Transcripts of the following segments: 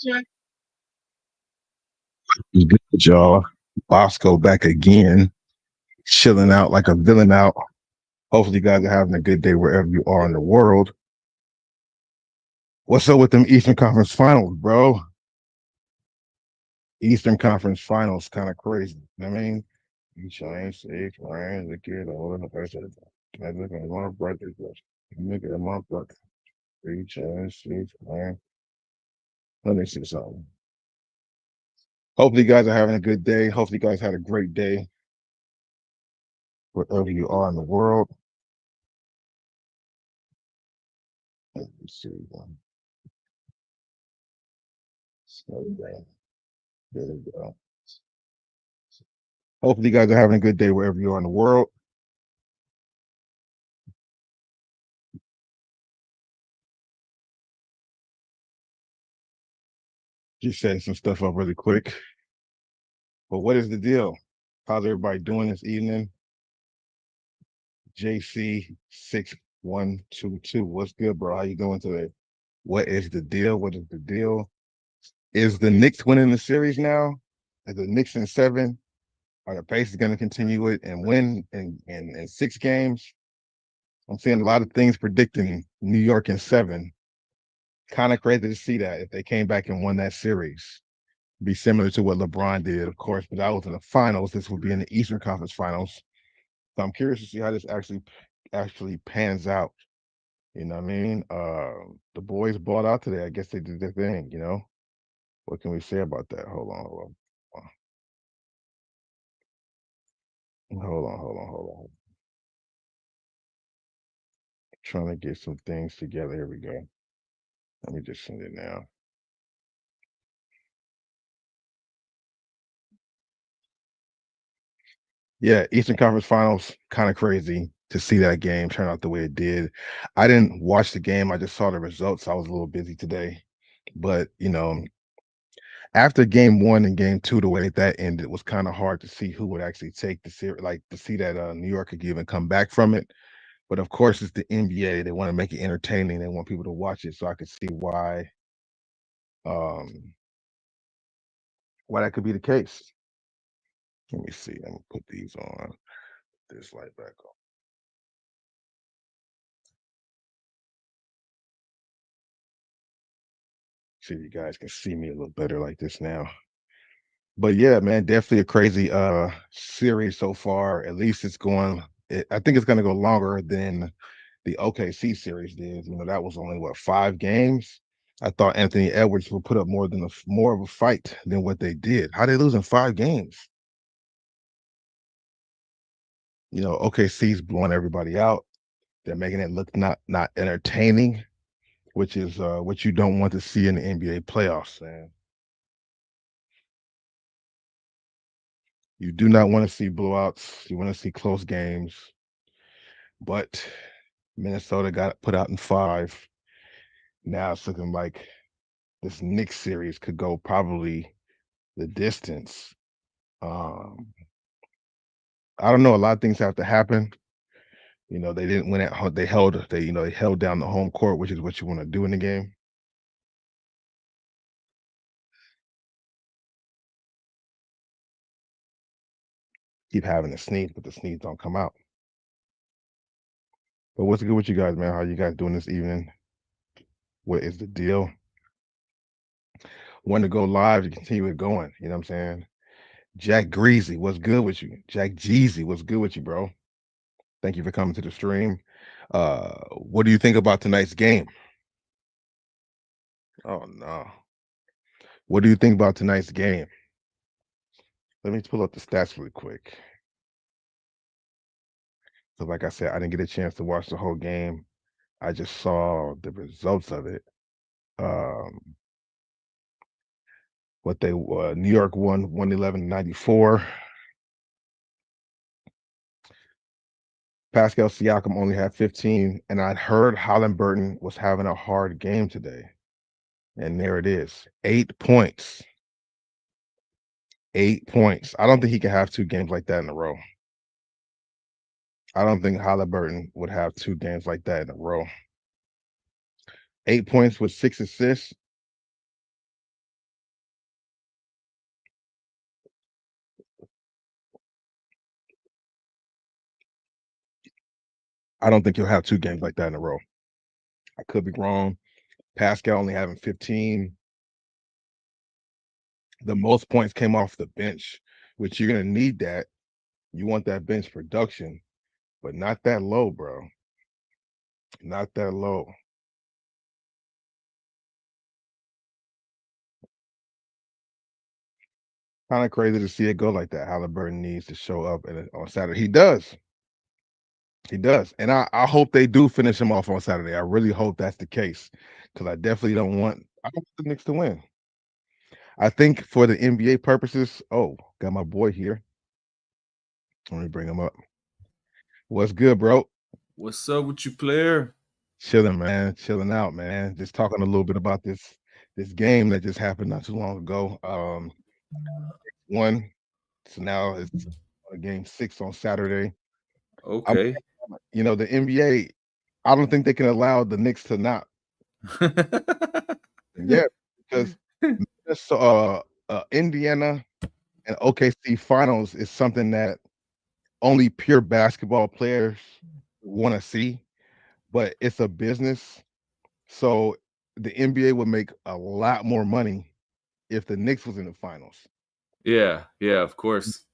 Good, y'all. Bosco back again, chilling out like a villain out. Hopefully, you guys are having a good day wherever you are in the world. What's up with them Eastern Conference Finals, bro? Eastern Conference Finals, kind of crazy. I mean, you change six, Ryan, the kid, all in the person. I look at my brother, look at my brother. You change six, Ryan. Let me see something. Hopefully, you guys are having a good day. Hopefully, you guys had a great day wherever you are in the world. Let me see. So, there we go. Hopefully, you guys are having a good day wherever you are in the world. Just setting some stuff up really quick. But what is the deal? How's everybody doing this evening? JC6122. What's good, bro? How you doing today? What is the deal? What is the deal? Is the Knicks winning the series now? Is the Knicks in 7? Are the Pacers going to continue it and win in 6 games? I'm seeing a lot of things predicting New York in 7. Kind of crazy to see that if they came back and won that series. Be similar to what LeBron did, of course, but that was in the finals. This would be in the Eastern Conference Finals. So I'm curious to see how this actually pans out. You know what I mean? The boys bought out today. I guess they did their thing, you know. What can we say about that? Hold on. Trying to get some things together. Here we go. Let me just send it now. Yeah, Eastern Conference Finals, kind of crazy to see that game turn out the way it did. I didn't watch the game. I just saw the results. I was a little busy today. But, after game 1 and game 2, the way that ended, it was kind of hard to see who would actually take the series, like to see that New York could even come back from it. But of course, it's the NBA. They want to make it entertaining. They want people to watch it. So I could see um why that could be the case. Let me see. I'm gonna put these on. This light back on. See if you guys can see me a little better like this now. But yeah, man, definitely a crazy series so far. At least it's going. I think it's going to go longer than the OKC series did. That was only what, 5 games. I thought Anthony Edwards would put up more of a fight than what they did. How they lose in 5 games? OKC's blowing everybody out. They're making it look not entertaining, which is what you don't want to see in the NBA playoffs, man. You do not want to see blowouts. You want to see close games. But Minnesota got put out in 5. Now it's looking like this Knicks series could go probably the distance. Um, I don't know. A lot of things have to happen. They didn't win they held down the home court, which is what you want to do in the game. Keep having a sneeze, but the sneeze don't come out. But what's good with you guys, man? How you guys doing this evening? What is the deal? Want to go live to continue it going. You know what I'm saying? Jack Greasy, what's good with you? Jack Jeezy, what's good with you, bro? Thank you for coming to the stream. What do you think about tonight's game? Oh no. What do you think about tonight's game? Let me pull up the stats really quick. So, like I said, I didn't get a chance to watch the whole game. I just saw the results of it. Um, what they New York won 111-94. Pascal Siakam only had 15, and I'd heard Burton was having a hard game today. And there it is. 8 points. 8 points. I don't think he can have 2 games like that in a row. I don't think Halliburton would have 2 games like that in a row. 8 points with 6 assists. I don't think he'll have 2 games like that in a row. I could be wrong. Pascal only having 15. The most points came off the bench, which you're gonna need that. You want that bench production, but not that low, bro. Not that low. Kind of crazy to see it go like that. Halliburton needs to show up on Saturday. He does. He does. And I hope they do finish him off on Saturday. I really hope that's the case. Because I don't want the Knicks to win. I think for the NBA purposes, got my boy here. Let me bring him up. What's good, bro? What's up with you, player? Chilling, man. Chilling out, man. Just talking a little bit about this game that just happened not too long ago. One. So now it's game 6 on Saturday. I'm, Okay. the NBA. I don't think they can allow the Knicks to not. Yeah, because Indiana and OKC finals is something that only pure basketball players want to see, but it's a business. So the NBA would make a lot more money if the Knicks was in the finals. Yeah, yeah, of course. It's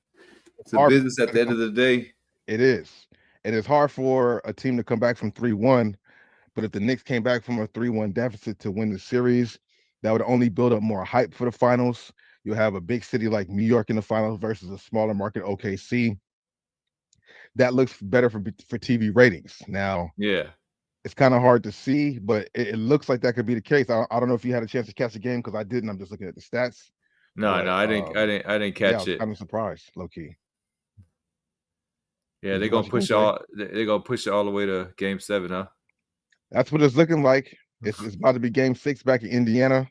It's a hard for business at them the to end come. of the day. It is, and it's hard for a team to come back from 3-1. But if the Knicks came back from a 3-1 deficit to win the series, that would only build up more hype for the finals. You'll have a big city like New York in the finals versus a smaller market OKC. That looks better for TV ratings. Now, Yeah. it's kind of hard to see, but it looks like that could be the case. I don't know if you had a chance to catch the game because I didn't. I'm just looking at the stats, No, no, but I didn't yeah, I catch was it. kind of surprised, low key. Yeah, Did they're you gonna watch the game push today? all they're gonna push it all the way to game 7, huh? That's what it's looking like. It's about to be game 6 back in Indiana,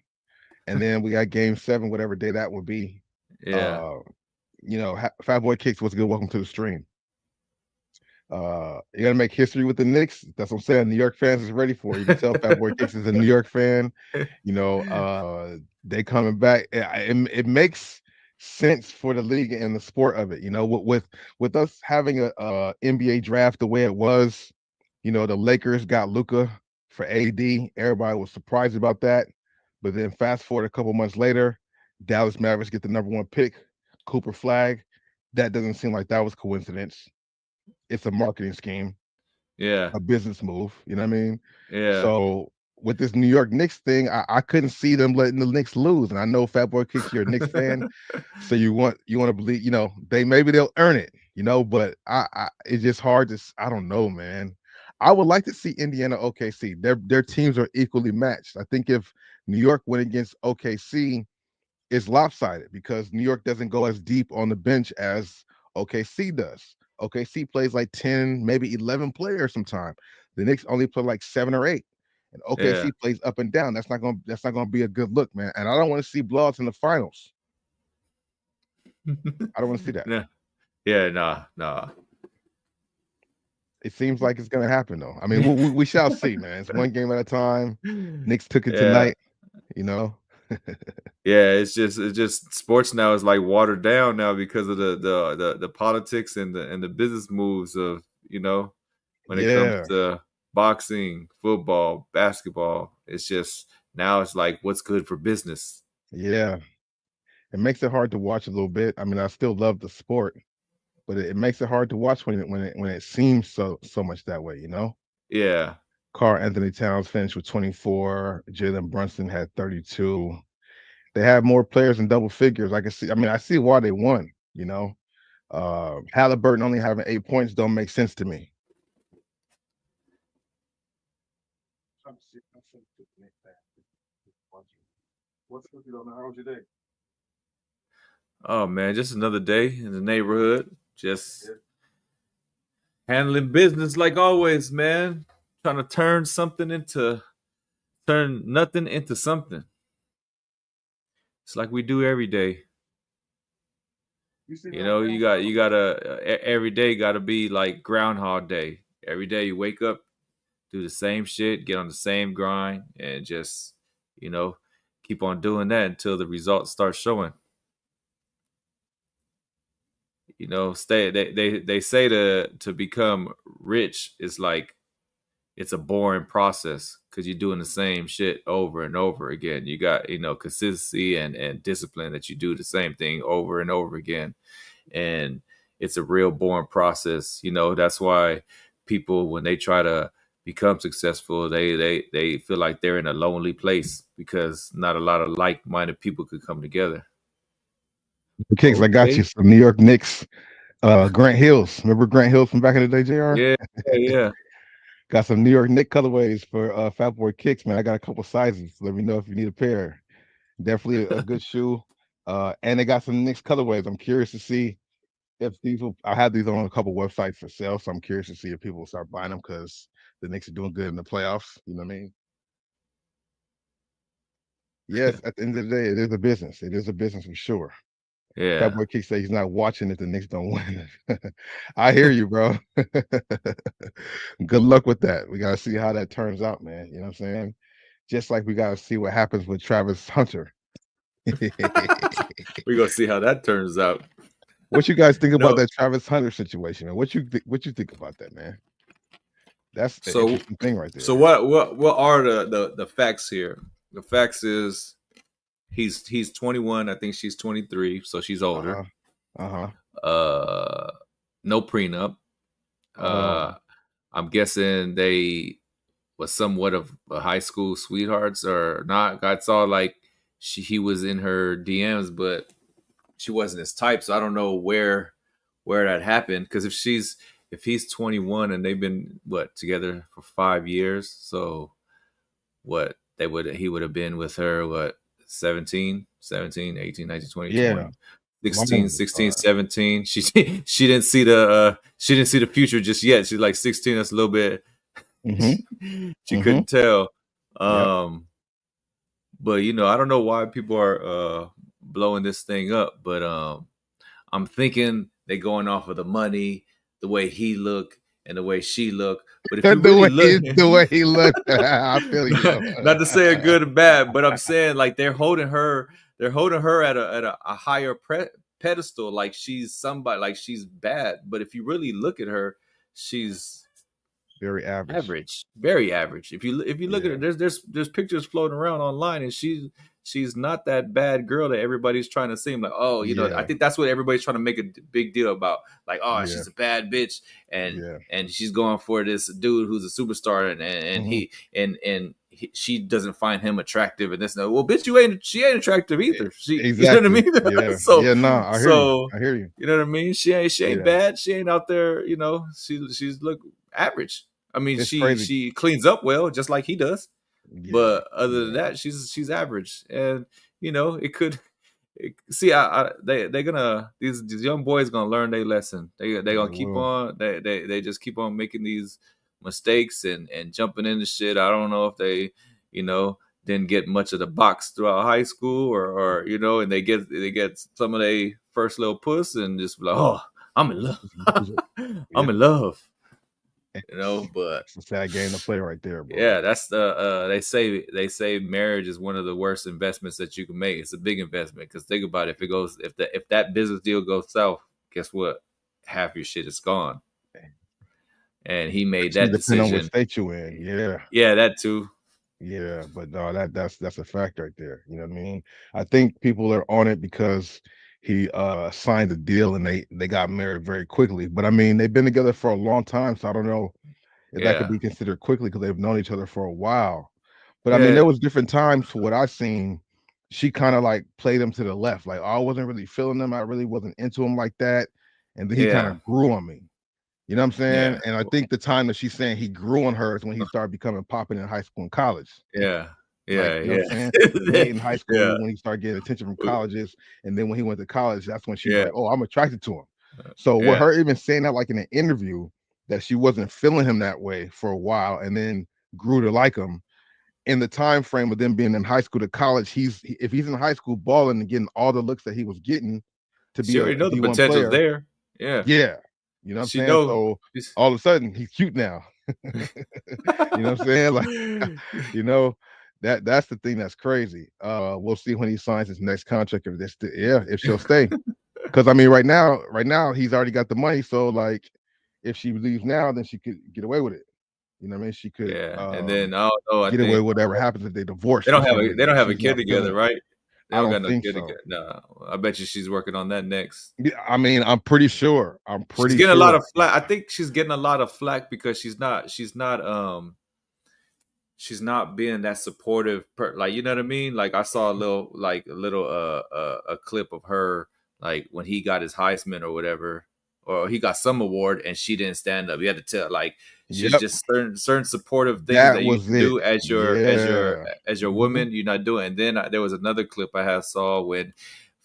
and then we got game 7, whatever day that would be. Yeah. Uh, Fat Boy Kicks, what's good? Welcome to the stream. You gotta make history with the Knicks. That's what I'm saying. New York fans is ready for it. You can tell Fat Boy Kicks is a New York fan. They coming back. It makes sense for the league and the sport of it. With us having a NBA draft the way it was. The Lakers got Luca for AD. Everybody was surprised about that. But then fast forward a couple months later, Dallas Mavericks get the number 1 pick, Cooper Flag. That doesn't seem like that was coincidence. It's a marketing scheme, Yeah. a business move. You know what I mean? Yeah. So with this New York Knicks thing, I couldn't see them letting the Knicks lose. And I know Fat Boy Kicks, you're a Knicks fan, so you want to believe, they'll earn it, but I it's just hard I don't know, man. I would like to see Indiana OKC. Their teams are equally matched. I think if New York went against OKC, it's lopsided because New York doesn't go as deep on the bench as OKC does. OKC plays like 10, maybe 11 players sometimes. The Knicks only play like 7 or 8. And Yeah. OKC plays up and down. That's not gonna be a good look, man. And I don't want to see blowouts in the finals. I don't want to see that. Nah. Yeah, nah, nah. It seems like it's gonna happen though. I mean, we shall see, man. It's one game at a time. Knicks took it Yeah. tonight, you know. Yeah, it's just sports now is like watered down now because of the politics and the business moves of, when it comes Yeah, to boxing, football, basketball. It's just now it's like what's good for business. yeah. It makes it hard to watch a little bit. I mean, I still love the sport, but it makes it hard to watch when it seems so much that way. Yeah. Carl Anthony Towns finished with 24. Jalen Brunson had 32. They had more players in double figures. I can see. I mean, I see why they won. Halliburton only having 8 points don't make sense to me. What's cooking on? How was your day? Oh man, just another day in the neighborhood. Just handling business like always, man. Trying to turn nothing into something. It's like we do every day. You see You that know, down you gotta every day gotta be like Groundhog Day. Every day you wake up, do the same shit, get on the same grind, and just you know keep on doing that until the results start showing. You know, they say to become rich is like it's a boring process because you're doing the same shit over and over again. You got, you know, consistency and discipline that you do the same thing over and over again. And it's a real boring process. You know, that's why people, when they try to become successful, they feel like they're in a lonely place because not a lot of like-minded people could come together. Kicks, I got you Okay. some New York Knicks. Grant Hills. Remember Grant Hills from back in the day, JR? Yeah, yeah. Got some New York Knicks colorways for Fat Boy Kicks, man. I got a couple sizes. Let me know if you need a pair. Definitely a good shoe. And they got some Knicks colorways. I'm curious to see if these will. I have these on a couple websites for sale, so I'm curious to see if people will start buying them because the Knicks are doing good in the playoffs. You know what I mean? Yes, at the end of the day, it is a business. It is a business for sure. Fat Yeah. Boy Kick say he's not watching if the Knicks don't win. I hear you, bro. Good luck with that. We gotta see how that turns out, man. You know what I'm saying? Just like we gotta see what happens with Travis Hunter. We're gonna see how that turns out. What you guys think about No. that Travis Hunter situation, man? What you think about that, man? That's an So interesting thing right so there. what are the facts here? The facts is he's 21. I think she's 23, so she's older. Uh-huh. Uh-huh. Uh, no prenup. Oh, Uh, I'm guessing they was somewhat of a high school sweethearts or not. I saw like he was in her DMs, but she wasn't his type. So I don't know where that happened. Because if he's 21 and they've been what together for 5 years, so what he would have been with her what 17, 18, 19, 20, yeah. 20, Long 16, time. 16, 17. She didn't see the future just yet. She's like 16. That's a little bit. Mm-hmm. She Mm-hmm. couldn't tell. Yep. But you know, I don't know why people are blowing this thing up, but I'm thinking they're going off of the money, the way he look and the way she look. But if you really look, The way he looked, I feel you though. not to say a good or bad, but I'm saying like they're holding her at a higher pedestal, like she's somebody, like she's bad. But if you really look at her, she's Very average. average, very average. If you look at her, Yeah. there's pictures floating around online, and she's not that bad girl that everybody's trying to seem like. Oh, you know, I Yeah. think that's what everybody's trying to make a big deal about. Like, oh, Yeah. she's a bad bitch, and Yeah. and she's going for this dude who's a superstar, and Mm-hmm. she doesn't find him attractive, and this. Well, bitch, you ain't she ain't attractive either. You know what I Exactly. mean? Yeah. so Yeah. No, I hear you. so I hear you. you know what I mean? She ain't Yeah. bad. She ain't out there. You know, she's look average. I mean, It's she crazy. she cleans up well, just like he does. Yeah. But other than Yeah. that, she's average, and you know it could. See, they're gonna these young boys gonna learn their lesson. They They gonna keep will. on. They just keep on making these mistakes and jumping into shit. I don't know if they, you know, didn't get much of the box throughout high school or you know, and they get some of their first little puss and just be like, oh, I'm in love. Yeah. I'm in love, you know, It's, but it's a sad game to play right there, bro. yeah, that's the they say marriage is one of the worst investments that you can make. It's a big investment because think about it, if that business deal goes south, guess what? Half your shit is gone. And he made Especially that depending on what decision. state you in. Yeah. Yeah, that too. Yeah, but no, that's a fact right there. You know what I mean? I think people are on it because he signed the deal and they got married very quickly. But I mean, they've been together for a long time, so I don't know if that could Yeah. be considered quickly because they've known each other for a while. But I mean, Yeah. there was different times for what I've seen. She kind of like played him to the left. Like I wasn't really feeling him. I really wasn't into him like that. And then he kind Yeah. of grew on me. You know what I'm saying? Yeah. And I think the time that she's saying he grew on her is when he started becoming popping in high school and college. Yeah. Like, Yeah. you know what I'm saying? Late in high Yeah. school when he started getting attention from colleges, and then when he went to college, that's when she's Yeah. like, "Oh, I'm attracted to him." So with Yeah. her even saying that, like in an interview, that she wasn't feeling him that way for a while, and then grew to like him. In the time frame of them being in high school to college, if he's in high school balling and getting all the looks that he was getting to She be a already know the D1 potential's player, there. Yeah. yeah, you know what I'm She saying. know. So all of a sudden, he's cute now. You know what I'm saying? Like, you know, that's the thing that's crazy. We'll see when he signs his next contract if if she'll stay. Because I mean, right now he's already got the money. So like, if she leaves now, then she could get away with it. You know what I mean? She could Yeah, and then I don't know. I get away think with whatever happens if they divorce they for don't have some a they reason. don't If have a she's kid not together, feeling, right? They I don't don't got no think kid so. together. No, I bet you she's working on that next. Yeah, I mean, I'm pretty sure. I'm She's pretty getting a lot sure. of flack. I think she's getting a lot of flack because she's not being that supportive like, you know what I mean? Like, I saw a clip of her, like, when he got his Heisman or whatever, or he got some award and she didn't stand up. You had to tell, like, she's Yep, just certain supportive things that that you was can it. do as Yeah. your Mhm. woman, you're not doing. And then there was another clip I had saw when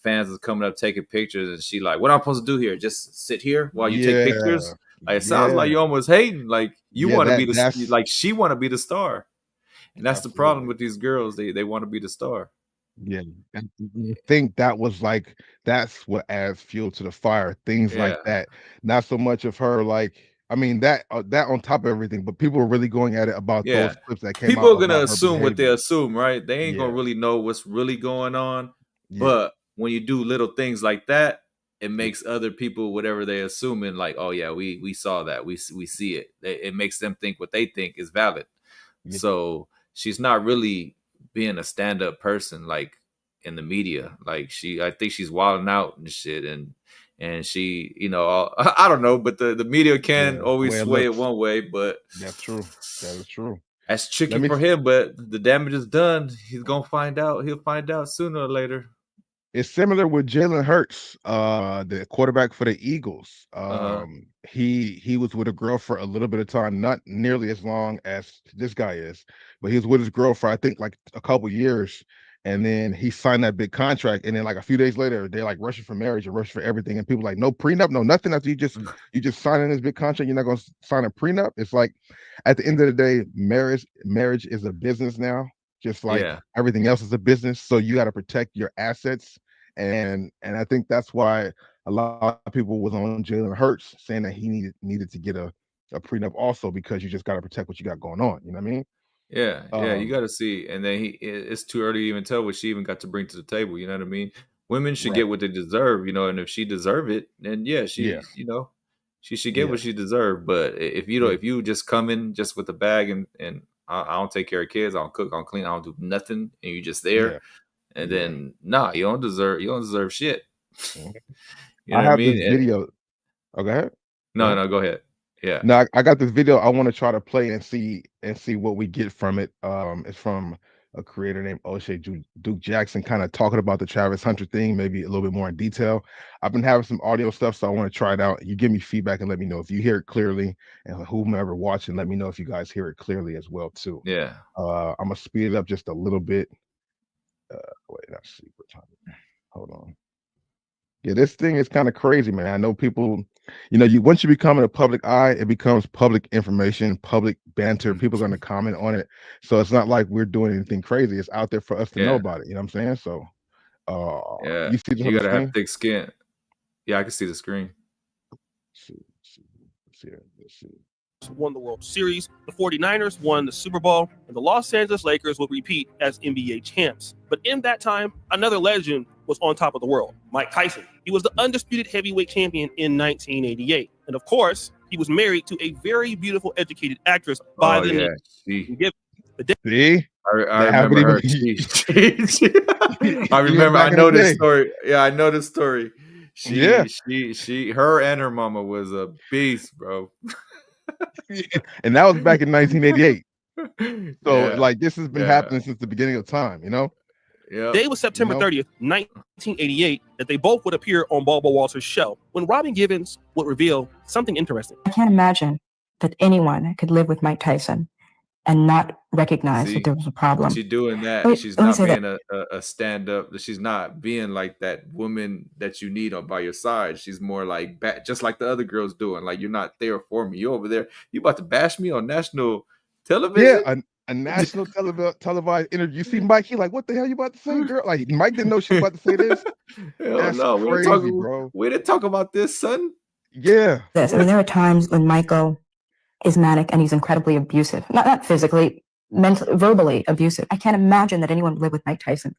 fans was coming up taking pictures, and she like, what I'm supposed to do here? Just sit here while you take Yeah. pictures? Like, it sounds like Yeah. you almost hating. Like, you Yeah. want to be That's like, she want to be the star. And that's the problem absolutely. with these girls. They want to be the star. Yeah, and I think that was like that's what adds fuel to the fire. Things like Yeah. that. Not so much of her like I mean that on top of everything, but people were really going at it about Yeah. those clips that came People out are gonna about her assume what they behavior. assume, right? They ain't gonna Yeah, really know what's really going on. yeah, But when you do little things like that, it yeah, makes other people, whatever they assuming, like, oh yeah, we saw that, we see it. It makes them think what they think is valid. yeah, So she's not really being a stand up person like in the media. Like, I think she's wilding out and shit, and she, I don't know, but the media can yeah. The always way it sway it looks. one way, but That's true. That is true. that's Let tricky me for him. But the damage is done. He's gonna find out. He'll find out sooner or later. It's similar with Jalen Hurts, the quarterback for the Eagles. Uh huh. He was with a girl for a little bit of time, not nearly as long as this guy is, but he was with his girl for I think like a couple years, and then he signed that big contract, and then like a few days later, they're like rushing for marriage and rushing for everything, and people like no prenup, no nothing. After you just signing this big contract, you're not gonna sign a prenup. It's like at the end of the day, marriage is a business now, just like Yeah. everything else is a business. So you got to protect your assets and I think that's why a lot of people was on Jalen Hurts saying that he needed to get a prenup also because you just got to protect what you got going on. You know what I mean? Yeah, yeah, you Um, got to see, and then it's too early to even tell what she even got to bring to the table. You know what I mean? Women should right. get what they deserve, and if she deserve it, then yeah, Yeah. she should get Yeah. what she deserve. But if you don't, Yeah. if you just come in just with a bag and I don't take care of kids, I don't cook, I don't clean, I don't do nothing, and you just there, Yeah. and Yeah. then nah, you don't deserve shit. Mhm. You know I what I have mean? this video. Oh, go ahead. Go No, ahead. no, go ahead. Yeah, No, I got this video I want to try to play and see what we get from it. It's from a creator named O'Shea Duke Jackson, kind of talking about the Travis Hunter thing, maybe a little bit more in detail. I've been having some audio stuff, so I want to try it out. You give me feedback and let me know if you hear it clearly, and whomever watching, let me know if you guys hear it clearly as well too. yeah, I'm gonna speed it up just a little bit. Wait, let's see what time. Hold on. Yeah, this thing is kind of crazy, man. I know people, you once you become in a public eye, it becomes public information, public banter. mm, People are going to comment on it. So it's not like we're doing anything crazy. It's out there for us to know yeah, about it. You know what I'm saying? So yeah. you see this on You the gotta have screen? thick skin. Yeah, I can see the screen. Let's see, let's see. Won the World Series, the 49ers won the Super Bowl, and the Los Angeles Lakers will repeat as NBA champs. But in that time, another legend was on top of the world, Mike Tyson. He was the undisputed heavyweight champion in 1988. And of course, he was married to a very beautiful, educated actress by Oh the yeah, name she. of See? I That happened remember her. even I even remember. back I in the know this day. story. Yeah, I know this story. Yeah. Her and her mama was a beast, bro. And that was back in 1988. So Yeah, like this has been yeah, happening since the beginning of time, yep. Today was September 30th, 1988, that they both would appear on Barbara Walters' show, when Robin Givens would reveal something interesting. I can't imagine that anyone could live with Mike Tyson and not recognize that See, there was a problem. she doing that. Wait, She's let me not say that. being a stand up. She's not being like that woman that you need on by your side. She's more like just like the other girls doing. Like, you're not there for me. You over there. You about to bash me on national television? Yeah, a national televised interview. You see Mike, he like, what the hell you about to say, girl? Like Mike didn't know she was about to say this. Hell That's no, crazy, bro. we didn't talk about this, son. Yeah. This. I mean, there are times when Michael is manic and he's incredibly abusive. Not physically, mentally, verbally abusive. I can't imagine that anyone would live with Mike Tyson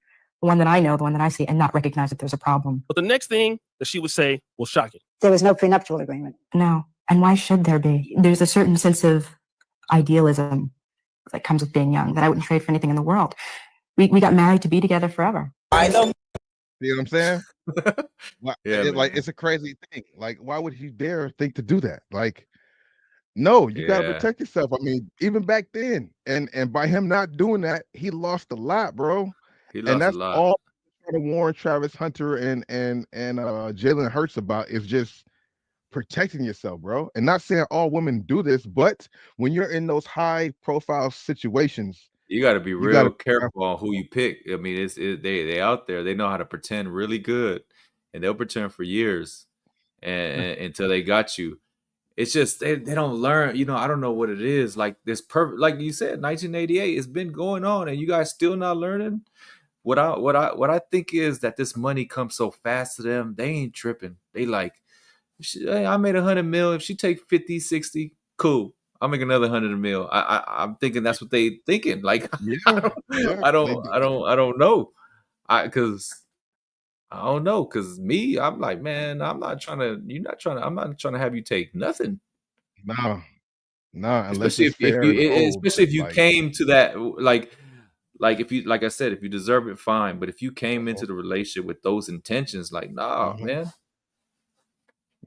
one that I know, the one that I see, and not recognize that there's a problem. But the next thing that she would say was shocking. There was no prenuptial agreement. No. And why should there be? There's a certain sense of idealism that comes with being young that I wouldn't trade for anything in the world. We got married to be together forever. I know. See what I'm saying? Yeah, like it's a crazy thing. Like, why would he dare think to do that? Like, no, you gotta protect yourself. I mean, even back then, and by him not doing that, he lost a lot, bro. He lost and that's a lot. all I'm trying to warn Travis Hunter and Jalen Hurts about is just protecting yourself, bro. And not saying all women do this, but when you're in those high profile situations, you got to be real careful on who you pick. I mean, they out there. They know how to pretend really good, and they'll pretend for years, and until they got you. It's just they don't learn. You know, I don't know what it is. Like this perfect, like you said, 1988. It's been going on, and you guys still not learning. What I think is that this money comes so fast to them. They ain't tripping. They like, hey, I made $100 million. If she take 50, 60, cool. I'll make another 100 mil. I'm thinking that's what they thinking. Like, I don't know. Because me, I'm like, man, I'm not trying to have you take nothing. No, unless especially if you came to that, like if you, like I said, if you deserve it, fine. But if you came into the relationship with those intentions, like, nah, man.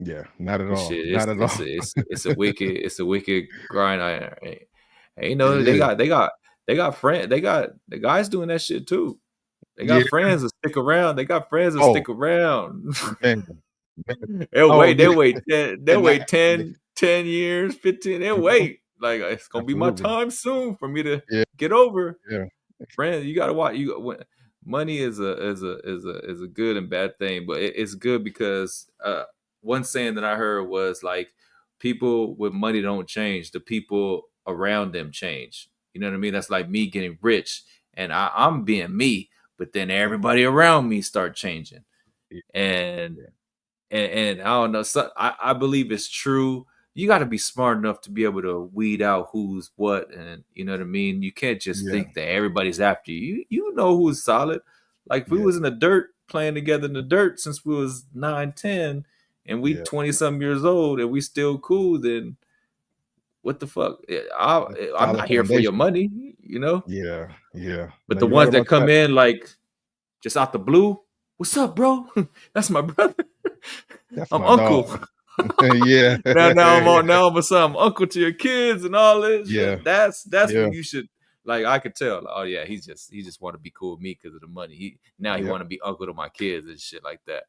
Yeah, not at all. It's a wicked grind. You know, they got friends. They got the guys doing that shit too. They got friends that stick around. Stick around. They'll wait 10 years, 15. They'll wait. Like, it's gonna be my time soon for me to get over. Yeah, friend, you gotta watch. Money is a good and bad thing, but it's good because one saying that I heard was like, people with money don't change, the people around them change. You know what I mean? That's like me getting rich and I'm being me, but then everybody around me start changing. And I don't know. So I believe it's true. You got to be smart enough to be able to weed out who's what, and you know what I mean? You can't just think that everybody's after you. You know who's solid. Like if we was in the dirt, playing together in the dirt since we was 9, 10, and we 20-something years old and we still cool, then what the fuck? I'm not here for your money, you know? Yeah. But the ones that come in like just out the blue, what's up, bro? That's my brother. I'm uncle. Yeah. now I'm a son. I'm uncle to your kids and all this. Yeah. That's when you should, like, I could tell. Like, oh yeah, he just want to be cool with me because of the money. He want to be uncle to my kids and shit like that.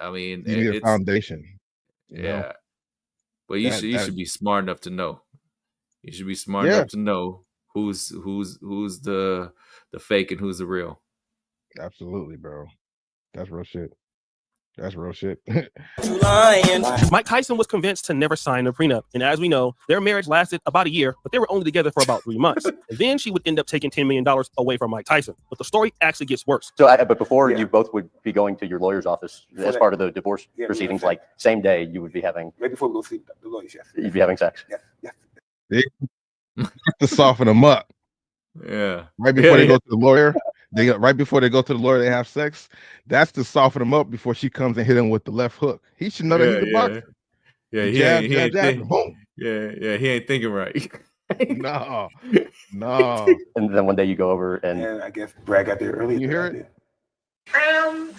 I mean, you need a foundation. You know? But you should be smart enough to know. You should be smart enough to know who's the fake and who's the real. Absolutely, bro. That's real shit. Mike Tyson was convinced to never sign a prenup. And as we know, their marriage lasted about a year, but they were only together for about 3 months. And then she would end up taking $10 million away from Mike Tyson. But the story actually gets worse. So, but before you both would be going to your lawyer's office as part of the divorce proceedings, like same day you would be having. Right before we go sleep, the lawyer's you'd be having sex. Yeah. To soften them up. Yeah. Right before they go to the lawyer. Right before they go to the lawyer, they have sex. That's to soften him up before she comes and hit him with the left hook. He should know that he's a boxer. Yeah, jab, boom. Yeah, he ain't thinking right. No. And then one day you go over and I guess Brad got there early. You hear it? Down.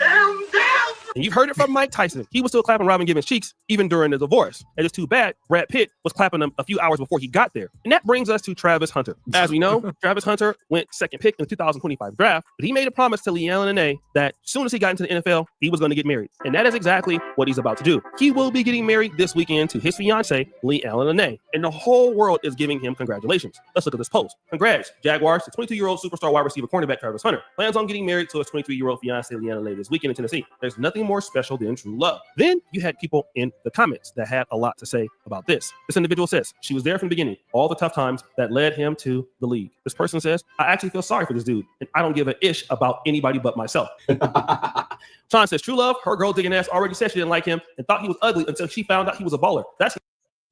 And you've heard it from Mike Tyson. He was still clapping Robin Givens' cheeks even during the divorce. And it's too bad Brad Pitt was clapping him a few hours before he got there. And that brings us to Travis Hunter. As we know, Travis Hunter went second pick in the 2025 draft, but he made a promise to Leanne and Nene that as soon as he got into the NFL, he was going to get married. And that is exactly what he's about to do. He will be getting married this weekend to his fiancée, Leanne and Nene. And the whole world is giving him congratulations. Let's look at this post. Congrats, Jaguars. The 22-year-old superstar wide receiver cornerback Travis Hunter plans on getting married to his 23-year-old fiancée, Leanne and Nene, this weekend in Tennessee. There's nothing more special than true love. Then you had people in the comments that had a lot to say about this. This individual says she was there from the beginning, all the tough times that led him to the league. This person says, I actually feel sorry for this dude, and I don't give a ish about anybody but myself. Sean says, true love, her girl digging ass already said she didn't like him and thought he was ugly until she found out he was a baller. That's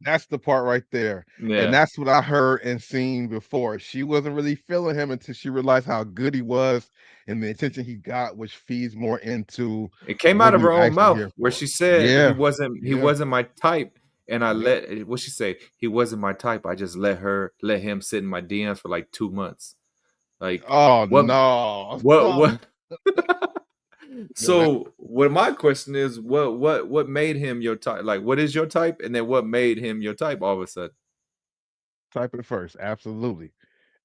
That's the part right there. Yeah. And that's what I heard and seen before. She wasn't really feeling him until she realized how good he was and the attention he got, which feeds more into It came what out of her you own actually mouth here where for. she said Yeah. he Yeah. wasn't my type. And I Yep. what she say? He wasn't my type. I just let him sit in my DMs for like 2 months. Like Oh what no. what No, that- So what my question is, what made him your type? Like what is your type? And then what made him your type all of a sudden? type it first. Absolutely.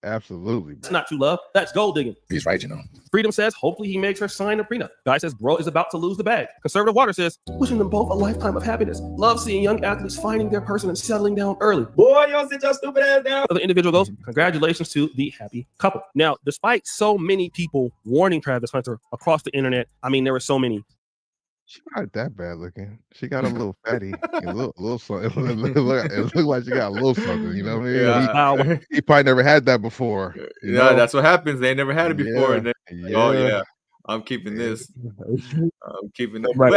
Absolutely. It's not true love. That's gold digging. He's right, you know. Freedom says, hopefully he makes her sign a prenup. Guy says, bro is about to lose the bag. Conservative Water says, wishing them both a lifetime of happiness. Love seeing young athletes finding their person and settling down early. Boy, y'all sit your stupid ass down. The individual goes, congratulations to the happy couple. Now, despite so many people warning Travis Hunter across the internet, I mean, there were so many. She not that bad looking. She got a little fatty, a little something. It looked like she got a little something. You know what I mean? Yeah. He probably never had that before. You Yeah, know? that's what happens. They never had it before. Yeah, And then, yeah. oh yeah, I'm keeping this. I'm keeping it. Right.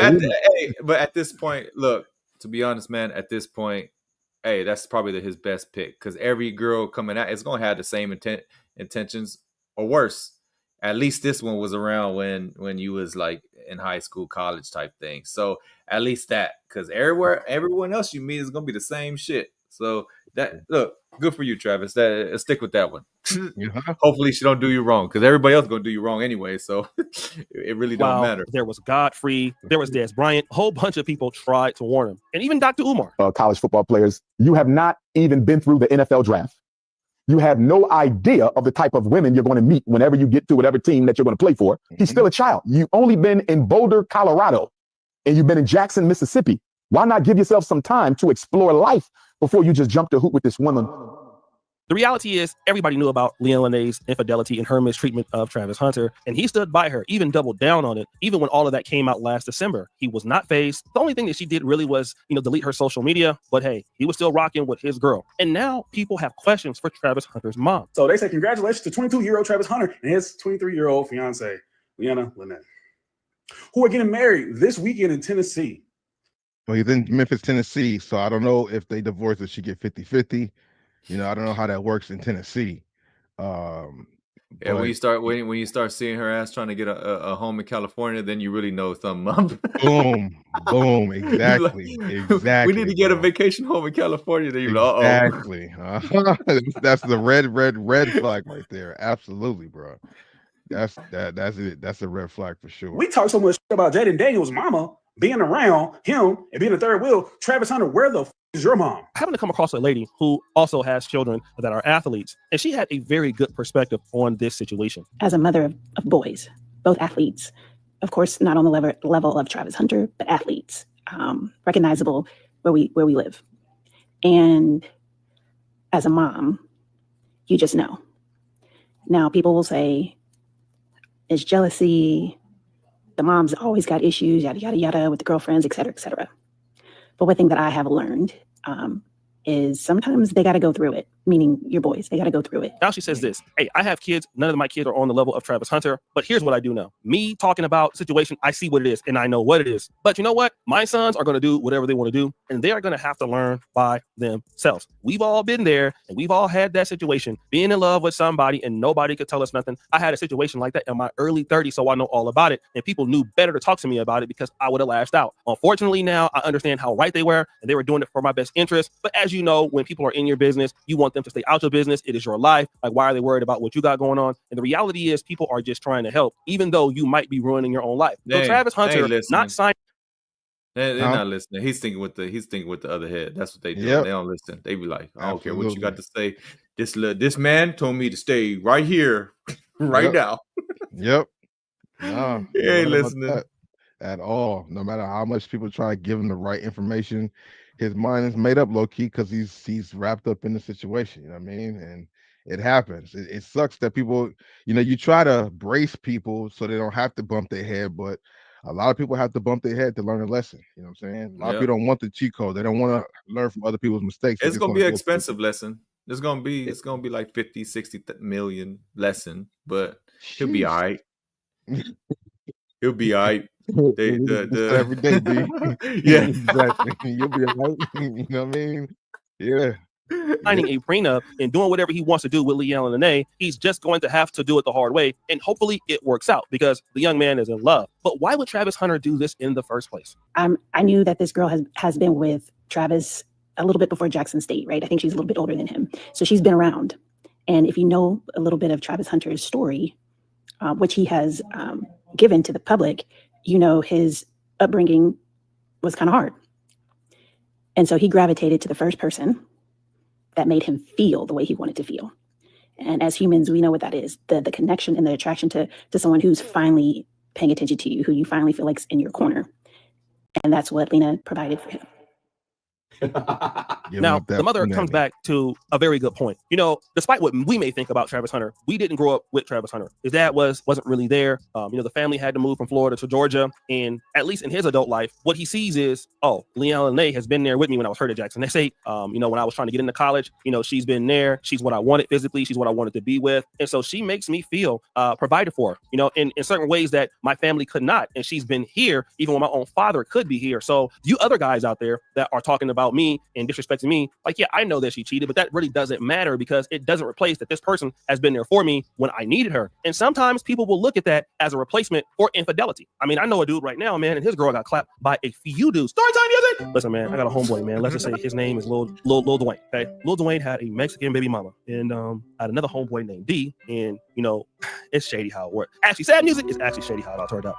But at this point, look, to be honest, man, at this point, hey, that's probably his best pick because every girl coming out is gonna have the same intentions or worse. At least this one was around when you was like in high school, college type thing. So at least that, because everyone else you meet is gonna be the same shit. So that look, good for you, Travis. That stick with that one. Uh-huh. Hopefully she don't do you wrong because everybody else gonna do you wrong anyway. So it really don't matter. There was Godfrey, there was Des Bryant. A whole bunch of people tried to warn him, and even Dr. Umar. College football players, you have not even been through the NFL draft. You have no idea of the type of women you're going to meet whenever you get to whatever team that you're going to play for. He's still a child. You've only been in Boulder, Colorado, and you've been in Jackson, Mississippi. Why not give yourself some time to explore life before you just jump to hoop with this woman? The reality is everybody knew about Leon Lene's infidelity and her mistreatment of Travis Hunter, and he stood by her, even doubled down on it. Even when all of that came out last December, he was not fazed. The only thing that she did really was, delete her social media, but hey, he was still rocking with his girl. And now people have questions for Travis Hunter's mom. So they say congratulations to 22-year-old Travis Hunter and his 23-year-old fiance, Leanna Lynette, who are getting married this weekend in Tennessee. Well, he's in Memphis, Tennessee, so I don't know if they divorce if she get 50-50. I don't know how that works in Tennessee. Yeah, when you start seeing her ass trying to get a home in California, then you really know something up. boom, exactly. We need to get a vacation home in California. Then you're like, exactly. That's the red flag right there. Absolutely, bro. That's it. That's a red flag for sure. We talk so much about Jaden Daniels' mama being around him and being a third wheel. Travis Hunter, where the is your mom? I happened to come across a lady who also has children that are athletes, and she had a very good perspective on this situation. As a mother of boys, both athletes, of course, not on the level of Travis Hunter, but athletes, recognizable where we live. And as a mom, you just know. Now, people will say, it's jealousy. The mom's always got issues, yada, yada, yada, with the girlfriends, et cetera, et cetera. But one thing that I have learned is sometimes they got to go through it, meaning your boys, they got to go through it. Now she says this, hey, I have kids. None of my kids are on the level of Travis Hunter, but here's what I do know. Me talking about situation, I see what it is and I know what it is. But you know what? My sons are going to do whatever they want to do, and they are going to have to learn by themselves. We've all been there, and we've all had that situation, being in love with somebody and nobody could tell us nothing. I had a situation like that in my early 30s, so I know all about it, and people knew better to talk to me about it because I would have lashed out. Unfortunately, now I understand how right they were, and they were doing it for my best interest. But as you know, when people are in your business, you want them to stay out your business. It is your life. Like, why are they worried about what you got going on? And the reality is people are just trying to help, even though you might be ruining your own life. So Travis Hunter not signing. They're not listening. He's thinking with the other head. That's what they do. Yep. They don't listen. They be like, I don't care what you got to say. This man told me to stay right here, right now. Yep. No, he ain't listening at all. No matter how much people try to give him the right information, his mind is made up low key because he's wrapped up in the situation. You know what I mean? And it happens. It sucks that people, you try to brace people so they don't have to bump their head, but a lot of people have to bump their head to learn a lesson. You know what I'm saying? A lot of people don't want the cheat code. They don't want to learn from other people's mistakes. It's going to be an expensive lesson. It's going to be like 50, 60 million lesson, but he'll be all right. He'll be all right. Every day, B. Yeah. Exactly. You'll be all right. You know what I mean? Yeah. Signing a prenup and doing whatever he wants to do with Leanne and Lene, he's just going to have to do it the hard way, and hopefully it works out because the young man is in love. But why would Travis Hunter do this in the first place? I knew that this girl has been with Travis a little bit before Jackson State, right? I think she's a little bit older than him, so she's been around. And if you know a little bit of Travis Hunter's story, which he has given to the public, you know his upbringing was kind of hard, and so he gravitated to the first person that made him feel the way he wanted to feel. And as humans, we know what that is, the connection and the attraction to someone who's finally paying attention to you, who you finally feel like's in your corner. And that's what Lena provided for him. Now, the mother comes back to a very good point. You know, despite what we may think about Travis Hunter, we didn't grow up with Travis Hunter. His dad wasn't really there. You know, the family had to move from Florida to Georgia. And at least in his adult life, what he sees is, oh, Leanne Lene has been there with me when I was hurt at Jackson. They say, you know, when I was trying to get into college, you know, she's been there. She's what I wanted physically. She's what I wanted to be with. And so she makes me feel provided for, you know, in certain ways that my family could not. And she's been here even when my own father could be here. So you other guys out there that are talking about me and disrespecting me, like, yeah, I know that she cheated, but that really doesn't matter because it doesn't replace that this person has been there for me when I needed her. And sometimes people will look at that as a replacement for infidelity. I mean, I know a dude right now, man, and his girl got clapped by a few dudes. Story time music. Listen, man, I got a homeboy, man. Let's just say his name is Lil Dwayne. Okay, Lil Dwayne had a Mexican baby mama, and I had another homeboy named D, and you know, it's shady how it works. Actually, sad music is actually shady how it all turned out.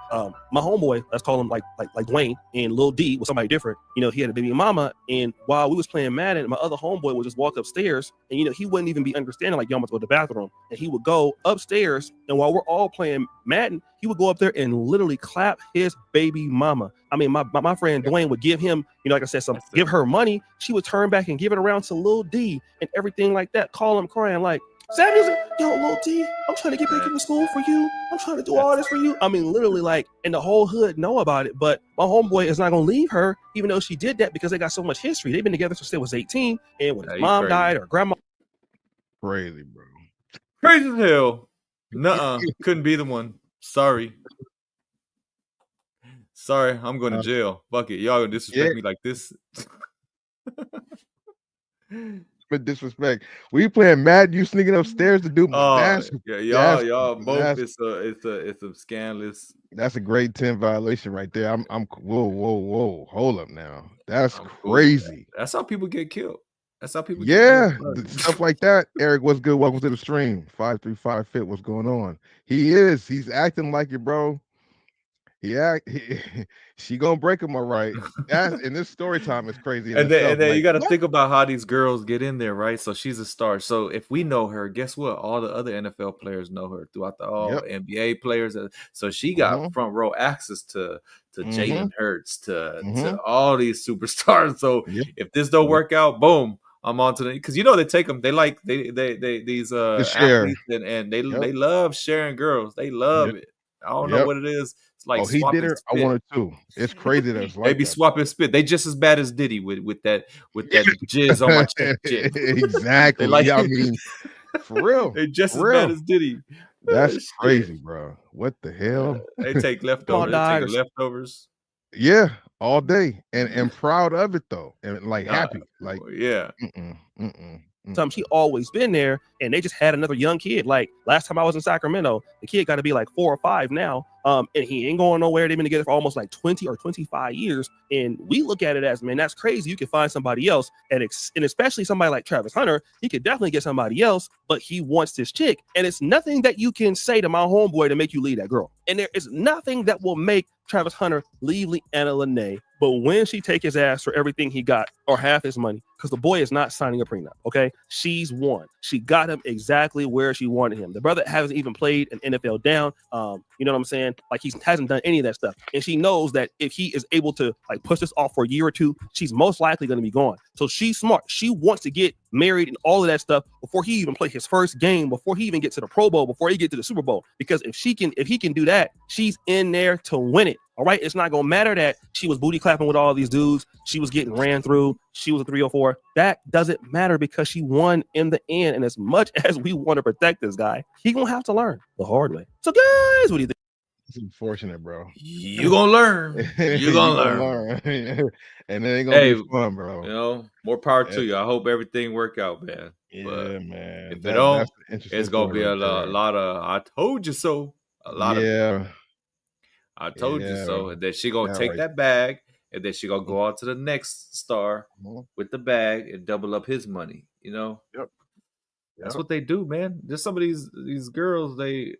My homeboy, let's call him like Dwayne, and Lil D was somebody different. You know, he had a baby mama, and while we was playing Madden, my other homeboy would just walk upstairs, and you know, he wouldn't even be understanding like, y'all must go to the bathroom, and he would go upstairs, and while we're all playing Madden, he would go up there and literally clap his baby mama. I mean, my friend Dwayne would give him, you know, like I said, give her money. She would turn back and give it around to Lil D and everything like that. Call him crying like, sad music, yo, Lil D, I'm trying to get back into school for you. I'm trying to do all this for you. I mean, literally, like, and the whole hood know about it. But my homeboy is not gonna leave her, even though she did that, because they got so much history. They've been together since they was 18, and when his mom died or grandma. Crazy, bro. Crazy as hell. Nuh-uh. Couldn't be the one. Sorry, I'm going to jail. Fuck it. Y'all gonna disrespect me like this. But disrespect. We playing Madden, you sneaking upstairs to do that's y'all both. It's a scandalous. That's a grade 10 violation right there. I'm whoa. Hold up now. That's crazy. Cool. That's how people get killed. That's how people get killed. Stuff like that. Eric, what's good? Welcome to the stream. 535 Fit. What's going on? He's acting like it, bro. She gonna break him, all right. And this story time is crazy. And then like, you got to think about how these girls get in there, right? So she's a star. So if we know her, guess what? All the other NFL players know her throughout NBA players. So she got front row access to Jalen Hurts, to all these superstars. So if this don't work out, boom, I'm on to the, because you know they take them. They like these athletes and they love sharing girls. They love it. I don't know what it is. It's like he did it. I wanted to. It's crazy that it's like they be swapping spit. They just as bad as Diddy with that jizz on my chest. Exactly. Like, I mean, for real. They just as bad as Diddy. That's crazy, bro. What the hell? They take leftovers. They take leftovers. Yeah, all day, and proud of it though, and like happy, like She always been there, and they just had another young kid. Like last time I was in Sacramento, the kid got to be like 4 or 5 now, and he ain't going nowhere. They've been together for almost like 20 or 25 years, and we look at it as, man, that's crazy. You can find somebody else, and especially somebody like Travis Hunter, he could definitely get somebody else, but he wants this chick, and it's nothing that you can say to my homeboy to make you leave that girl, and there is nothing that will make Travis Hunter leave Leanna Lene. But when she take his ass for everything he got or half his money, because the boy is not signing a prenup, okay? She's won. She got him exactly where she wanted him. The brother hasn't even played an NFL down. You know what I'm saying? Like, he hasn't done any of that stuff. And she knows that if he is able to like push this off for a year or two, she's most likely going to be gone. So she's smart. She wants to get married and all of that stuff before he even play his first game, before he even get to the Pro Bowl, before he get to the Super Bowl. Because if he can do that, she's in there to win it. All right, it's not gonna matter that she was booty clapping with all these dudes. She was getting ran through. She was a 304. That doesn't matter because she won in the end. And as much as we want to protect this guy, he gonna have to learn the hard way. So, guys, what do you think? It's unfortunate, bro. You gonna learn. You gonna learn. And it ain't gonna Hey, be fun, bro. you know, more power Yeah, to you. I hope everything work out, man. But yeah, man. if it That's don't, an interesting it's gonna story be right a there. lot of "I told you so." A lot of Yeah, "I told you yeah, so," and then she gonna that take right. that bag, and then she gonna go on to the next star Mhm. with the bag and double up his money. You know, Yep, that's yep. what they do, man. Just some of these girls, they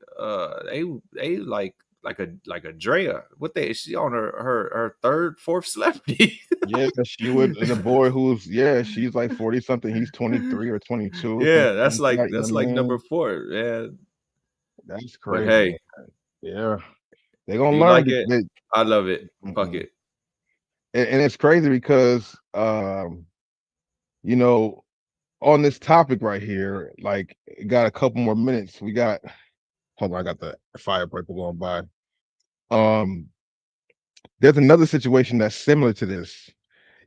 like a Drea. What they is she on her third, fourth celebrity? Yeah, she would. The boy who's she's like 40 something. He's 23 or 22 or Yeah, something like that. You know that's what I like number mean? 4, man. That's But crazy, man. hey, Yeah, they gonna you learn. like it? I love it. Fuck Mhm. it. And it's crazy because you know, on this topic right here, like, got a couple more minutes. We got. Hold on, I got the fire breaker going by. Um, there's another situation that's similar to this.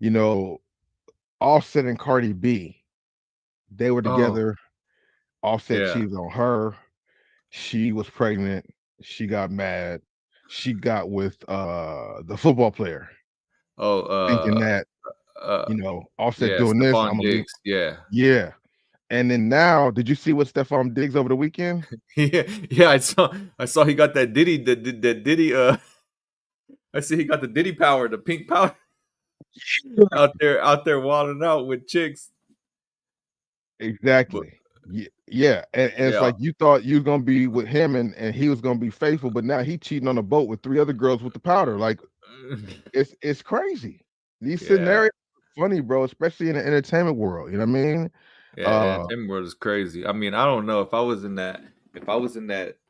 You know, Offset and Cardi B, they were Oh, together. Offset yeah. cheated on her. She was pregnant. She got mad. She got with the football player, Oh, thinking that, uh, Offset yeah, doing this, Stephon I'm gonna leave. Diggs. Yeah. Yeah. And then now, did you see what Stephon Diggs over the weekend? Yeah, yeah, I saw he got that Diddy that Diddy I see he got the Diddy power, the pink power out there wilding out with chicks. But Exactly. Yeah. And it's yeah. like you thought you was gonna be with him and he was gonna be faithful, but now he cheating on a boat with 3 other girls with the powder. Like, it's crazy. These Yeah. scenarios are funny, bro, especially in the entertainment world. You know what I mean? Yeah, Uh entertainment world is crazy. I mean, I don't know if I was in that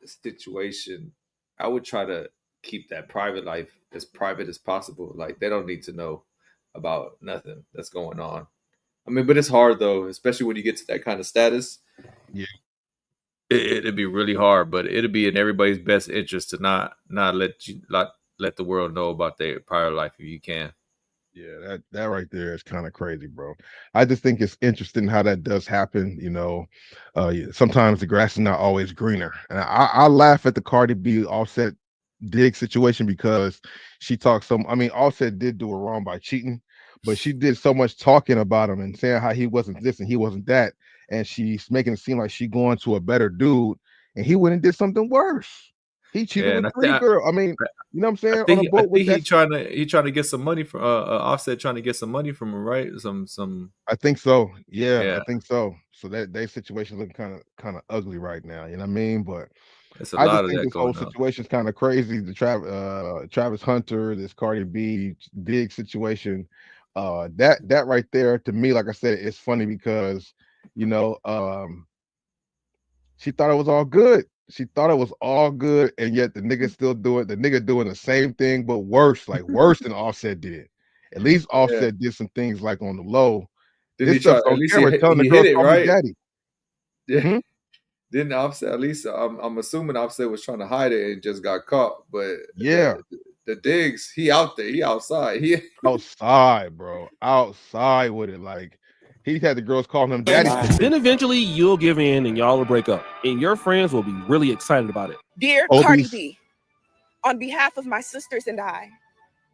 situation, I would try to keep that private life as private as possible. Like they don't need to know about nothing that's going on. I mean, but it's hard though, especially when you get to that kind of status. yeah. It'd be really hard, but it'd be in everybody's best interest to not let the world know about their prior life if you can. Yeah, that right there is kind of crazy, bro. I just think it's interesting how that does happen. Yeah, sometimes the grass is not always greener, and I laugh at the Cardi B Offset dig situation because she talks some. I mean, Offset did do her wrong by cheating, but she did so much talking about him and saying how he wasn't this and he wasn't that, and she's making it seem like she going to a better dude, and he went and did something worse. He cheated Yeah, and with 3 girls. I mean, you know what I'm I saying? On think a I boat with think that. he trying to get some money from Offset trying to get some money from him, right? Some I think so. Yeah, yeah. I think so. So that their situation looking kind of ugly right now. You know what I mean? But It's a I lot just of think that this whole going on. situation is kind of crazy. The Travis Hunter, this Cardi B big situation. That right there to me, like I said, it's funny because you know, she thought it was all good. She thought it was all good, and yet the nigga still do it. The nigga doing the same thing, but worse, like worse than Offset did. At least Yeah. Offset did some things like on the low. Didn't This he try? stuff's At on least camera telling the he hit girls, it "Call me right. daddy." Yeah. Hmm? Didn't Offset? At least I'm assuming Offset was trying to hide it and just got caught. But Yeah, the Diggs, he out there, he outside. He outside, bro, outside with it. Like he had the girls calling him daddy for Then 6 months. eventually you'll give in and y'all will break up. And your friends will be really excited about it. Dear Cardi Obies, B, on behalf of my sisters and I,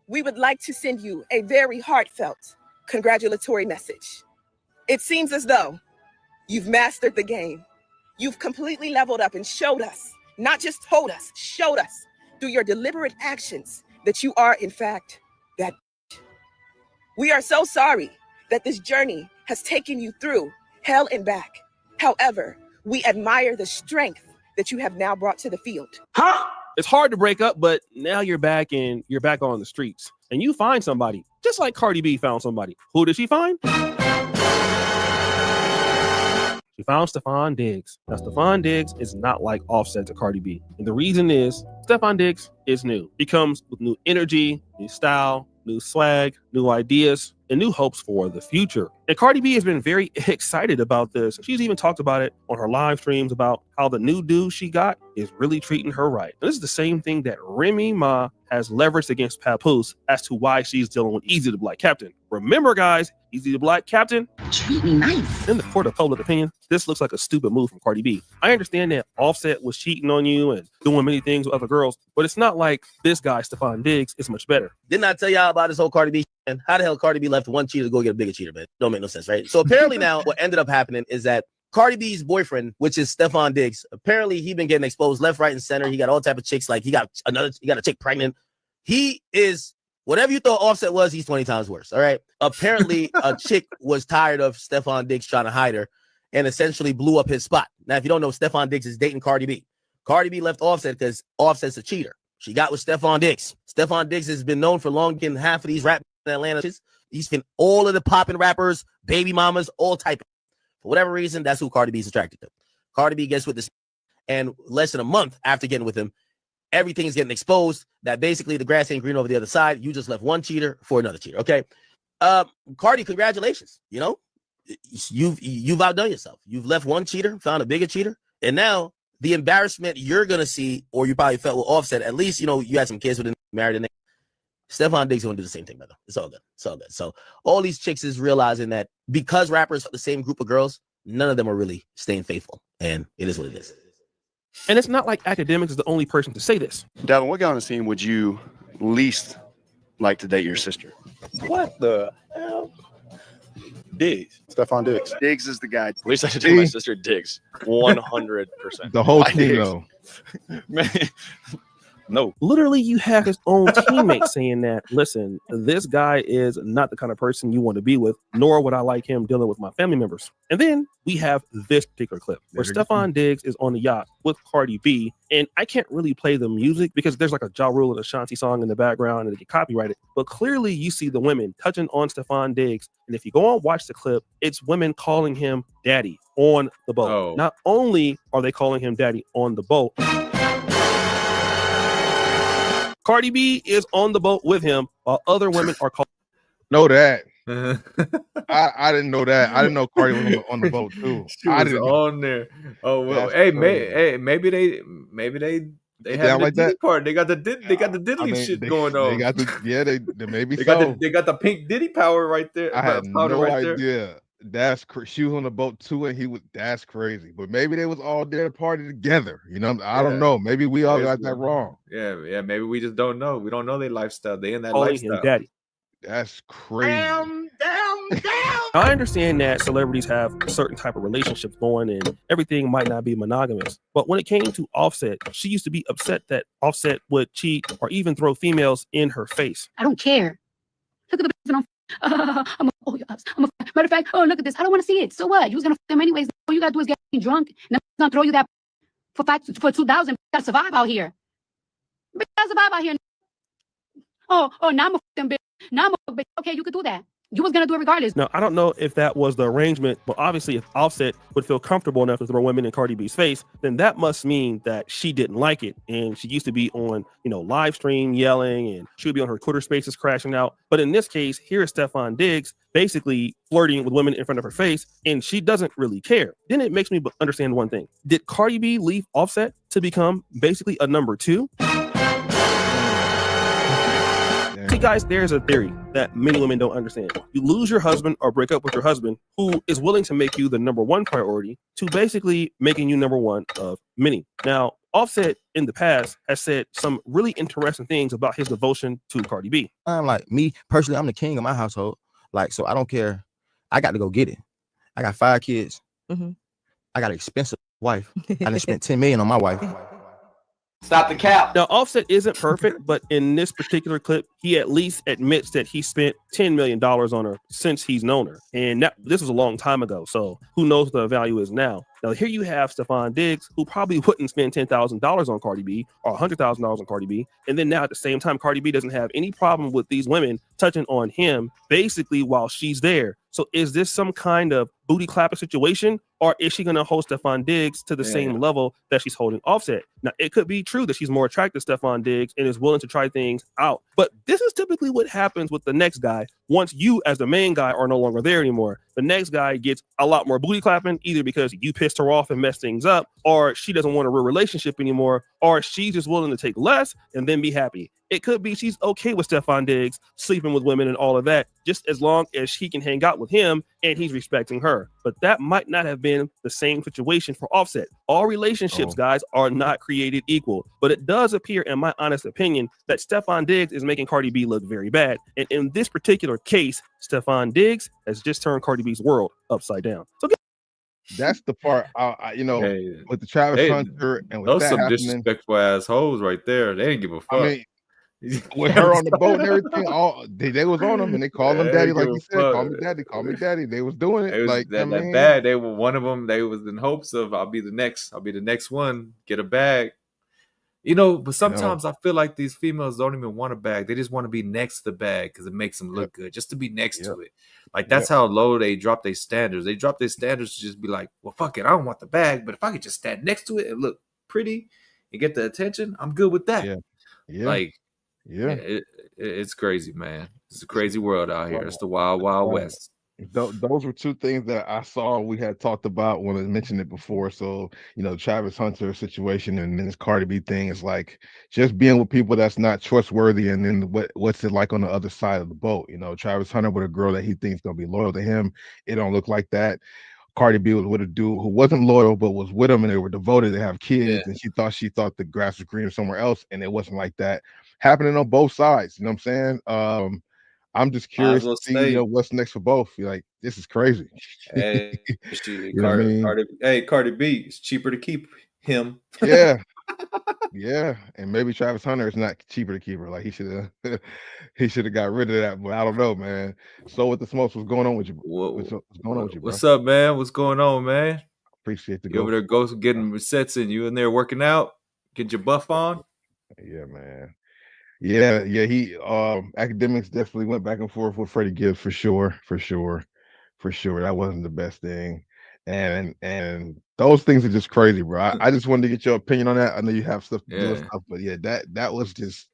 we would like to send you a very heartfelt congratulatory message. It seems as though you've mastered the game. You've completely leveled up and showed us, not just told us, showed us through your deliberate actions that you are, in fact, that. We are so sorry that this journey has taken you through hell and back. However, we admire the strength that you have now brought to the field. It's hard to break up, but now you're back and you're back on the streets. And you find somebody, just like Cardi B found somebody. Who did she find? She found Stephon Diggs. Now, Stephon Diggs is not like Offset to Cardi B. And the reason is Stephon Diggs is new. He comes with new energy, new style, new swag, new new ideas, and new hopes for the future. And Cardi B has been very excited about this. She's even talked about it on her live streams about how the new dude she got is really treating her right. And this is the same thing that Remy Ma has leveraged against Papoose as to why she's dealing with Easy the Black Captain. Remember, guys, Easy the Black Captain, treat me nice. In the court of public opinion, this looks like a stupid move from Cardi B. I understand that Offset was cheating on you and doing many things with other girls, but it's not like this guy, Stephon Diggs, is much better. Didn't I tell y'all about this whole Cardi B? And how the hell Cardi B left one cheater to go get a bigger cheater, man? Don't make no sense, right? So apparently now what ended up happening is that Cardi B's boyfriend, which is Stephon Diggs, apparently he been getting exposed left, right, and center. He got all type of chicks. Like he got a chick pregnant. He is whatever you thought Offset was, he's 20 times worse. All right. Apparently a chick was tired of Stephon Diggs trying to hide her and essentially blew up his spot. Now, if you don't know, Stephon Diggs is dating Cardi B. Cardi B left Offset because Offset's a cheater. She got with Stephon Diggs. Stephon Diggs has been known for long getting half of these rap in Atlanta. He's been all of the popping rappers, baby mamas, all type of. For whatever reason, that's who Cardi B's attracted to. Cardi B gets with this, and less than a month after getting with him, everything's getting exposed that basically the grass ain't green over the other side. You just left one cheater for another cheater. Okay. Cardi, congratulations. You know, you've outdone yourself. You've left one cheater, found a bigger cheater, and now the embarrassment you're gonna see, or you probably felt with Offset, at least you know you had some kids with him, married, and Stephon Diggs gonna do the same thing, brother. It's all good. It's all good. So all these chicks is realizing that because rappers are the same group of girls, none of them are really staying faithful, and it is what it is. And it's not like Academics is the only person to say this. Dalvin, what guy on the scene would you least like to date your sister? What the hell? Diggs. Stephon Diggs. Diggs is the guy. At least I should date my sister Diggs. 100%. The whole team, though. Man. No. Literally, you have his own teammate saying that, listen, this guy is not the kind of person you want to be with, nor would I like him dealing with my family members. And then we have this particular clip where Stephon Diggs is on the yacht with Cardi B. And I can't really play the music because there's like a Ja Rule and Ashanti song in the background and they get copyrighted. But clearly you see the women touching on Stephon Diggs. And if you go on watch the clip, it's women calling him daddy on the boat. Oh. Not only are they calling him daddy on the boat, Cardi B is on the boat with him while other women are calling. Know that. I didn't know that. I didn't know Cardi was on the boat too. She was on there. Oh well. Hey, maybe they have the like Diddy that? part. They got the diddly shit going on. They got they maybe They so. got the pink Diddy power right there. I had powder no right there. idea. She was on the boat too, and that's crazy. But maybe they was all there to party together. You know, I don't know. Maybe we all got that wrong. Yeah. Maybe we just don't know. We don't know their lifestyle. They in that calling lifestyle. him daddy. That's crazy. Damn. I understand that celebrities have a certain type of relationships going and everything might not be monogamous. But when it came to Offset, she used to be upset that Offset would cheat or even throw females in her face. I don't care. Look at the I'm a matter of fact, oh, look at this. I don't want to see it. So what? You was gonna f them anyways. All you gotta do is get drunk, and I'm gonna throw you that for 2,000. Gotta survive out here. Gotta survive out here. Oh, now I'm a f them bitch. Now I'm a bitch. Okay, you could do that. You was gonna do it regardless. Now, I don't know if that was the arrangement, but obviously if Offset would feel comfortable enough to throw women in Cardi B's face, then that must mean that she didn't like it. And she used to be on, live stream yelling, and she would be on her Twitter spaces crashing out. But in this case, here is Stephon Diggs basically flirting with women in front of her face, and she doesn't really care. Then it makes me understand one thing. Did Cardi B leave Offset to become basically a number two? See, guys, there's a theory that many women don't understand. You lose your husband or break up with your husband who is willing to make you the number one priority to basically making you number one of many. Now, Offset in the past has said some really interesting things about his devotion to Cardi B. I'm like, me personally, I'm the king of my household. Like, so I don't care. I got to go get it. I got 5 kids. I got an expensive wife. I done spent $10 million on my wife. Stop the cap. Now, Offset isn't perfect, but in this particular clip, he at least admits that he spent $10 million on her since he's known her. And this was a long time ago, so who knows what the value is now. Now, here you have Stephon Diggs, who probably wouldn't spend $10,000 on Cardi B or $100,000 on Cardi B. And then now at the same time, Cardi B doesn't have any problem with these women touching on him basically while she's there. So is this some kind of booty clapper situation, or is she going to hold Stephon Diggs to the same level that she's holding Offset? Now, it could be true that she's more attracted to Stephon Diggs and is willing to try things out. But this is typically what happens with the next guy. Once you, as the main guy, are no longer there anymore, the next guy gets a lot more booty clapping, either because you pissed her off and messed things up, or she doesn't want a real relationship anymore, or she's just willing to take less and then be happy. It could be she's okay with Stephon Diggs sleeping with women and all of that, just as long as she can hang out with him and he's respecting her. But that might not have been the same situation for Offset. All relationships, guys, are not created equal. But it does appear, in my honest opinion, that Stephon Diggs is making Cardi B look very bad. And in this particular case, Stephon Diggs has just turned Cardi B's world upside down. So that's the part, with the Travis Hunter and with those that some happening. disrespectful assholes right there. They didn't give a fuck. I mean, with her on the boat and everything, they was on him and they called him daddy, like you said, call me daddy. They was doing it. Like that bag. They were one of them. They was in hopes of I'll be the next one, get a bag. But sometimes I feel like these females don't even want a bag. They just want to be next to the bag because it makes them look good, just to be next to it. Like that's how low they drop their standards. They drop their standards to just be like, well, fuck it, I don't want the bag, but if I could just stand next to it and look pretty and get the attention, I'm good with that. It's crazy, man. It's a crazy world out here. It's the wild, wild west. Those were two things that I saw we had talked about when I mentioned it before. So, Travis Hunter situation and then this Cardi B thing is like just being with people that's not trustworthy, and then what's it like on the other side of the boat? Travis Hunter with a girl that he thinks gonna be loyal to him. It don't look like that. Cardi B was with a dude who wasn't loyal but was with him, and they were devoted to have kids, and she thought the grass was greener somewhere else, and it wasn't like that happening on both sides. You know what I'm saying? I'm just curious to see what's next for both. You're like, this is crazy. Hey, Cardi B, it's cheaper to keep him. Yeah. And maybe Travis Hunter is not cheaper to keep her. Like he should have got rid of that, but I don't know, man. So with the smokes, what's going on with you? What's going on with you, bro? What's up, man? What's going on, man? Appreciate the go over there, getting sets in. You in there working out, get your buff on. Yeah, man. Yeah. He academics definitely went back and forth with Freddie Gibbs for sure. That wasn't the best thing, and those things are just crazy, bro. I just wanted to get your opinion on that. I know you have stuff to do and stuff, but that was just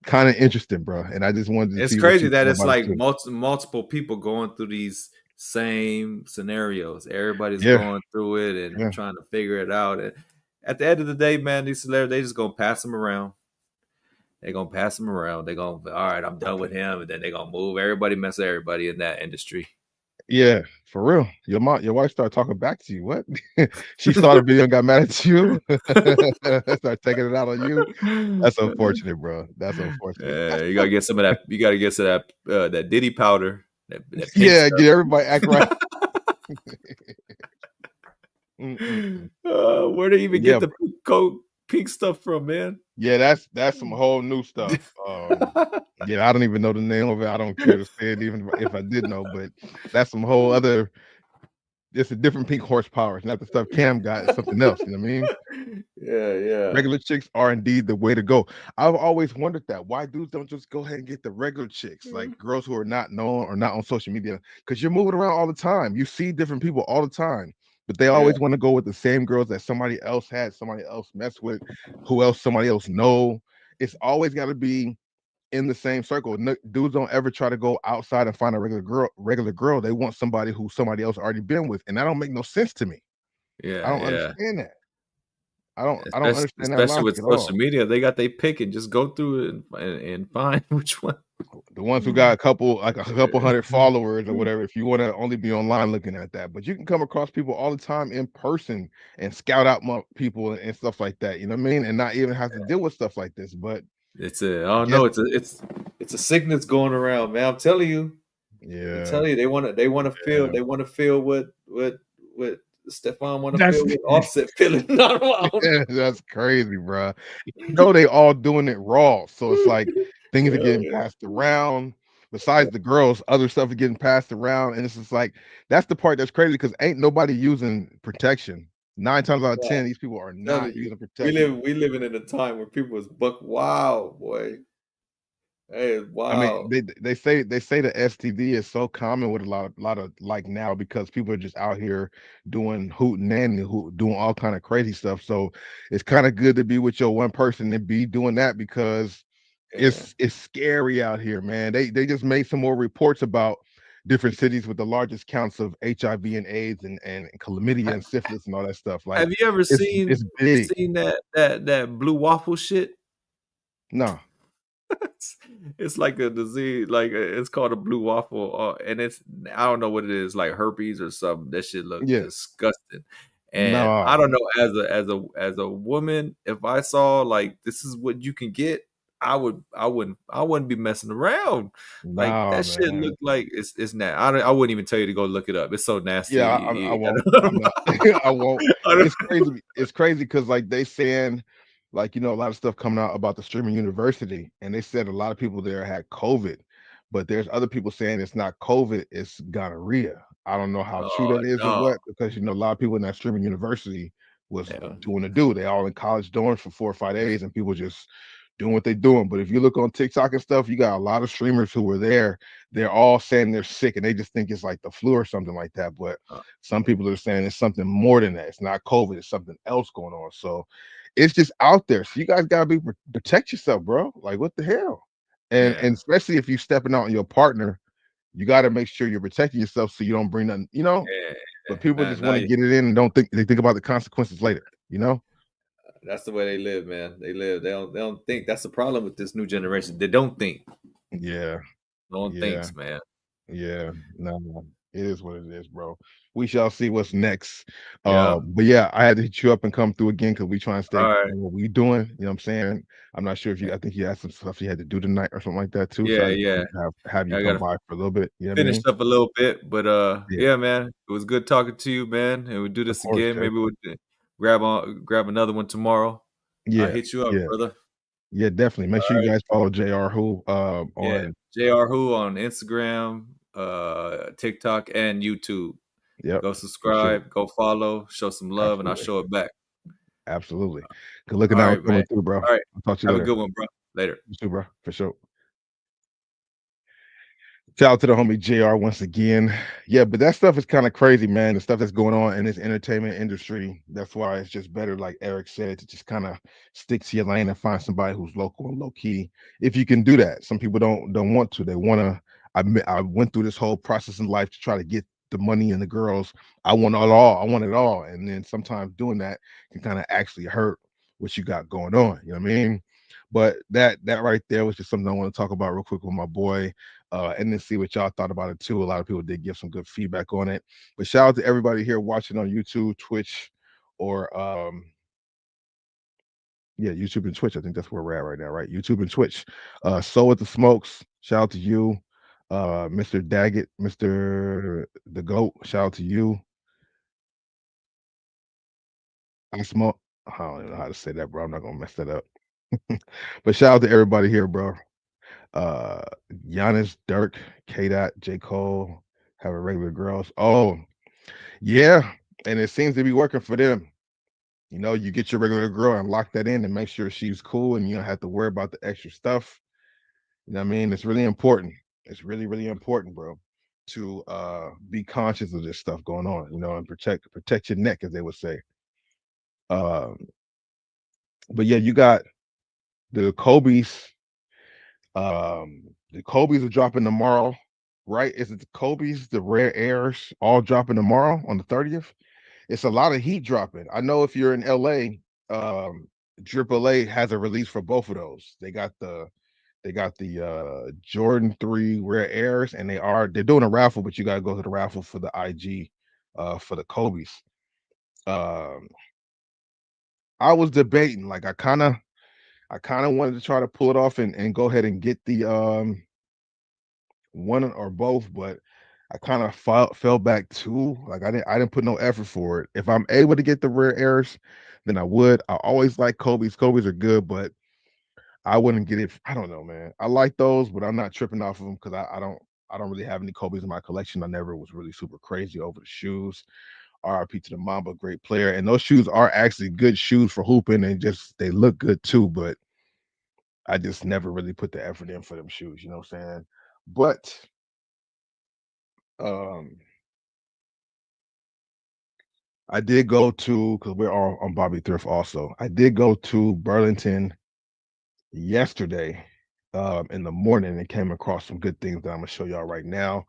kind of interesting, bro. And I just wanted to. It's crazy that it's like multiple people going through these same scenarios. Everybody's going through it and trying to figure it out. And at the end of the day, man, these celebrities, they just gonna pass them around. They're going to pass him around. They're going to, all right, I'm done with him. And then they're going to move. Everybody mess with everybody in that industry. Yeah, for real. Your wife started talking back to you. What? She saw the video and got mad at you. Start taking it out on you. That's unfortunate, bro. That's unfortunate. Yeah, you got to get some of that. You got to get some of that Diddy powder. That get everybody act right. Where they even get the pink stuff from, man? Yeah, that's some whole new stuff. I don't even know the name of it. I don't care to say it, even if I did know. But that's some whole other. It's a different pink horsepower. It's not the stuff Cam got. It's something else. You know what I mean? Yeah. Regular chicks are indeed the way to go. I've always wondered that why dudes don't just go ahead and get the regular chicks, like girls who are not known or not on social media, because you're moving around all the time. You see different people all the time. But they always want to go with the same girls that somebody else had, somebody else messed with, who else somebody else know. It's always got to be in the same circle. Dudes don't ever try to go outside and find a regular girl. They want somebody who somebody else already been with, and that don't make no sense to me. I don't understand that. I don't understand that. Especially with social media, they got they pick and just go through it and find which one. The ones who got a couple hundred followers or whatever, if you want to only be online looking at that. But you can come across people all the time in person and scout out people and stuff like that. You know what I mean? And not even have to deal with stuff like this. But it's a sickness going around, man. I'm telling you. Yeah. I'm telling you, they want to feel what Stephon want to feel with Offset feeling. That's crazy, bro. They all doing it raw. So it's like things are getting passed around. Besides the girls, other stuff is getting passed around. And it's just like, that's the part that's crazy, because ain't nobody using protection. 9 times out of 10, these people are not using protection. We living in a time where people is buck wild, boy. Hey, I mean, wow. they say the STD is so common with a lot of like now because people are just out here doing hooting and doing all kind of crazy stuff. So it's kind of good to be with your one person and be doing that because Yeah. it's scary out here, man. They just made some more reports about different cities with the largest counts of HIV and AIDS and chlamydia and syphilis and all that stuff. Like Have you ever it's big. seen that blue waffle shit? No. It's like a disease, like it's called a blue waffle, and it's I don't know what it is, like herpes or something. That shit look Yeah. disgusting, and I No. don't know as a woman, if I saw like this is what you can get, I wouldn't be messing around. Like No, that shit man. look like it's I wouldn't even tell you to go look it up. It's so nasty. Yeah, I won't. I'm not. I won't. I don't- It's crazy. It's crazy because like they saying, like a lot of stuff coming out about the streaming university, and they said a lot of people there had COVID, but there's other people saying it's not COVID, it's gonorrhea. I don't know how true Oh that is or no. what, because a lot of people in that streaming university was Yeah. doing the do. They all in college dorms for 4 or 5 days, and people just doing what they're doing. But if you look on TikTok and stuff, you got a lot of streamers who were there. They're all saying they're sick, and they just think it's like the flu or something like that. But some people are saying it's something more than that. It's not COVID. It's something else going on. So it's just out there. So you guys gotta protect yourself, bro. Like what the hell? And Yeah. and especially if you're stepping out on your partner, you got to make sure you're protecting yourself so you don't bring nothing. But people Yeah. just Now want to get it in and don't think they think about the consequences later. that's the way they live, man. They live. They don't think. That's the problem with this new generation. They don't think. Yeah, No one yeah. thinks, man. Yeah, no, it is what it is, bro. We shall see what's next. Yeah. But yeah, I had to hit you up and come through again because we trying to stay All on right. what we doing. You know what I'm saying? I'm not sure if I think you had some stuff you had to do tonight or something like that too. So Yeah, I just yeah. wanted to have you I come gotta by for a little bit. You know what I finish mean? up a little bit, but Yeah, yeah, man. It was good talking to you, man. And we'll do of this course, again. Jay. Maybe we'll grab another one tomorrow. I'll Yeah, hit you up, yeah, brother. yeah, definitely. Make All sure you right. guys follow JR Who Yeah. on JR Who on Instagram, TikTok, and YouTube. yep, Go for sure. subscribe, go follow, show some love, and I'll Absolutely. show it back. Absolutely. Good looking All out right, man. coming through, bro. All right. I'll talk to you Have a later. good one, bro. Later. You too, bro. For sure. Shout out to the homie JR once again. Yeah, but that stuff is kind of crazy, man. The stuff that's going on in this entertainment industry. That's why it's just better, like Eric said, to just kind of stick to your lane and find somebody who's local and low key. If you can do that, some people don't want to. They want to. I went through this whole process in life to try to get the money and the girls. I want it all. I want it all, and then sometimes doing that can kind of actually hurt what you got going on. You know what I mean? But that right there was just something I want to talk about real quick with my boy and then see what y'all thought about it too. A lot of people did give some good feedback on it. But shout out to everybody here watching on YouTube, Twitch, or yeah, YouTube and Twitch. I think that's where we're at right now, right? YouTube and Twitch. So with the smokes, shout out to you. Mr. Daggett, Mr. The Goat, shout out to you. I smoke. I don't even know how to say that, bro. I'm not gonna mess that up. But shout out to everybody here, bro. Giannis, Dirk, K Dot, J. Cole, have a regular girls. Oh, yeah. And it seems to be working for them. You get your regular girl and lock that in and make sure she's cool and you don't have to worry about the extra stuff. You know what I mean? It's really important. It's really, really important, bro, to be conscious of this stuff going on, and protect your neck, as they would say. Um, but yeah, you got the Kobe's. The Kobe's are dropping tomorrow, right? Is it the Kobe's, the rare airs, all dropping tomorrow on the 30th? It's a lot of heat dropping. I know if you're in LA, AAA has a release for both of those. They got the Jordan 3 rare airs, and they're doing a raffle, but you gotta go to the raffle for the IG for the Kobe's. Um I was debating, like I kinda wanted to try to pull it off and go ahead and get the one or both, but I kind of fell back too. Like I didn't put no effort for it. If I'm able to get the rare airs, then I would. I always like Kobe's. Kobe's are good, but I wouldn't get it. I don't know, man. I like those, but I'm not tripping off of them because I don't really have any Kobe's in my collection. I never was really super crazy over the shoes. RIP to the Mamba, great player. And those shoes are actually good shoes for hooping and just they look good too, but I just never really put the effort in for them shoes, you know what I'm saying? But I did go to, because we're all on Bobby Thrift also. I did go to Burlington yesterday in the morning and came across some good things that I'm gonna show y'all right now.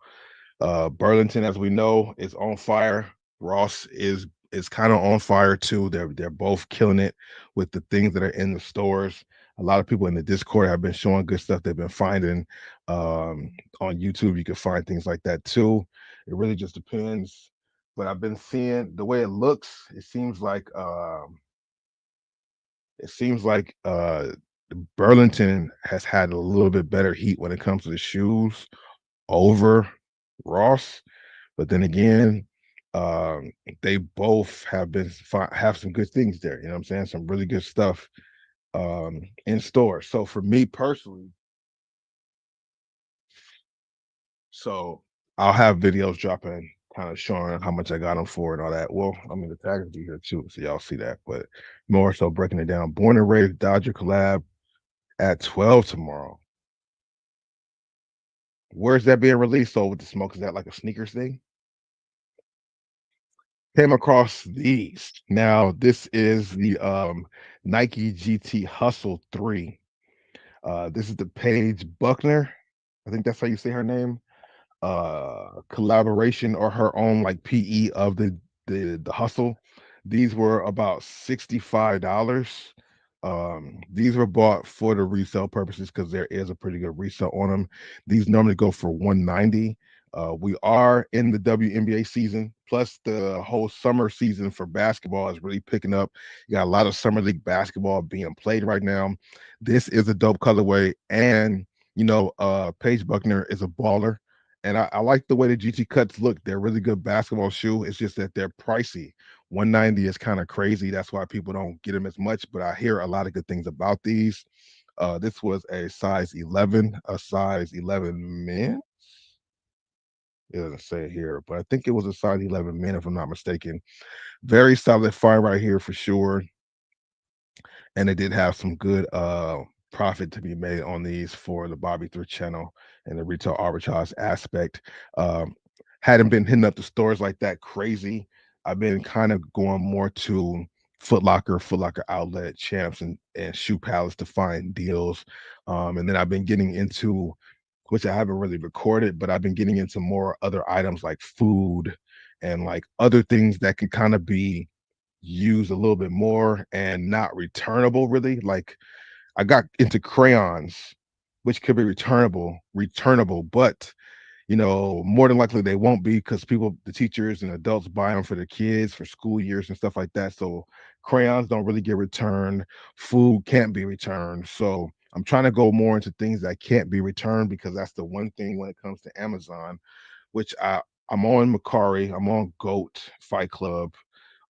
Burlington, as we know, is on fire. Ross is kind of on fire too. They're both killing it with the things that are in the stores. A lot of people in the Discord have been showing good stuff they've been finding. On YouTube, you can find things like that too. It really just depends. But I've been seeing the way it looks. It seems like Burlington has had a little bit better heat when it comes to the shoes over Ross. But then again, they both have have some good things there. You know what I'm saying? Some really good stuff in store. So for me personally, so I'll have videos dropping, kind of showing how much I got them for and all that. Well, I mean the tag will be here too, so y'all see that. But more so breaking it down. Born and Raised Dodger collab at 12 tomorrow. Where's that being released? So with the smoke, is that like a sneakers thing? Came across these. Now, this is the Nike GT Hustle 3. This is the Paige Buckner. I think that's how you say her name. Collaboration or her own like PE of the hustle. These were about $65. These were bought for the resale purposes because there is a pretty good resale on them. These normally go for $190. We are in the WNBA season, plus the whole summer season for basketball is really picking up. You got a lot of summer league basketball being played right now. This is a dope colorway, and Paige Buckner is a baller. And I like the way the GT cuts look. They're really good basketball shoe. It's just that they're pricey. 190 is kind of crazy. That's why people don't get them as much. But I hear a lot of good things about these. This was a size 11, a size 11 men. It doesn't say it here, but I think it was a size 11 men, if I'm not mistaken. Very solid find right here for sure. And they did have some good profit to be made on these for the Bobby Thrift channel and the retail arbitrage aspect. Hadn't been hitting up the stores like that crazy. I've been kind of going more to Foot Locker Outlet, Champs, and Shoe Palace to find deals. And then I've been getting into, which I haven't really recorded, but I've been getting into more other items like food and like other things that can kind of be used a little bit more and not returnable really. Like I got into crayons, which could be returnable, but more than likely they won't be because the teachers and adults buy them for their kids for school years and stuff like that. So crayons don't really get returned. Food can't be returned. So I'm trying to go more into things that can't be returned because that's the one thing when it comes to Amazon, which I'm on Macari, I'm on Goat Fight Club.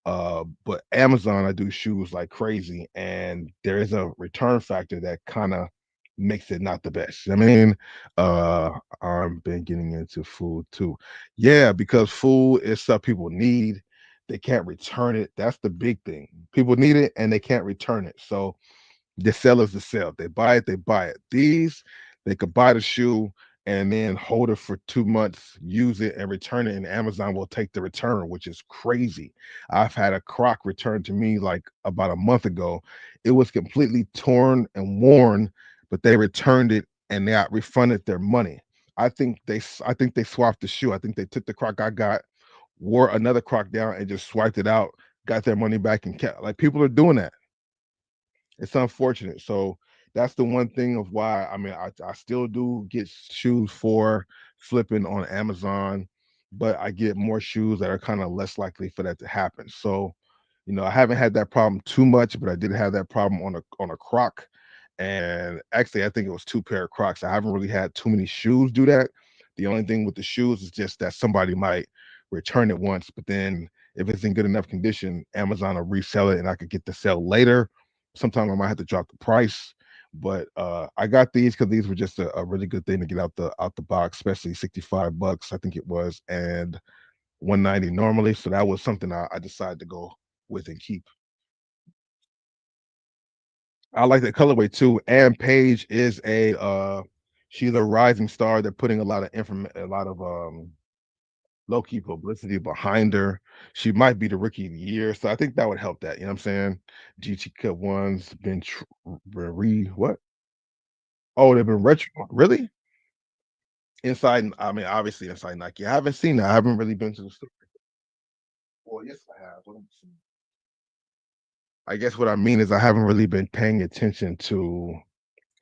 But Amazon, I do shoes like crazy, and there is a return factor that kind of makes it not the best. I mean, I've been getting into food too. Yeah, because food is stuff people need. They can't return it. That's the big thing. People need it and they can't return it. So the sellers to sell. They buy it, they buy it. These, they could buy the shoe and then hold it for 2 months, use it and return it, and Amazon will take the return, which is crazy. I've had a Croc returned to me like about a month ago. It was completely torn and worn, but they returned it and they got refunded their money. I think they swapped the shoe. I think they took the Croc I got, wore another Croc down and just swiped it out, got their money back and kept, like, people are doing that. It's unfortunate. So that's the one thing of why, I mean, I still do get shoes for flipping on Amazon, but I get more shoes that are kind of less likely for that to happen. So, I haven't had that problem too much, but I did have that problem on a Croc. And actually, I think it was 2 pair of Crocs. I haven't really had too many shoes do that. The only thing with the shoes is just that somebody might return it once, but then if it's in good enough condition, Amazon will resell it and I could get the sale later. Sometimes I might have to drop the price, but I got these because these were just a really good thing to get out the box, especially $65, I think it was, and 190 normally. So that was something I decided to go with and keep. I like the colorway too. And Paige is she's a rising star. They're putting a lot of low key publicity behind her. She might be the rookie of the year, so I think that would help that. You know what I'm saying? GT Cup one's been what? Oh, they've been retro. Really? Inside, I mean, obviously inside Nike. I haven't seen that. I haven't really been to the store. Well, yes, I have. Let me see. I guess what I mean is I haven't really been paying attention to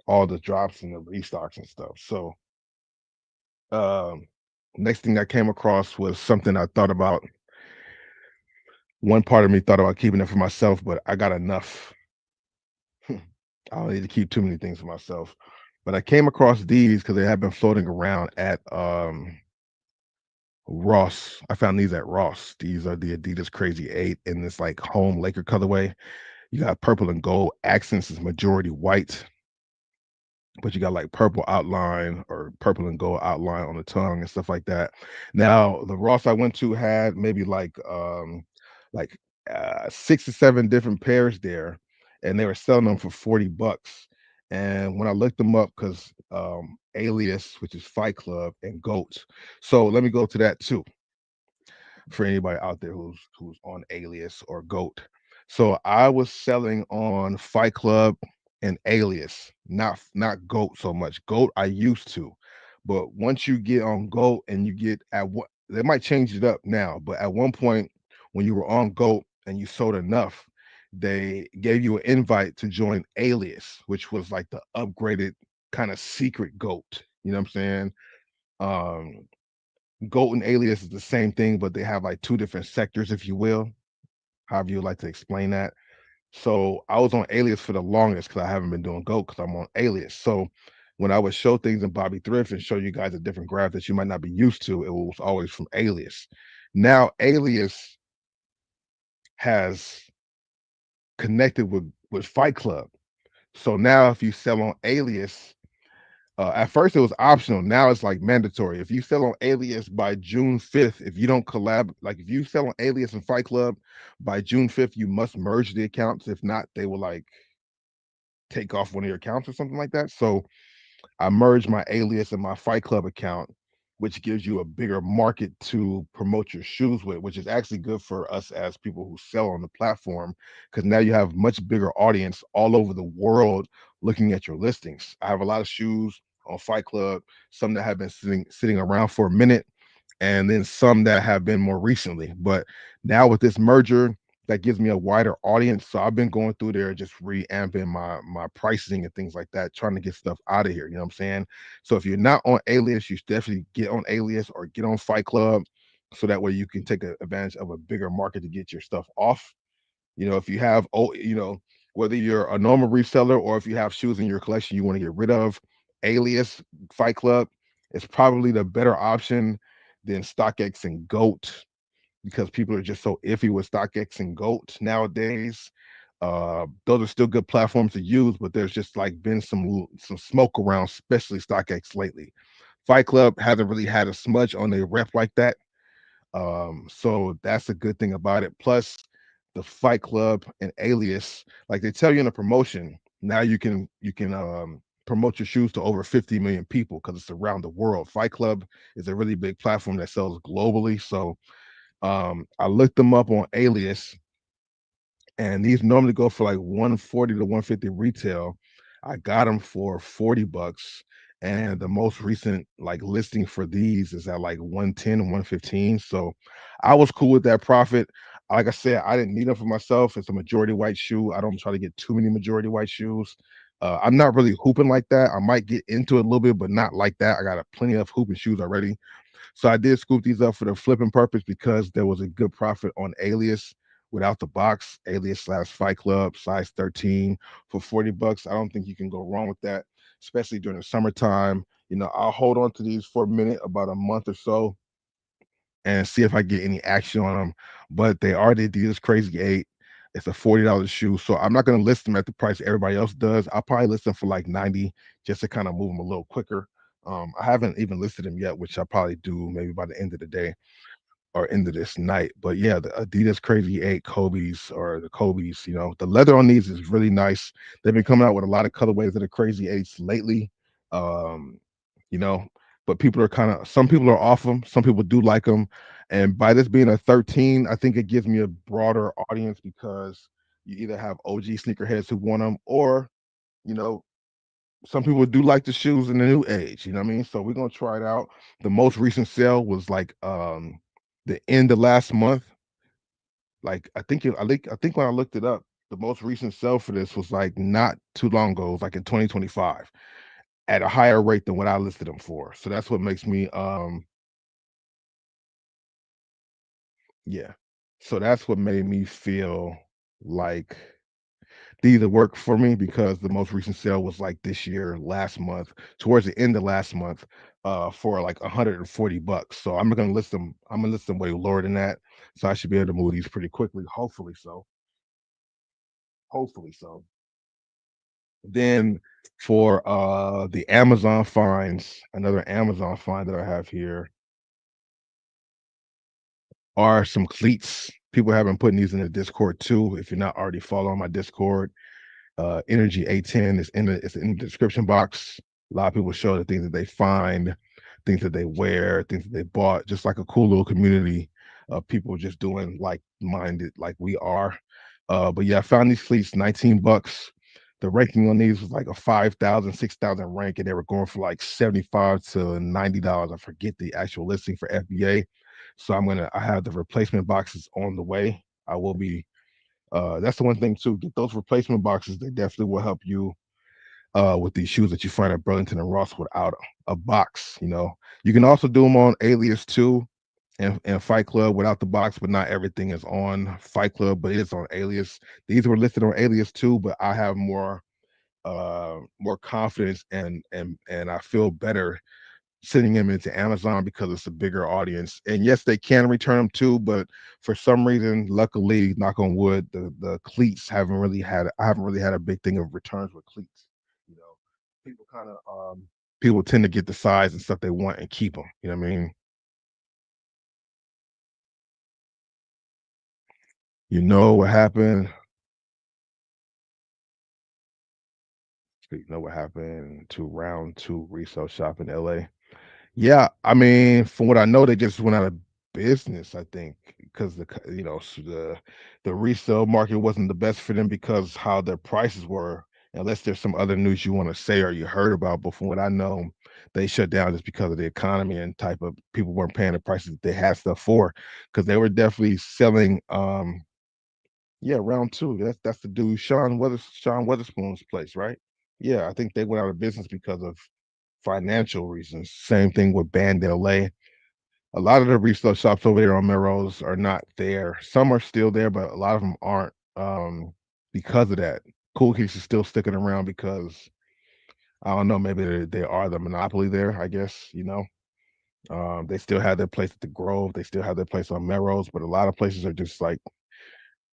all the drops and the restocks and stuff. So, um, next thing I came across was something I thought about. One part of me thought about keeping it for myself, but I got enough. I don't need to keep too many things for myself. But I came across these because they have been floating around at Ross. I found these at Ross. These are the Adidas Crazy 8 in this like home Laker colorway. You got purple and gold. Accents is majority white, but you got like purple outline or purple and gold outline on the tongue and stuff like that. Now, the Ross I went to had maybe like 6 or 7 different pairs there, and they were selling them for $40. And when I looked them up, because Alias, which is Fight Club, and Goat. So let me go to that too for anybody out there who's on Alias or Goat. So I was selling on Fight Club and Alias, not Goat so much. Goat I used to, but once you get on Goat and you get at what they might change it up now, but at one point when you were on Goat and you sold enough, they gave you an invite to join Alias, which was like the upgraded kind of secret Goat. You know what I'm saying? Um, Goat and Alias is the same thing, but they have like 2 different sectors, if you will, however you would like to explain that. So I was on Alias for the longest because I haven't been doing Goat because I'm on Alias. So when I would show things in Bobby Thrift and show you guys a different graph that you might not be used to, it was always from Alias. Now Alias has connected with Fight Club. So now if you sell on Alias, at first it was optional. Now it's like mandatory. If you sell on Alias by June 5th, if you don't collab, like if you sell on Alias and Fight Club by June 5th, you must merge the accounts. If not, they will like take off one of your accounts or something like that. So I merged my Alias and my Fight Club account, which gives you a bigger market to promote your shoes with, which is actually good for us as people who sell on the platform because now you have much bigger audience all over the world looking at your listings. I have a lot of shoes on Fight Club, some that have been sitting around for a minute, and then some that have been more recently. But now with this merger, that gives me a wider audience. So I've been going through there just reamping my pricing and things like that, trying to get stuff out of here. You know what I'm saying? So if you're not on Alias, you should definitely get on Alias or get on Fight Club so that way you can take advantage of a bigger market to get your stuff off. You know, if you have whether you're a normal reseller or if you have shoes in your collection you want to get rid of, Alias Fight Club is probably the better option than StockX and Goat because people are just so iffy with StockX and Goat nowadays. Those are still good platforms to use, but there's just like been some smoke around, especially StockX lately. Fight Club hasn't really had a smudge on their rep like that. So that's a good thing about it. Plus, the Fight Club and Alias, like they tell you in a promotion, now you can promote your shoes to over 50 million people because it's around the world. Fight Club is a really big platform that sells globally. So I looked them up on Alias, and these normally go for like 140 to 150 retail. I got them for $40, and the most recent like listing for these is at like 110 and 115. So I was cool with that profit. Like I said, I didn't need them for myself. It's a majority white shoe. I don't try to get too many majority white shoes. I'm not really hooping like that. I might get into it a little bit, but not like that. I got plenty of hooping shoes already. So I did scoop these up for the flipping purpose because there was a good profit on Alias without the box, Alias slash Fight Club, size 13 for $40. I don't think you can go wrong with that, especially during the summertime. You know, I'll hold on to these for a minute, about a month or so, and see if I get any action on them. But they are the Adidas Crazy 8. It's a $40 shoe. So I'm not going to list them at the price everybody else does. I'll probably list them for like 90 just to kind of move them a little quicker. I haven't even listed them yet, which I'll probably do maybe by the end of the day. into this night. But yeah, the Adidas Crazy 8 Kobe's or the Kobe's, you know, the leather on these is really nice. They've been coming out with a lot of colorways of the Crazy 8s lately. You know, but people are some people are off them, some people do like them. And by this being a 13, I think it gives me a broader audience because you either have OG sneakerheads who want them, or, you know, some people do like the shoes in the new age, you know what I mean? So we're gonna try it out. The most recent sale was like the end of last month. Like I think when I looked it up, the most recent sale for this was like not too long ago. It was like in 2025 at a higher rate than what I listed them for. So that's what makes me yeah. So that's what made me feel like these would work for me, because the most recent sale was like this year, last month, towards the end of last month, for like $140. So I'm gonna list them way lower than that. So I should be able to move these pretty quickly, hopefully so. Hopefully so. Then for the Amazon finds, another Amazon find that I have here are some cleats. People have been putting these in the Discord too. If you're not already following my Discord, Energy A10 is it's in the description box. A lot of people show the things that they find, things that they wear, things that they bought, just like a cool little community of people just doing like-minded like we are. But yeah, I found these cleats, $19. The ranking on these was like a 5,000, 6,000 rank, and they were going for like $75 to $90. I forget the actual listing for FBA. So I have the replacement boxes on the way. I will be that's the one thing too. Get those replacement boxes. They definitely will help you with these shoes that you find at Burlington and Ross without a box. You know, you can also do them on Alias too, and Fight Club without the box, but not everything is on Fight Club, but it is on Alias. These were listed on Alias too, but I have more confidence, and I feel better sending them into Amazon because it's a bigger audience. And yes, they can return them too, but for some reason, luckily, knock on wood, the cleats I haven't really had a big thing of returns with cleats. You know, people kind of people tend to get the size and stuff they want and keep them. You know what I mean? You know what happened? You know what happened to round two resale shop in LA? Yeah, I mean, from what I know, they just went out of business, I think, because the resale market wasn't the best for them because how their prices were. Unless there's some other news you want to say or you heard about, but from what I know, they shut down just because of the economy and type of people weren't paying the prices that they had stuff for, because they were definitely selling. Yeah, round two. That's the dude Sean Weatherspoon's place, right? Yeah, I think they went out of business because of financial reasons. Same thing with Band LA. A lot of the resale shops over there on Melrose are not there. Some are still there, but a lot of them aren't because of that. Cool Kicks is still sticking around because I don't know, maybe they are the monopoly there, I guess, you know. They still have their place at the Grove, they still have their place on Melrose, but a lot of places are just like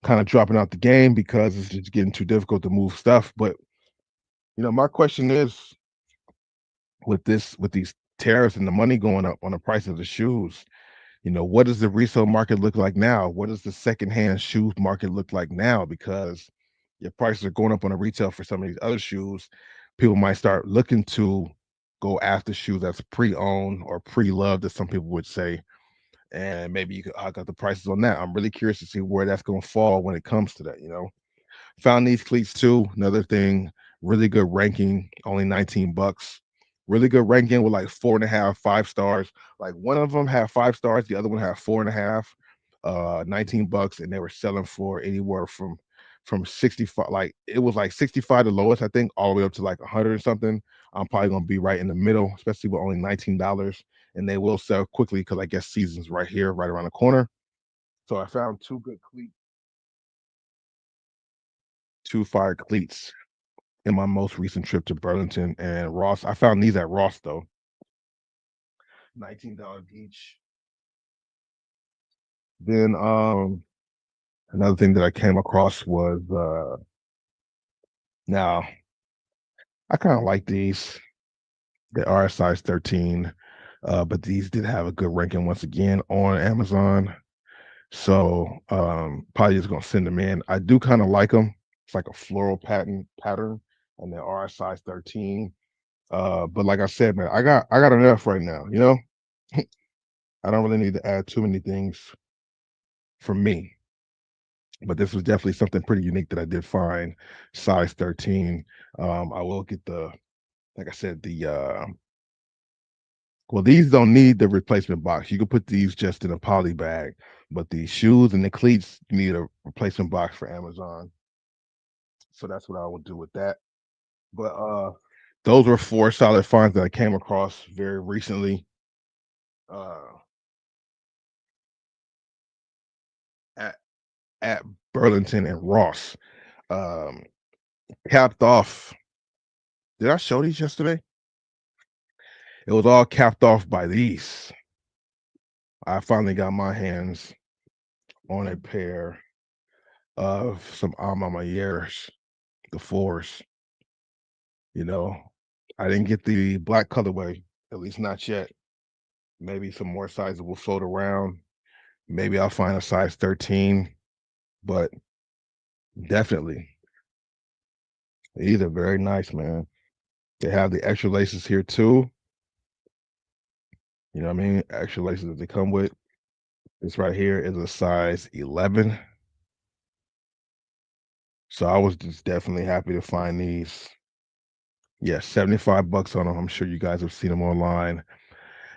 kind of dropping out the game because it's just getting too difficult to move stuff. But my question is, with these tariffs and the money going up on the price of the shoes, what does the resale market look like now? What does the secondhand shoes market look like now? Because your prices are going up on the retail for some of these other shoes. People might start looking to go after shoes that's pre-owned or pre-loved, as some people would say. And maybe you could hike up the prices on that. I'm really curious to see where that's going to fall when it comes to that. Found these cleats too. Another thing, really good ranking, only $19. Really good ranking with like 4.5, 5 stars. Like one of them had 5 stars, the other one had 4.5, $19, and they were selling for anywhere from 65, like it was like 65 the lowest, I think, all the way up to like 100 or something. I'm probably gonna be right in the middle, especially with only $19. And they will sell quickly because I guess season's right here, right around the corner. So I found two fire cleats in my most recent trip to Burlington and Ross. I found these at Ross though. $19 each. Then another thing that I came across was now I kind of like these. They are a size 13. But these did have a good ranking once again on Amazon. So probably just gonna send them in. I do kind of like them. It's like a floral pattern, and they are a size 13. But like I said, man, I got enough right now, you know. I don't really need to add too many things for me. But this was definitely something pretty unique that I did find. Size 13. I will get the, like I said, the well, these don't need the replacement box. You can put these just in a poly bag, but the shoes and the cleats need a replacement box for Amazon. So that's what I will do with that. But those were 4 solid finds that I came across very recently. At Burlington and Ross. Capped off. Did I show these yesterday? It was all capped off by these. I finally got my hands on a pair of some Alma Years, the 4s. You know, I didn't get the black colorway, at least not yet. Maybe some more sizes will float around. Maybe I'll find a size 13, but definitely these are very nice, man. They have the extra laces here too. You know what I mean? Extra laces that they come with. This right here is a size 11. So I was just definitely happy to find these. Yeah, 75 bucks on them. I'm sure you guys have seen them online.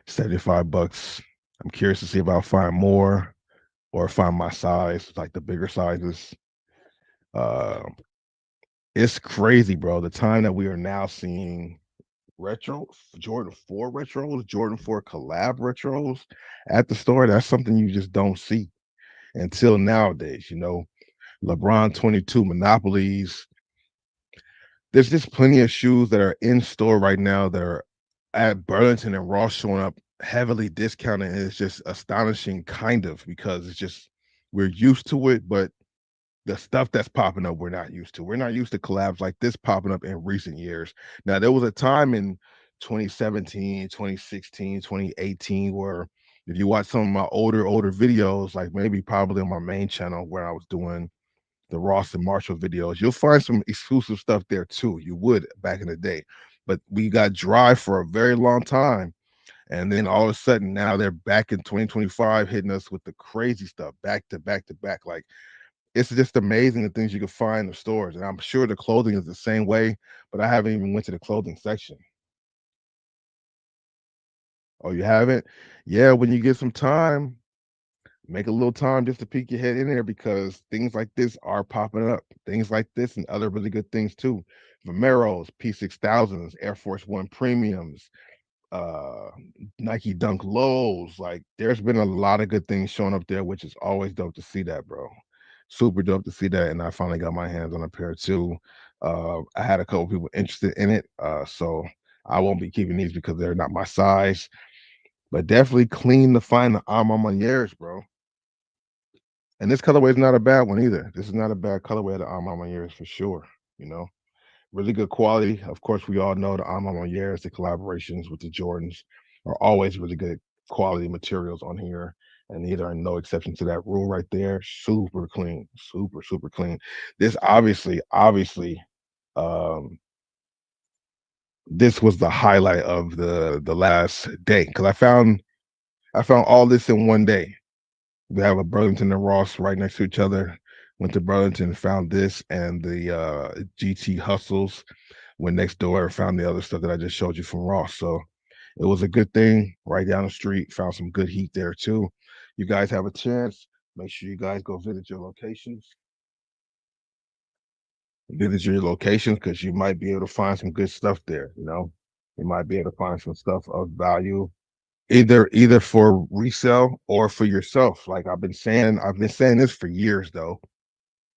75 bucks. I'm curious to see if I'll find more or find my size, like the bigger sizes. Uh, it's crazy, bro. The time that we are now seeing retro Jordan 4 retros, Jordan 4 collab retros at the store. That's something you just don't see until nowadays, you know. LeBron 22 Monopolies. There's just plenty of shoes that are in store right now that are at Burlington and Ross showing up heavily discounted. And it's just astonishing, kind of, because it's just we're used to it, but the stuff that's popping up, we're not used to. We're not used to collabs like this popping up in recent years. Now, there was a time in 2017, 2016, 2018 where if you watch some of my older videos, like maybe probably on my main channel where I was doing the Ross and Marshall videos, you'll find some exclusive stuff there too. You would back in the day, but we got dry for a very long time. And then all of a sudden now they're back in 2025 hitting us with the crazy stuff back to back to back. Like it's just amazing the things you can find in the stores. And I'm sure the clothing is the same way, but I haven't even went to the clothing section. Oh, you haven't? Yeah, when you get some time, make a little time just to peek your head in there because things like this are popping up. Things like this and other really good things too. Vomeros, P6000s, Air Force One premiums, uh Nike Dunk lows. Like there's been a lot of good things showing up there, which is always dope to see that, bro. Super dope to see that. And I finally got my hands on a pair too. I had a couple people interested in it. So I won't be keeping these because they're not my size, but definitely clean to find the Armand Menieres, bro. And this colorway is not a bad one either. This is not a bad colorway of the Armand Menieres for sure. You know, really good quality. Of course, we all know the Armand Menieres, the collaborations with the Jordans are always really good quality materials on here. And these are no exception to that rule right there. Super clean, super clean. This obviously, um, this was the highlight of the last day because I found all this in one day. We have a Burlington and Ross right next to each other. Went to Burlington, found this and the GT Hustles. Went next door and found the other stuff that I just showed you from Ross. So it was a good thing right down the street. Found some good heat there too. You guys have a chance. Make sure you guys go visit your locations. Visit your locations because you might be able to find some good stuff there. You know, you might be able to find some stuff of value either for resale or for yourself. Like I've been saying this for years though,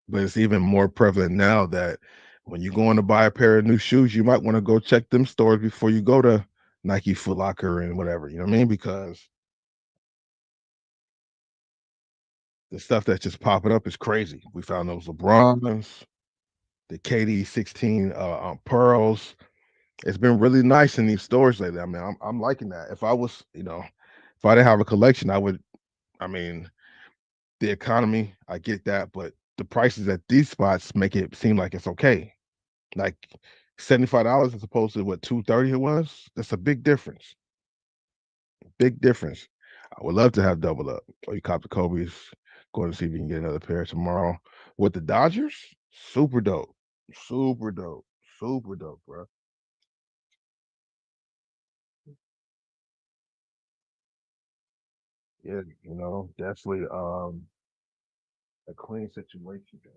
but it's even more prevalent now that when you're going to buy a pair of new shoes, you might want to go check them stores before you go to Nike, Foot Locker, and whatever. You know what I mean? Because the stuff that's just popping up is crazy. We found those LeBrons, the KD 16 pearls. It's been really nice in these stores lately. I mean, I'm liking that. If I was, if I didn't have a collection, I would. I mean, the economy, I get that, but the prices at these spots make it seem like it's okay. Like $75 as opposed to what 230 it was. That's a big difference. Big difference. I would love to have double up. Or you cop the Kobe's. Going to see if you can get another pair tomorrow with the Dodgers. Super dope. Super dope. Super dope, bro. Yeah, definitely a clean situation there.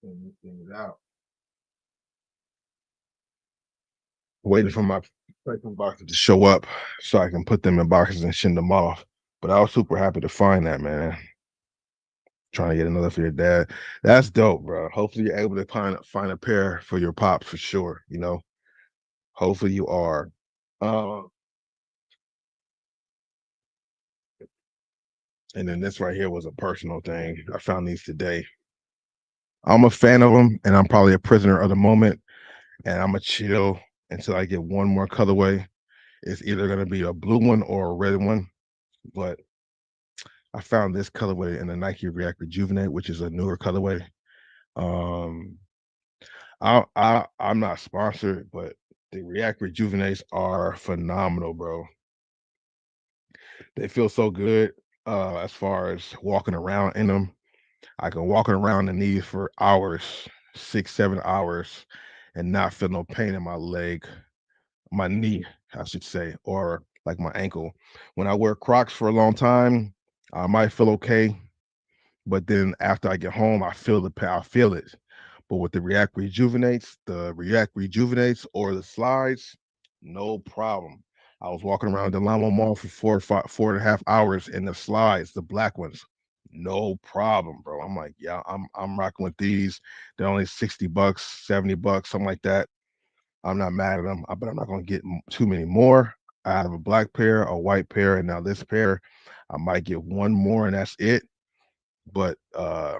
Clean these things out. Waiting for my second boxes to show up so I can put them in boxes and send them off. But I was super happy to find that, man. Trying to get another for your dad. That's dope, bro. Hopefully you're able to find a pair for your pops for sure. Hopefully you are. Uh, and then this right here was a personal thing. I found these today. I'm a fan of them, and I'm probably a prisoner of the moment. And I'm gonna chill until I get one more colorway. It's either gonna be a blue one or a red one, but I found this colorway in the Nike React Rejuvenate, which is a newer colorway. Um, I'm not sponsored, but the React Rejuvenates are phenomenal, bro. They feel so good. As far as walking around in them, I can walk around in these for hours, 6, 7 hours, and not feel no pain in my leg, my knee, I should say, or like my ankle. When I wear Crocs for a long time, I might feel okay, but then after I get home, I feel the pain. I feel it. But with the React Rejuvenates or the slides, no problem. I was walking around the Lamo Mall for 4.5 hours in the slides, the black ones. No problem, bro. I'm like, yeah, I'm rocking with these. They're only $60, $70, something like that. I'm not mad at them, but I'm not gonna get too many more. I have a black pair, a white pair, and now this pair. I might get one more, and that's it. But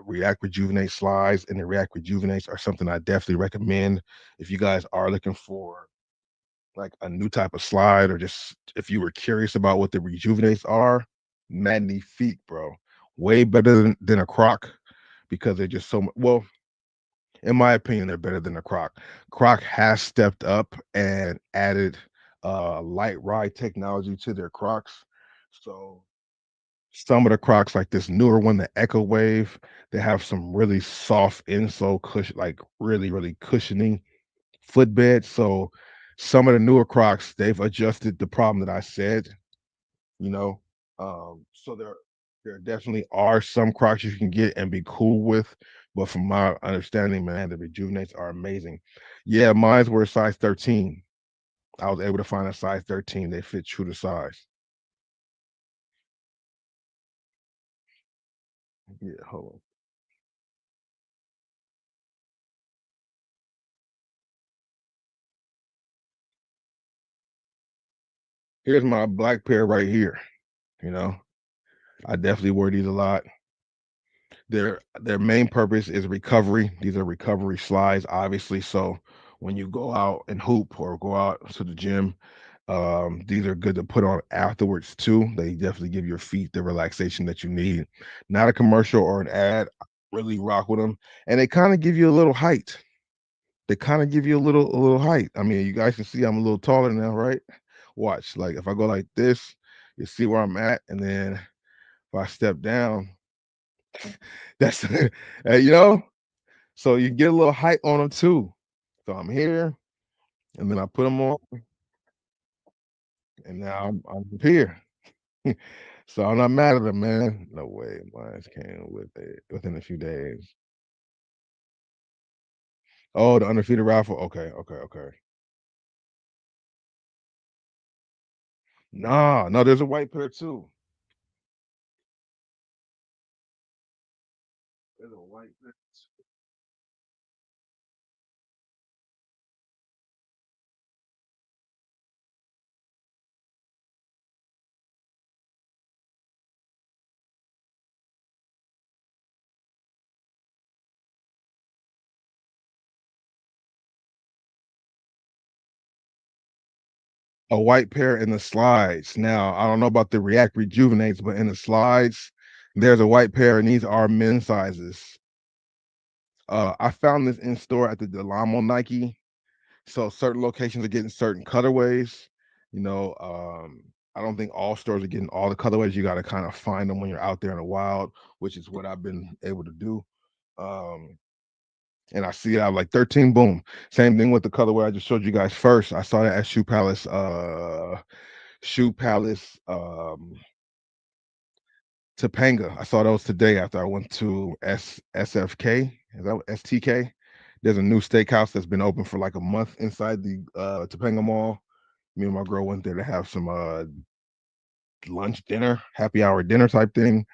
React Rejuvenate slides and the React Rejuvenates are something I definitely recommend if you guys are looking for like a new type of slide, or just if you were curious about what the Rejuvenates are. Magnifique, bro. Way better than a Croc because they're just so well. In my opinion, they're better than a Croc. Croc has stepped up and added light ride technology to their Crocs. So some of the Crocs, like this newer one, the Echo Wave, they have some really soft insole cushion, like really, really cushioning footbed. So some of the newer Crocs, they've adjusted the problem that I said, you know. So there definitely are some Crocs you can get and be cool with. But from my understanding, man, the Rejuvenates are amazing. Yeah, mines were a size 13. I was able to find a size 13. They fit true to size. Yeah, hold on. Here's my black pair right here. You know, I definitely wear these a lot. Their main purpose is recovery. These are recovery slides, obviously. So when you go out and hoop or go out to the gym, these are good to put on afterwards too. They definitely give your feet the relaxation that you need. Not a commercial or an ad. I really rock with them, and they kind of give you a little height. They kind of give you a little height. I mean, you guys can see I'm a little taller now, right? Watch, like if I go like this, you see where I'm at, and then if I step down, that's you know, so you get a little height on them too. So I'm here, and then I put them on, and now I'm here. So I'm not mad at them, man. No way, mine came with it within a few days. Oh, the undefeated raffle. Okay, okay, okay. Nah, no, there's a white pair too. There's a white pair. a white pair in the slides. Now, I don't know about the React Rejuvenates, but in the slides, there's a white pair, and these are men's sizes. I found this in store at the Delamo Nike. So certain locations are getting certain colorways. You know, I don't think all stores are getting all the colorways. You got to kind of find them when you're out there in the wild, which is what I've been able to do. And I see it out like 13, boom. Same thing with the colorway I just showed you guys first. I saw that at Shoe Palace, Topanga. I saw those today after I went to SFK. Is that STK? There's a new steakhouse that's been open for like a month inside the Topanga Mall. Me and my girl went there to have some lunch, dinner, happy hour dinner type thing.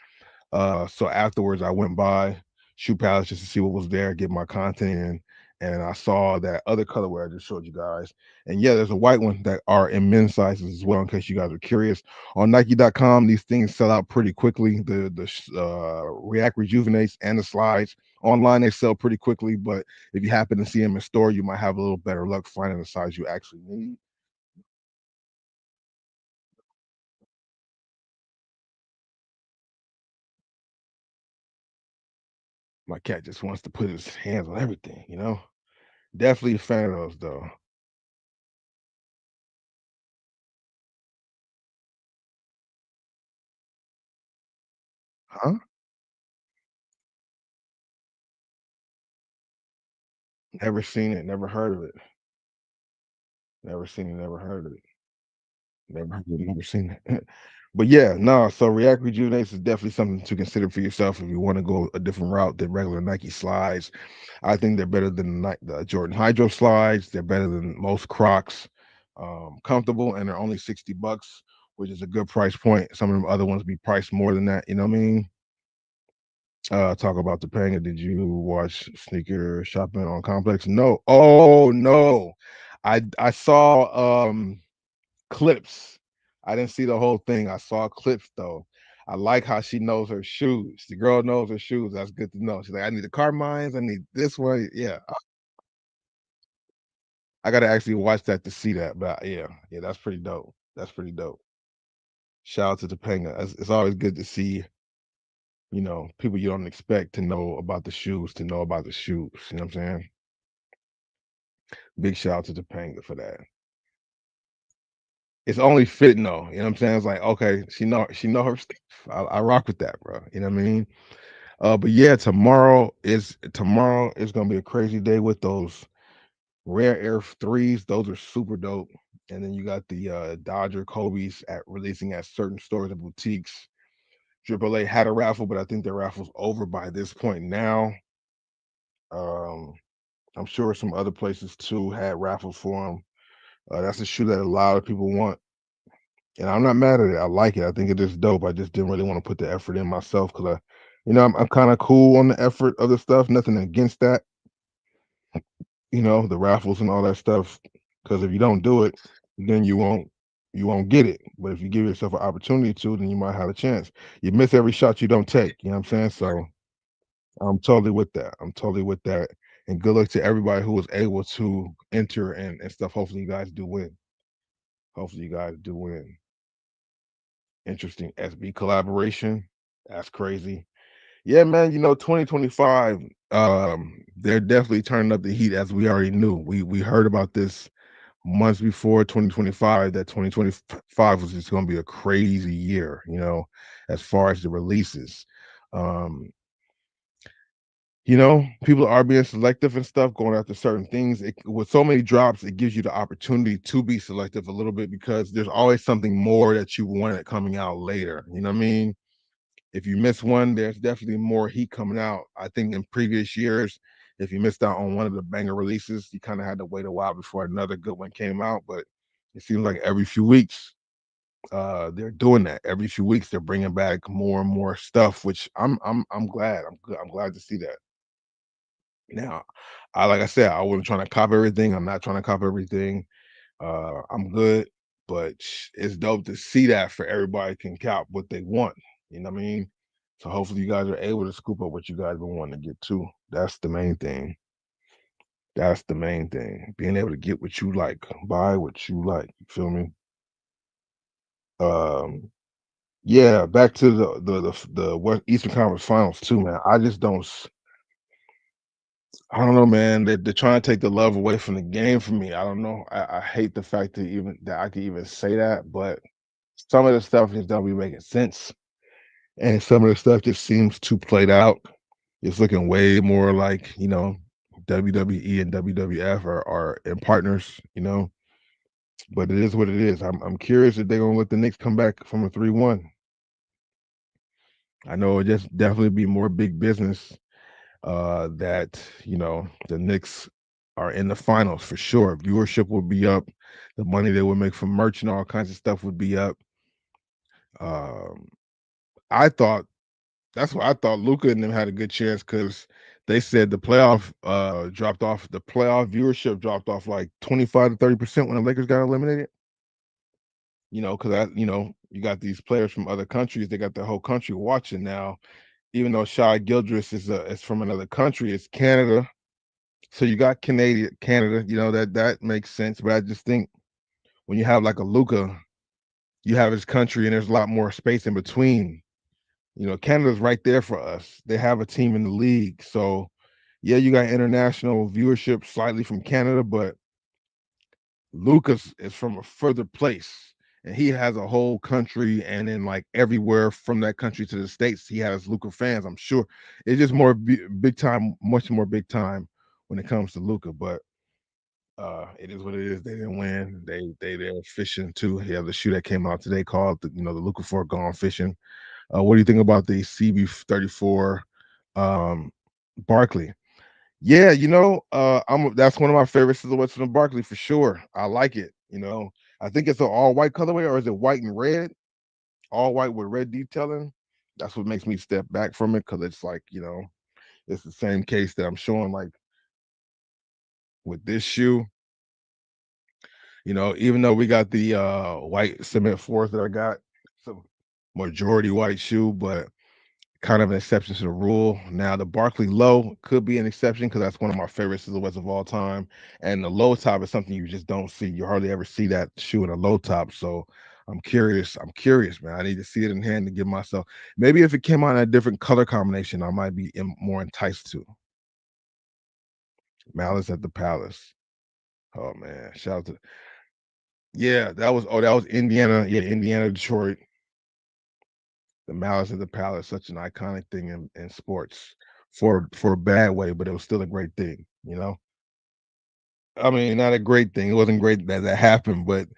So afterwards I went by Shoe Palace just to see what was there, get my content in, and I saw that other colorway I just showed you guys. And yeah, there's a white one that are in men's sizes as well, in case you guys are curious. On Nike.com, these things sell out pretty quickly. The React Rejuvenates and the slides. Online, they sell pretty quickly, but if you happen to see them in store, you might have a little better luck finding the size you actually need. My cat just wants to put his hands on everything, you know? Definitely a fan of those, though. Huh? Never seen it, never heard of it. Never seen it, never heard of it. Never seen it. But yeah, no, so React Rejuvenates is definitely something to consider for yourself if you want to go a different route than regular Nike slides. I think they're better than the Jordan Hydro slides. They're better than most Crocs. Comfortable, and they're only $60, which is a good price point. Some of them other ones be priced more than that, you know what I mean? Talk about Topanga. Did you watch sneaker shopping on Complex? No. Oh no. I saw clips. I didn't see the whole thing. I saw clips though. I like how she knows her shoes. The girl knows her shoes. That's good to know. She's like, I need the Carmines. I need this one. Yeah. I gotta actually watch that to see that. But yeah, that's pretty dope. That's pretty dope. Shout out to Topanga. It's always good to see, you know, people you don't expect to know about the shoes, to know about the shoes. You know what I'm saying? Big shout out to Topanga for that. It's only fitting though. You know what I'm saying? It's like, okay, she know her stuff. I rock with that, bro. You know what I mean? But yeah, tomorrow is gonna be a crazy day with those rare air threes. Those are super dope. And then you got the Dodger Kobe's releasing at certain stores and boutiques. AAA had a raffle, but I think the raffle's over by this point now. I'm sure some other places too had raffles for them. That's a shoe that a lot of people want, and I'm not mad at it. I like it. I think it is dope. I just didn't really want to put the effort in myself because I'm kind of cool on the effort of the stuff. Nothing against that, the raffles and all that stuff. Because if you don't do it, then you won't get it. But if you give yourself an opportunity to, then you might have a chance. You miss every shot you don't take. You know what I'm saying? So I'm totally with that. I'm totally with that. And good luck to everybody who was able to enter and stuff. Hopefully you guys do win. Hopefully you guys do win. Interesting SB collaboration. That's crazy. Yeah, man, 2025, they're definitely turning up the heat as we already knew. We heard about this months before 2025, that 2025 was just going to be a crazy year, as far as the releases. Um, people are being selective and stuff, going after certain things. With so many drops, it gives you the opportunity to be selective a little bit because there's always something more that you wanted coming out later. You know what I mean? If you miss one, there's definitely more heat coming out. I think in previous years, if you missed out on one of the banger releases, you kind of had to wait a while before another good one came out. But it seems like every few weeks, they're doing that. Every few weeks, they're bringing back more and more stuff, which I'm glad. I'm glad to see that. Now, like I said, I wasn't trying to copy everything. I'm not trying to copy everything. I'm good, but it's dope to see that for everybody can count what they want. You know what I mean? So hopefully you guys are able to scoop up what you guys been wanting to get to. That's the main thing. That's the main thing. Being able to get what you like, buy what you like. You feel me? Yeah, back to the Eastern Conference Finals too, man. I just don't. I don't know, man. They're trying to take the love away from the game for me. I don't know. I hate the fact that I can even say that, but some of the stuff just don't be making sense, and some of the stuff just seems too played out. It's looking way more like WWE and WWF are in partners, But it is what it is. I'm curious if they're gonna let the Knicks come back from a 3-1. I know it just definitely be more big business that the Knicks are in the finals for sure. Viewership will be up, the money they would make from merch and all kinds of stuff would be up. Um, I thought that's why I thought Luca and them had a good chance because they said the playoff dropped off. The playoff viewership dropped off like 25 to 30% when the Lakers got eliminated. Because you got these players from other countries. They got the whole country watching now. Even though Shai Gilgeous is from another country, it's Canada. So you got Canada. That makes sense. But I just think when you have like a Luca, you have his country, and there's a lot more space in between. Canada's right there for us. They have a team in the league. So yeah, you got international viewership slightly from Canada, but Lucas is from a further place, and he has a whole country, and then like everywhere from that country to the States, he has Luca fans. I'm sure it's just more big time, much more big time when it comes to Luca. But it is what it is. They didn't win. They're fishing too. He has a shoe that came out today called the Luca 4 Gone Fishing. What do you think about the CB34 Barkley? Yeah, that's one of my favorite silhouettes from Barkley for sure. I like it. I think it's an all white colorway, or is it white and red? All white with red detailing. That's what makes me step back from it because it's like it's the same case that I'm showing like with this shoe. Even though we got the white cement fours that I got, it's a majority white shoe, but kind of an exception to the rule. Now the Barkley low could be an exception because that's one of my favorite silhouettes of all time. And the low top is something you just don't see. You hardly ever see that shoe in a low top. So I'm curious. I'm curious, man. I need to see it in hand to give myself. Maybe if it came out in a different color combination, I might be more enticed to. Malice at the Palace. Oh man, shout out to yeah. That was Indiana. Yeah, Indiana, Detroit. The Malice at the Palace, such an iconic thing in sports for a bad way, but it was still a great thing. I mean, not a great thing. It wasn't great that happened, but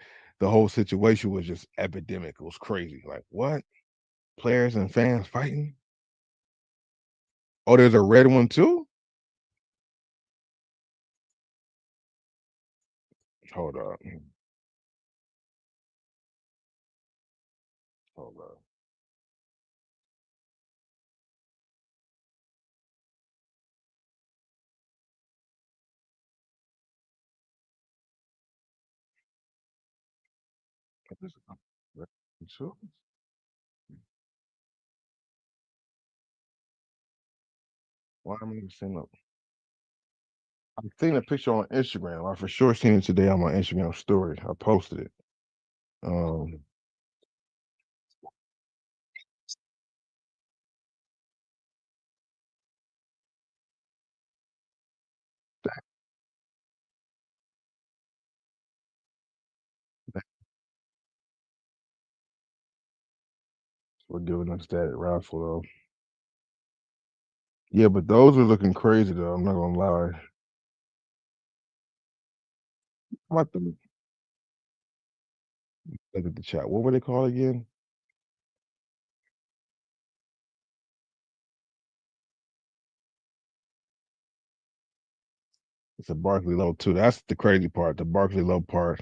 the whole situation was just epidemic. It was crazy. Like, what? Players and fans fighting? Oh, there's a red one too? Hold up. Hold up. Sure. Why am I even seeing up? I've seen a picture on Instagram. I for sure seen it today on my Instagram story. I posted it. Um, we're giving us that raffle though. Yeah, but those are looking crazy though. I'm not gonna lie. I'm about to look at the chat. What were they called again? It's a Barkley low too. That's the crazy part. The Barkley low part.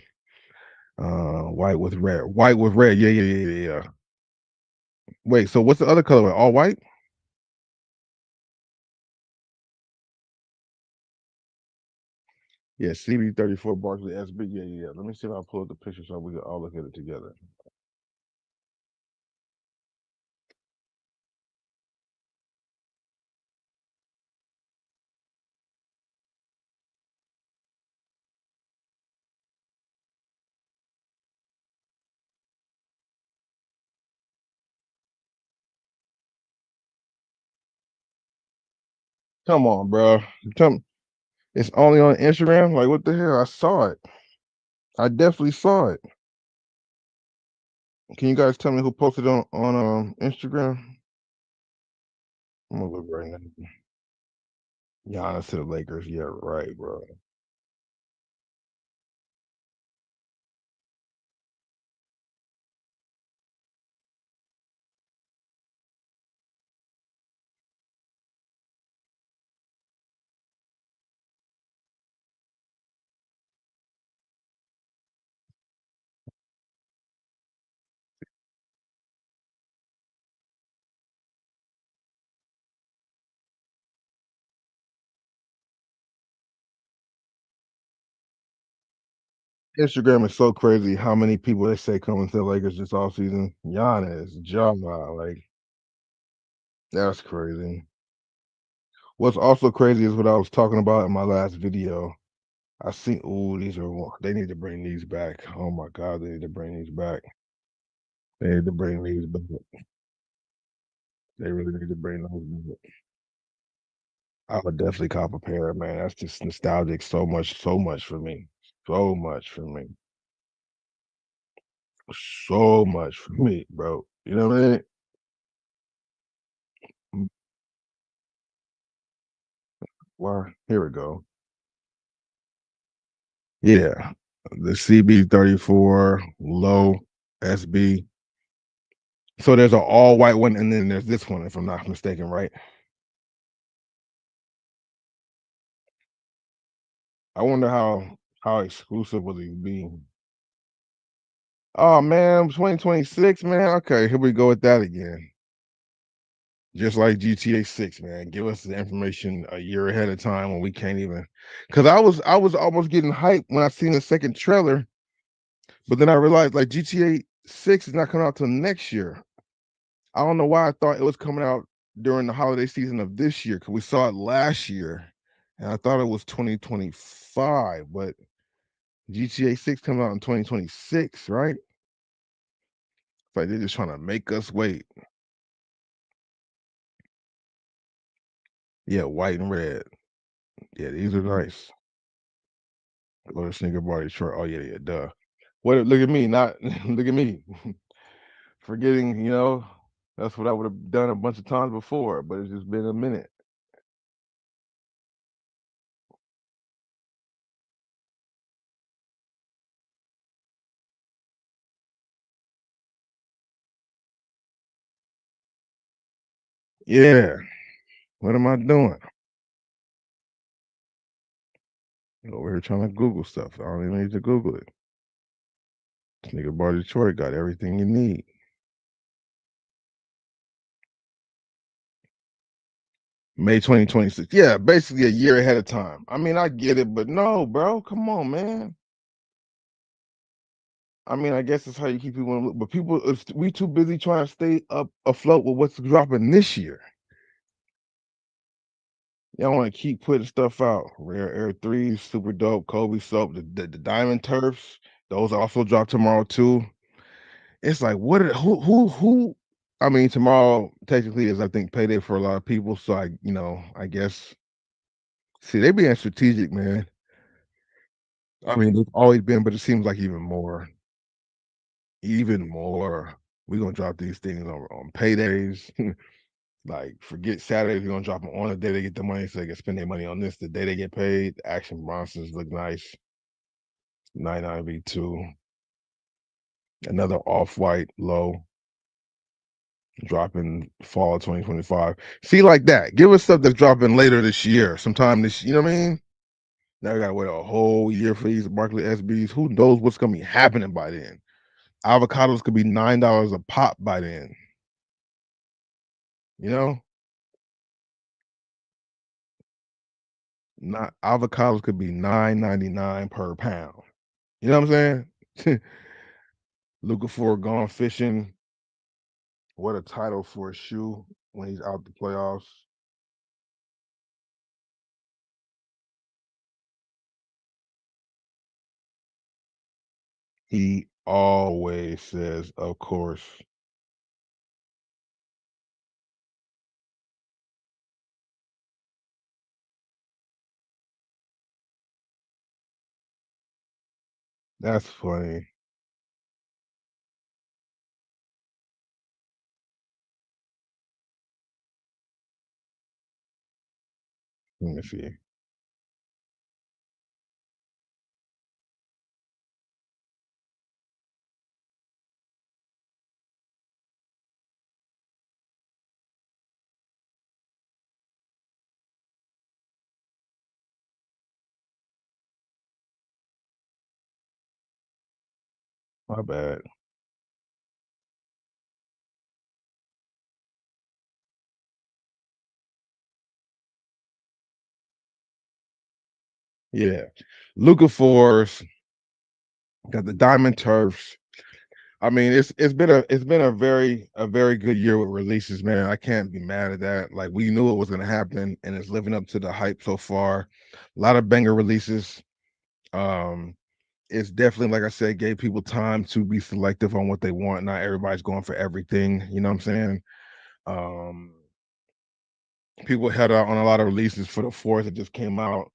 White with red. White with red. Yeah, yeah, yeah, yeah, yeah. Wait, so what's the other color? All white? Yeah, CB34 Barkley SB. Yeah, yeah, yeah. Let me see if I pull up the picture so we can all look at it together. Come on, bro. It's only on Instagram. Like, what the hell? I saw it. I definitely saw it. Can you guys tell me who posted on Instagram? I'm gonna look right now. Giannis to the Lakers. Yeah, right, bro. Instagram is so crazy. How many people they say coming to the Lakers this offseason? Giannis, Jama, like that's crazy. What's also crazy is what I was talking about in my last video. I see. Oh, they need to bring these back. Oh my God, they need to bring these back. They need to bring these back. They really need to bring those back. I would definitely cop a pair, man. That's just nostalgic. So much for me. So much for me. So much for me, bro. You know what I mean? Why? Here we go. Yeah. The CB34 low SB. So there's an all white one, and then there's this one, if I'm not mistaken, right? I wonder how exclusive will these be? Oh man, 2026, man. Okay, here we go with that again. Just like GTA 6, man. Give us the information a year ahead of time when we can't even. Because I was almost getting hyped when I seen the second trailer, but then I realized like GTA 6 is not coming out till next year. I don't know why I thought it was coming out during the holiday season of this year because we saw it last year, and I thought it was 2025, but GTA 6 coming out in 2026, right? It's like they're just trying to make us wait. Yeah, white and red. Yeah, these are nice. Go to sneaker bar Detroit. Oh yeah, duh. What? Look at me, not look at me, forgetting. That's what I would have done a bunch of times before, but it's just been a minute. Yeah. What am I doing? Over here trying to Google stuff. I don't even need to Google it. Sneaker bar Detroit got everything you need. May 2026. Yeah, basically a year ahead of time. I mean, I get it, but no, bro. Come on, man. I mean, I guess that's how you keep people in the loop. But we too busy trying to stay up afloat with what's dropping this year. Y'all want to keep putting stuff out. Rare Air 3s, super dope. Kobe soap, the diamond turfs. Those also drop tomorrow too. It's like who I mean, tomorrow technically is I think payday for a lot of people. So I guess see they being strategic, man. I mean, they've always been, but it seems like even more. Even more. We're gonna drop these things on paydays. Like, forget Saturdays, we're gonna drop them on the day they get the money so they can spend their money on this. The day they get paid, the Action Bronsons look nice. 99V2. Another off-white low dropping fall of 2025. See, like that. Give us stuff that's dropping later this year, sometime this, you know what I mean? Now we gotta wait a whole year for these Barkley SBs. Who knows what's gonna be happening by then? Avocados could be $9 a pop by then. You know? Not avocados could be $9.99 per pound. You know what I'm saying? Luka Ford gone fishing. What a title for a shoe when he's out the playoffs. He always says, of course. That's funny. Let me see. My bad. Yeah. Luca Fours got the diamond turfs. I mean, it's been a very good year with releases, man. I can't be mad at that. Like we knew it was gonna happen, and it's living up to the hype so far. A lot of banger releases. Um, it's definitely, like I said, gave people time to be selective on what they want. Not everybody's going for everything. You know what I'm saying? Um, People held out on a lot of releases for the fours that just came out.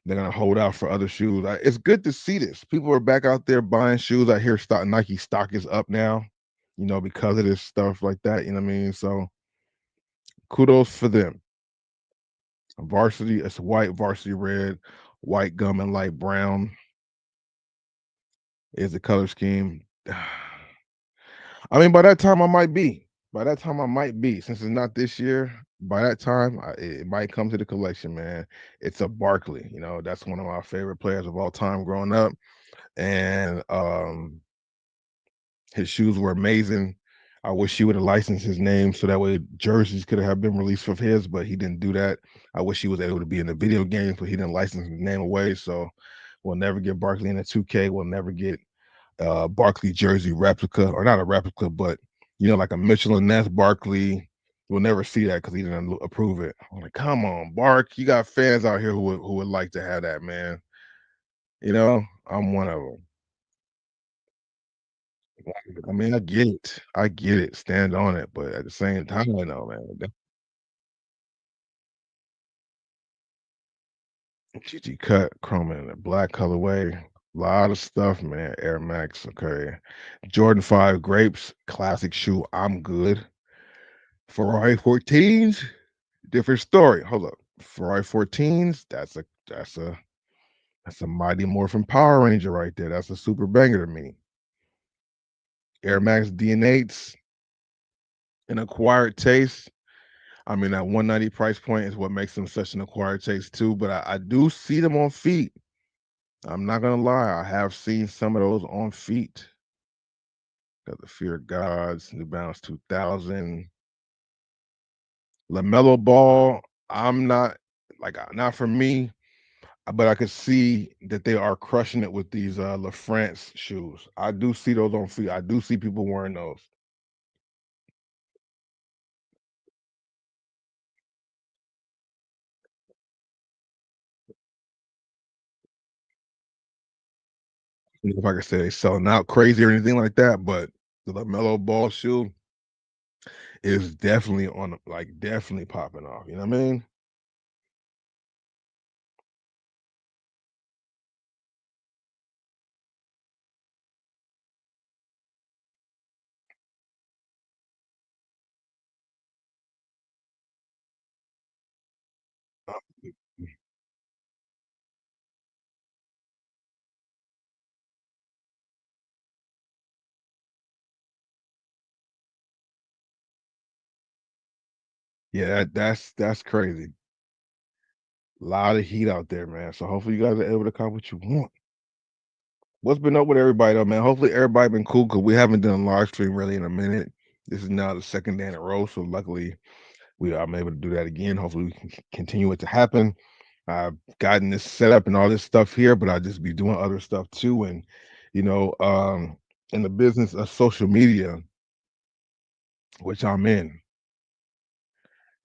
They're gonna hold out for other shoes. It's good to see this. People are back out there buying shoes. I hear Nike stock is up now, because of this stuff like that. You know what I mean? So kudos for them. Varsity, it's white, varsity red, white gum and light brown is the color scheme. I mean, by that time I might be. By that time I might be. Since it's not this year, by that time it might come to the collection, man. It's a Barkley. That's one of my favorite players of all time growing up. And his shoes were amazing. I wish he would have licensed his name so that way jerseys could have been released of his, but he didn't do that. I wish he was able to be in the video games, but he didn't license his name away. So we'll never get Barkley in a 2K. We'll never get Barkley jersey replica, or not a replica, but like a Mitchell and Ness Barkley. We'll never see that because he didn't approve it. I'm like, come on, Bark. You got fans out here who would like to have that, man. I'm one of them. I mean, I get it. I get it. Stand on it. But at the same time, though, man, GG cut chrome in a black colorway. A lot of stuff, man. Air Max. Okay. Jordan 5 grapes, classic shoe. I'm good. Ferrari 14s, different story. Hold up. Ferrari 14s, that's a Mighty Morphin Power Ranger right there. That's a super banger to me. Air Max DN8s, an acquired taste. I mean, that 190 price point is what makes them such an acquired taste too. But I do see them on feet. I'm not gonna lie, I have seen some of those on feet. Got the Fear of Gods, New Balance 2000, LaMelo Ball. I'm not not for me, but I could see that they are crushing it with these La France shoes. I do see those on feet. I do see people wearing those. If I could say they selling out crazy or anything like that, but the LaMelo Ball shoe is definitely definitely popping off. You know what I mean? Yeah, that's crazy. A lot of heat out there, man. So hopefully you guys are able to cop what you want. What's been up with everybody though, man? Hopefully everybody been cool because we haven't done a live stream really in a minute. This is now the second day in a row, so luckily I'm able to do that again. Hopefully we can continue it to happen. I've gotten this set up and all this stuff here, but I just be doing other stuff too. And in the business of social media, which I'm in,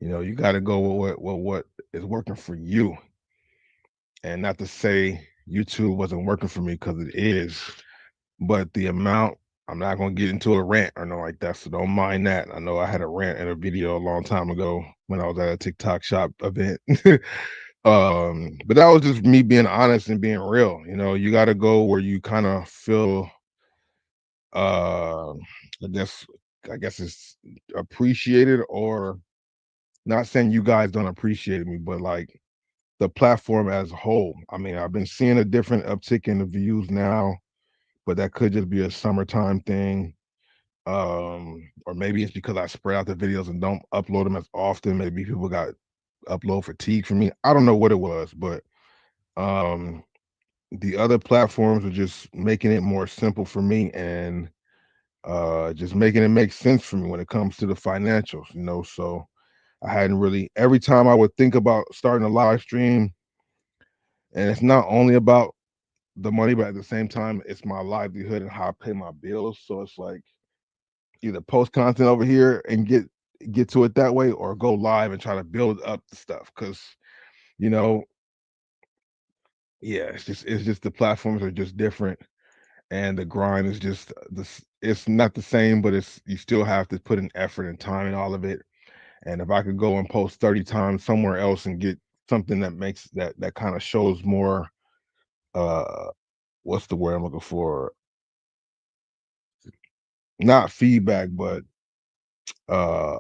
you got to go with what is working for you. And not to say YouTube wasn't working for me because it is, but the amount, I'm not going to get into a rant or nothing like that. So don't mind that. I know I had a rant in a video a long time ago when I was at a TikTok shop event. But that was just me being honest and being real. You know, you got to go where you kind of feel, uh, I guess, I guess it's appreciated, or not saying you guys don't appreciate me, but like the platform as a whole. I mean, I've been seeing a different uptick in the views now, but that could just be a summertime thing. Or maybe it's because I spread out the videos and don't upload them as often. Maybe people got upload fatigue from me. I don't know what it was, but um the other platforms are just making it more simple for me, and just making it make sense for me when it comes to the financials, you know. So I hadn't really, every time I would think about starting a live stream, and it's not only about the money, but at the same time, it's my livelihood and how I pay my bills. So it's like either post content over here and get to it that way, or go live and try to build up the stuff. Cause you know, yeah, it's just the platforms are just different, and the grind is just this. It's not the same, but it's, you still have to put in effort and time in all of it. And if I could go and post 30 times somewhere else and get something that makes that kind of shows more, uh what's the word I'm looking for? Not feedback, but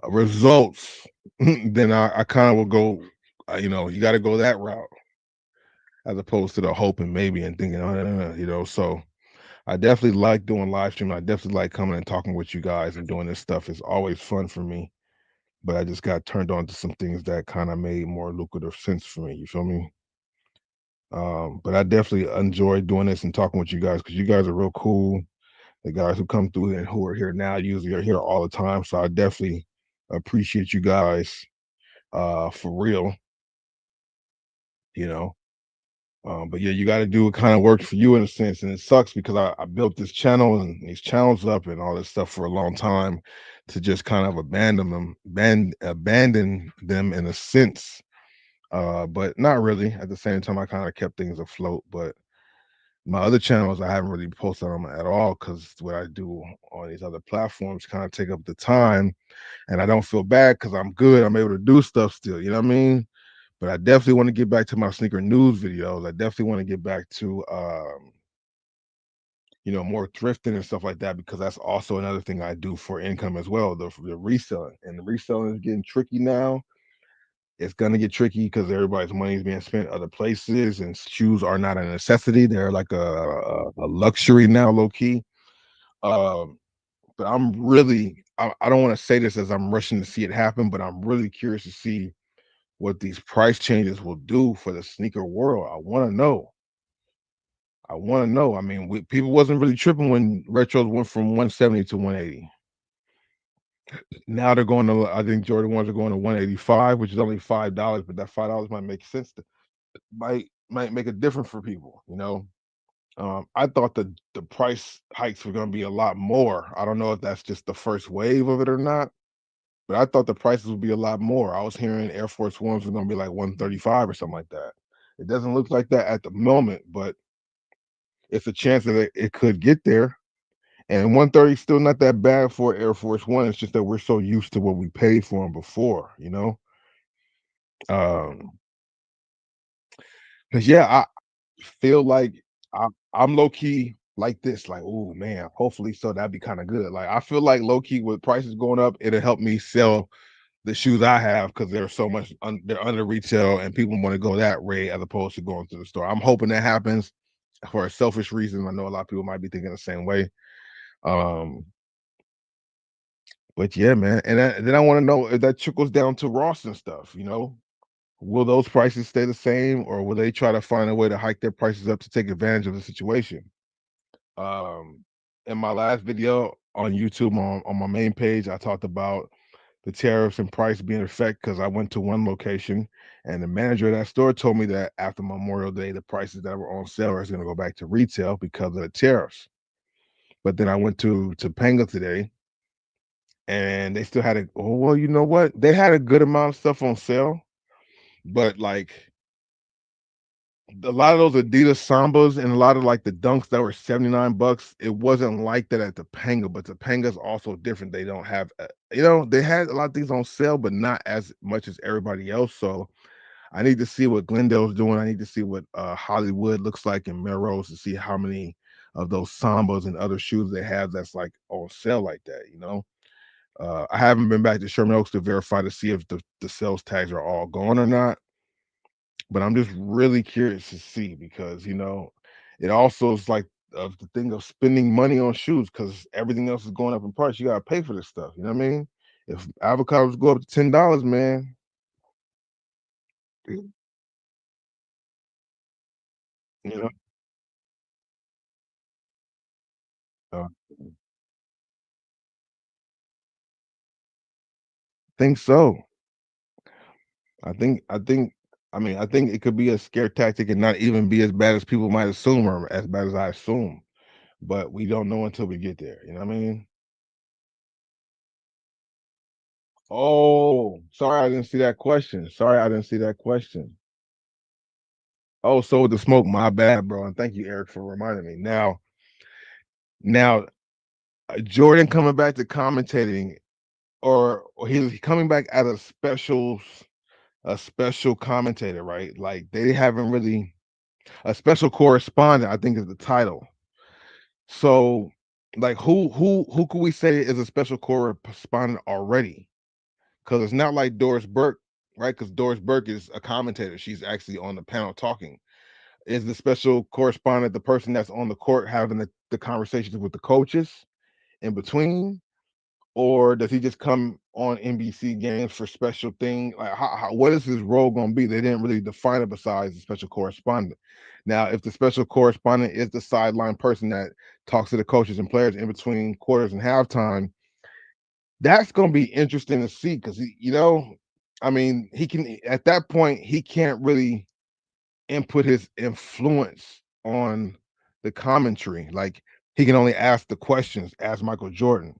results, then I kind of will go, you know, you got to go that route, as opposed to the hope and maybe and thinking, you know. So I definitely like doing live stream. I definitely like coming and talking with you guys and doing this stuff. It's always fun for me. But I just got turned on to some things that kind of made more lucrative sense for me. You feel me? But I definitely enjoy doing this and talking with you guys, because you guys are real cool. The guys who come through and who are here now usually are here all the time. So I definitely appreciate you guys, for real, you know. But yeah, you got to do what kind of works for you in a sense. And it sucks because I built this channel and these channels up and all this stuff for a long time, to just kind of abandon them in a sense. But not really. At the same time, I kind of kept things afloat. But my other channels, I haven't really posted on them at all, because what I do on these other platforms kind of take up the time, and I don't feel bad because I'm good. I'm able to do stuff still. You know what I mean? But I definitely want to get back to my sneaker news videos. I definitely want to get back to, you know, more thrifting and stuff like that, because that's also another thing I do for income as well. The reselling, and the reselling is getting tricky now. It's gonna get tricky because everybody's money is being spent other places, and shoes are not a necessity. They're like a luxury now, low key. Um, but I'm really, I don't want to say this as I'm rushing to see it happen, but I'm really curious to see what these price changes will do for the sneaker world. I want to know. I want to know. I mean, people wasn't really tripping when retros went from 170 to 180. Now they're going to, I think Jordan ones are going to 185, which is only $5, but that $5 might make sense. Might make a difference for people. You know, I thought the price hikes were going to be a lot more. I don't know if that's just the first wave of it or not, but I thought the prices would be a lot more. I was hearing Air Force Ones were going to be like 135 or something like that. It doesn't look like that at the moment, but it's a chance that it could get there. And 130 is still not that bad for Air Force One. It's just that we're so used to what we paid for them before, you know. Um, because yeah, I feel like I'm low key like this, like, oh man, hopefully so that'd be kind of good. Like I feel like low key with prices going up, it'll help me sell the shoes I have, because they're so much they're under retail and people want to go that way as opposed to going to the store. I'm hoping that happens for a selfish reason. I know a lot of people might be thinking the same way. Um, but yeah, man, and then I want to know if that trickles down to Ross and stuff. You know, will those prices stay the same, or will they try to find a way to hike their prices up to take advantage of the situation? Um, in my last video on YouTube on my main page, I talked about the tariffs and price being in effect, because I went to one location and the manager of that store told me that after Memorial Day, the prices that were on sale are going to go back to retail because of the tariffs. But then I went to Topanga today and they still had oh, well, you know what? They had a good amount of stuff on sale, but like a lot of those Adidas Sambas and a lot of like the Dunks that were $79, it wasn't like that at Topanga, but Topanga's also different. They don't have, you know, they had a lot of things on sale, but not as much as everybody else. So I need to see what Glendale's doing. I need to see what Hollywood looks like in Melrose to see how many of those Sambas and other shoes they have that's like on sale like that, you know. I haven't been back to Sherman Oaks to verify to see if the sales tags are all gone or not, but I'm just really curious to see because you know it also is like the thing of spending money on shoes because everything else is going up in price. You gotta pay for this stuff. You know what I mean? If avocados go up to $10, man, you know, uh, think so. I think it could be a scare tactic and not even be as bad as people might assume or as bad as I assume. But we don't know until we get there. You know what I mean? Oh, sorry, I didn't see that question. Sorry, I didn't see that question. Oh, so with the smoke, my bad, bro. And thank you, Eric, for reminding me. Now, Jordan coming back to commentating, or he's coming back as a special commentator, right? Like they haven't really a special correspondent, I think is the title. So, like, who could we say is a special correspondent already? Because it's not like Doris Burke, right? Because Doris Burke is a commentator; she's actually on the panel talking. Is the special correspondent the person that's on the court having the conversations with the coaches in between? Or does he just come on NBC games for special thing? Like, what is his role going to be? They didn't really define it besides the special correspondent. Now, if the special correspondent is the sideline person that talks to the coaches and players in between quarters and halftime, that's going to be interesting to see because you know, I mean, he can at that point he can't really input his influence on the commentary. Like he can only ask the questions as Michael Jordan.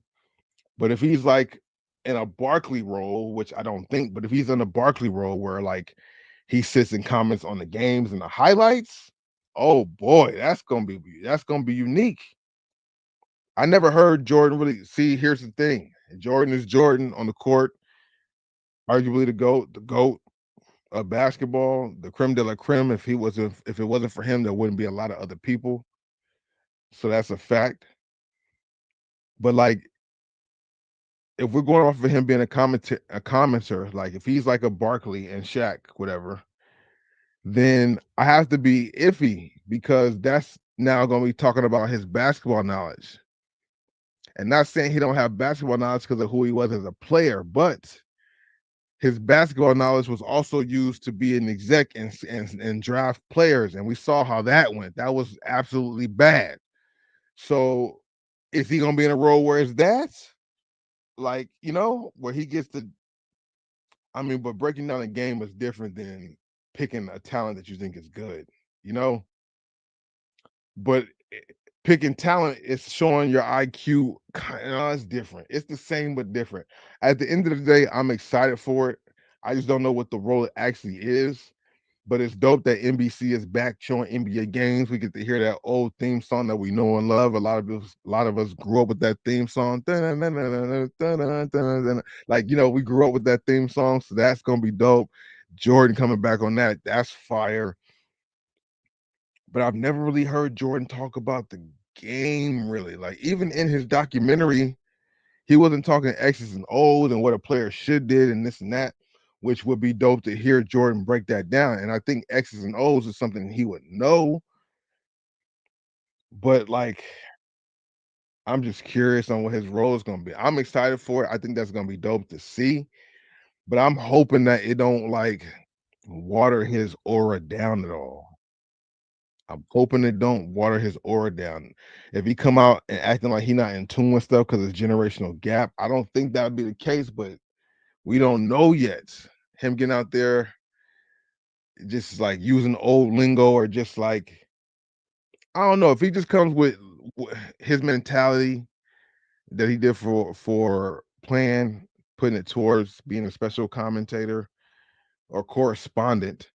But if he's like in a Barkley role, which I don't think, but if he's in a Barkley role where like he sits and comments on the games and the highlights, oh boy, that's gonna be unique. I never heard Jordan really see. Here's the thing: Jordan is Jordan on the court, arguably the goat of basketball, the creme de la creme. If it wasn't for him, there wouldn't be a lot of other people. So that's a fact. But like if we're going off of him being a commenter, like if he's like a Barkley and Shaq, whatever, then I have to be iffy because that's now going to be talking about his basketball knowledge. And not saying he don't have basketball knowledge because of who he was as a player, but his basketball knowledge was also used to be an exec and draft players. And we saw how that went. That was absolutely bad. So is he going to be in a role where it's that? Like, you know, where he gets to I mean, but breaking down a game is different than picking a talent that you think is good, you know? But picking talent is showing your IQ. It's different. It's the same, but different. At the end of the day, I'm excited for it. I just don't know what the role it actually is. But it's dope that NBC is back showing NBA games. We get to hear that old theme song that we know and love. A lot of us grew up with that theme song. Like, you know, we grew up with that theme song, so that's gonna be dope. Jordan coming back on that, that's fire. But I've never really heard Jordan talk about the game really. Like even in his documentary, he wasn't talking X's and O's and what a player should did and this and that, which would be dope to hear Jordan break that down. And I think X's and O's is something he would know. But like, I'm just curious on what his role is going to be. I'm excited for it. I think that's going to be dope to see. But I'm hoping that it don't like water his aura down at all. I'm hoping it don't water his aura down. If he come out and acting like he not in tune with stuff because it's generational gap, I don't think that would be the case. But we don't know yet. Him getting out there, just like using old lingo, or just like I don't know if he just comes with his mentality that he did for playing, putting it towards being a special commentator or correspondent,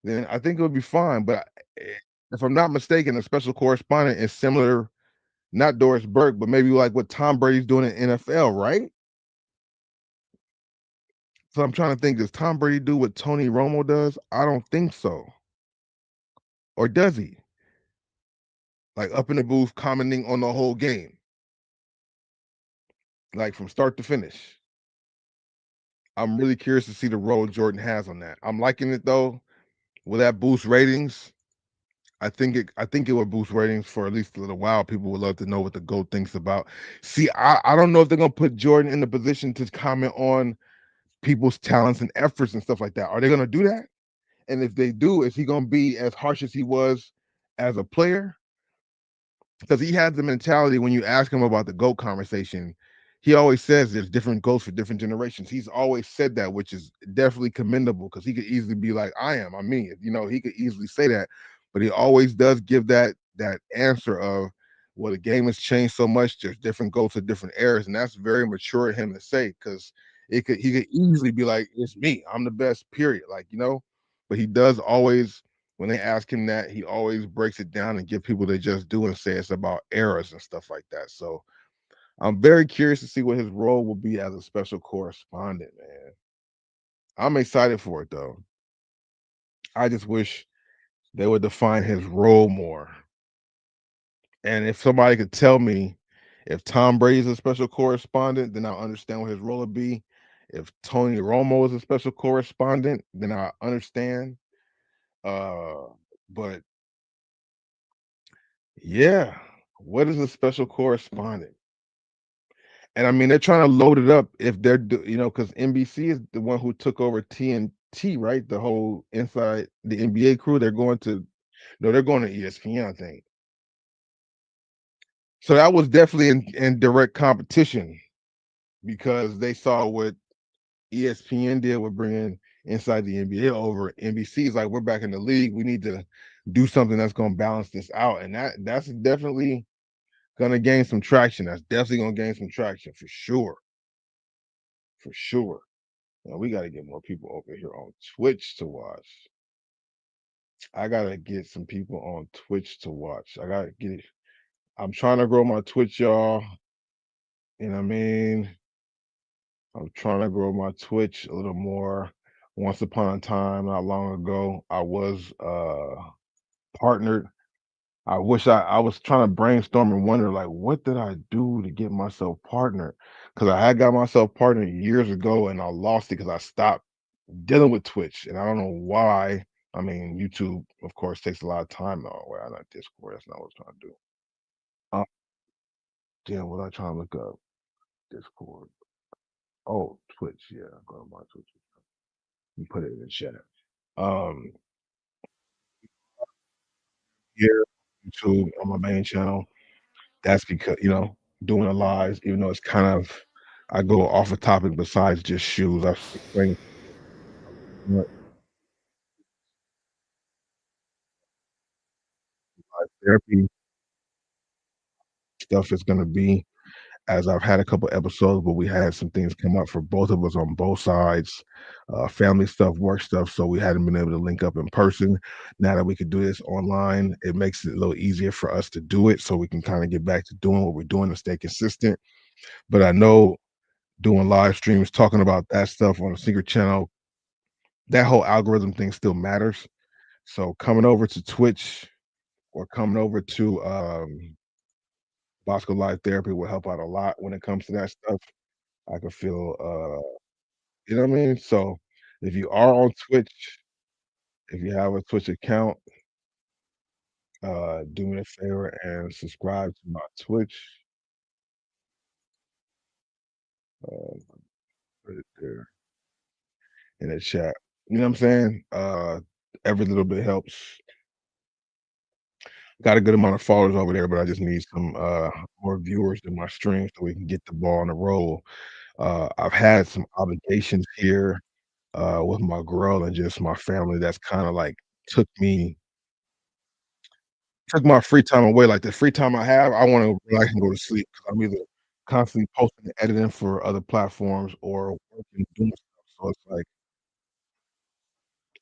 then I think it would be fine. But if I'm not mistaken, a special correspondent is similar, not Doris Burke, but maybe like what Tom Brady's doing in NFL, right? So I'm trying to think, does Tom Brady do what Tony Romo does? I don't think so. Or does he? Like up in the booth commenting on the whole game. Like from start to finish. I'm really curious to see the role Jordan has on that. I'm liking it though. Will that boost ratings? I think it would boost ratings for at least a little while. People would love to know what the GOAT thinks about. See, I don't know if they're gonna put Jordan in the position to comment on people's talents and efforts and stuff like that. Are they gonna do that? And if they do, is he gonna be as harsh as he was as a player? Because he has the mentality when you ask him about the GOAT conversation, he always says there's different GOATs for different generations. He's always said that, which is definitely commendable because he could easily be like, I'm me. You know, he could easily say that, but he always does give that answer of, well, the game has changed so much, there's different GOATs at different eras, and that's very mature of him to say because he could easily be like, it's me, I'm the best, period. Like, you know, but he does always when they ask him that, he always breaks it down and give people they just do and say it's about eras and stuff like that. So I'm very curious to see what his role will be as a special correspondent, man. I'm excited for it though. I just wish they would define his role more. And if somebody could tell me if Tom Brady's a special correspondent, then I'll understand what his role would be. If Tony Romo is a special correspondent, then I understand. But yeah, what is a special correspondent? And I mean, they're trying to load it up if they're, because NBC is the one who took over TNT, right? The whole inside the NBA crew. They're going to ESPN, I think. So that was definitely in direct competition because they saw what ESPN did with bringing inside the NBA over. NBC is like, we're back in the league. We need to do something that's going to balance this out. And that's definitely going to gain some traction. That's definitely going to gain some traction for sure. For sure. Now we got to get more people over here on Twitch to watch. I got to get some people on Twitch to watch. I got to get it. I'm trying to grow my Twitch, y'all. You know what I mean? I'm trying to grow my Twitch a little more. Once upon a time, not long ago, I was partnered. I wish I was trying to brainstorm and wonder like what did I do to get myself partnered? Because I had got myself partnered years ago and I lost it because I stopped dealing with Twitch and I don't know why. I mean, YouTube, of course, takes a lot of time though. Well, not Discord. That's not what I'm trying to do. Damn, what I trying to look up? Discord. Oh, Twitch. Yeah, go to my Twitch. You put it in the chat. Here, YouTube on my main channel. That's because doing the lives, even though it's kind of I go off a topic besides just shoes. I explain what therapy stuff is going to be. As I've had a couple episodes where we had some things come up for both of us on both sides, family stuff, work stuff. So we hadn't been able to link up in person. Now that we could do this online, it makes it a little easier for us to do it so we can kind of get back to doing what we're doing and stay consistent. But I know doing live streams, talking about that stuff on a secret channel, that whole algorithm thing still matters. So coming over to Twitch or coming over to Bosco Live Therapy will help out a lot when it comes to that stuff. I can feel you know what I mean? So if you are on Twitch, if you have a Twitch account, do me a favor and subscribe to my Twitch. Put it there in the chat. You know what I'm saying? Every little bit helps. Got a good amount of followers over there, but I just need some more viewers in my stream so we can get the ball on the roll. I've had some obligations here with my girl and just my family that's kind of like took my free time away. Like the free time I have, I want to relax and go to sleep because I'm either constantly posting and editing for other platforms or working doing stuff. So it's like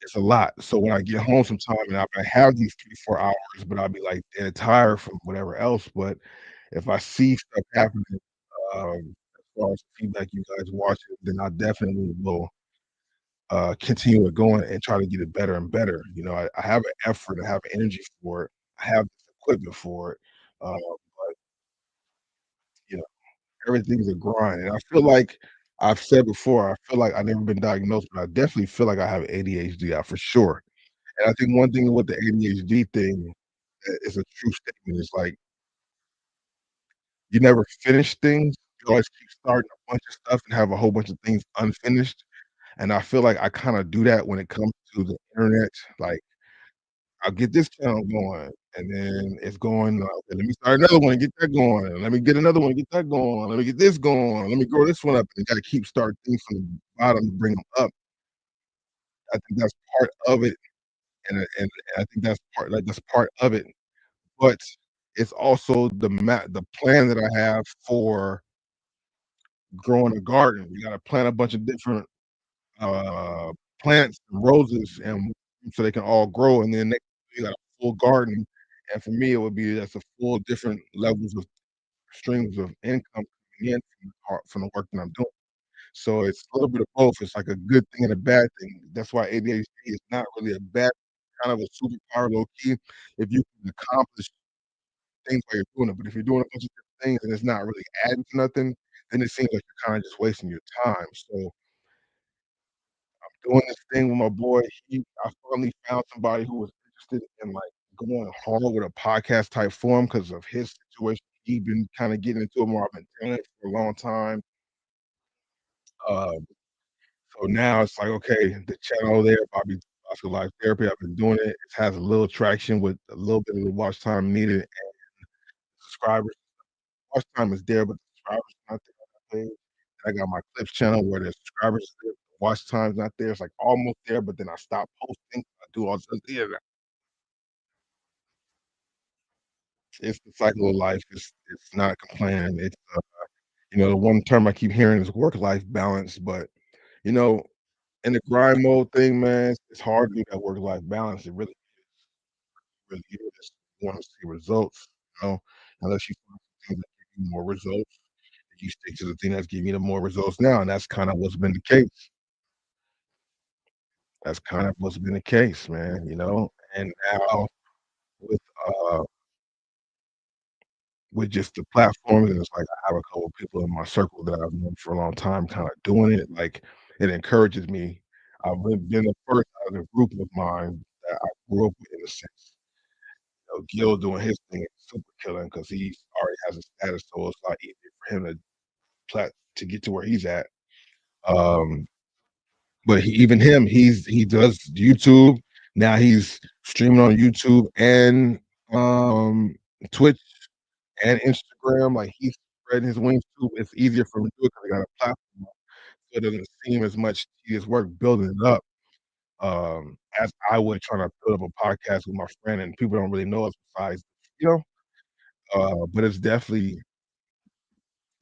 it's a lot. So when I get home sometime and I have these 3, 4 hours, but I'll be like dead tired from whatever else. But if I see stuff happening, as far as feedback you guys watch it, then I definitely will continue it going and try to get it better and better. You know, I have an effort, I have energy for it, I have this equipment for it, but you know, everything's a grind. And I feel like I've said before, I feel like I've never been diagnosed, but I definitely feel like I have ADHD, for sure. And I think one thing with the ADHD thing that is a true statement is like you never finish things. You always keep starting a bunch of stuff and have a whole bunch of things unfinished. And I feel like I kind of do that when it comes to the internet. Like I'll get this channel going, and then it's going. Okay, let me start another one and get that going. And let me get another one and get that going. Let me get this going. Let me grow this one up. And got to keep starting things from the bottom to bring them up. I think that's part of it, and I think that's part of it. But it's also the plan that I have for growing a garden. You got to plant a bunch of different uh, plants and roses, and so they can all grow. And then you got a full garden. And for me, it would be that's a full different levels of streams of income coming in from the work that I'm doing. So it's a little bit of both. It's like a good thing and a bad thing. That's why ADHD is not really a bad, kind of a superpower, low key, if you can accomplish things while you're doing it. But if you're doing a bunch of different things and it's not really adding to nothing, then it seems like you're kind of just wasting your time. So doing this thing with my boy, I finally found somebody who was interested in like going hard with a podcast type form because of his situation. He'd been kind of getting into it more. I've been doing it for a long time. Um, so now it's like, okay, the channel there, Bobby Oscar Life Therapy, I've been doing it. It has a little traction with a little bit of the watch time needed and subscribers. Watch time is there, but the subscribers not there on that page. I got my clips channel where the subscribers is there, watch time's not there. It's like almost there, but then I stop posting. I do all this other yeah, it's the cycle of life. It's not complaining. It's you know, the one term I keep hearing is work-life balance, but you know, in the grind mode thing, man, it's hard to do that work-life balance. It really is. You want to see results, you know, unless you find things that give you more results, you stick to the thing that's giving you the more results now, and that's kind of what's been the case. That's kind of what's been the case, man, you know. And now with uh with just the platforms, and it's like I have a couple people in my circle that I've known for a long time kind of doing it, like, it encourages me. I've been the first out of a group of mine that I grew up with in a sense. You know, Gil doing his thing is super killing because he already has a status, so it's a lot easier for him to get to where he's at. Um, but even him, he does YouTube. Now he's streaming on YouTube and Twitch and Instagram. Like he's spreading his wings too. It's easier for him to do it because he got a platform. So it doesn't seem as much tedious work building it up as I would trying to build up a podcast with my friend, and people don't really know us besides, you know. But it's definitely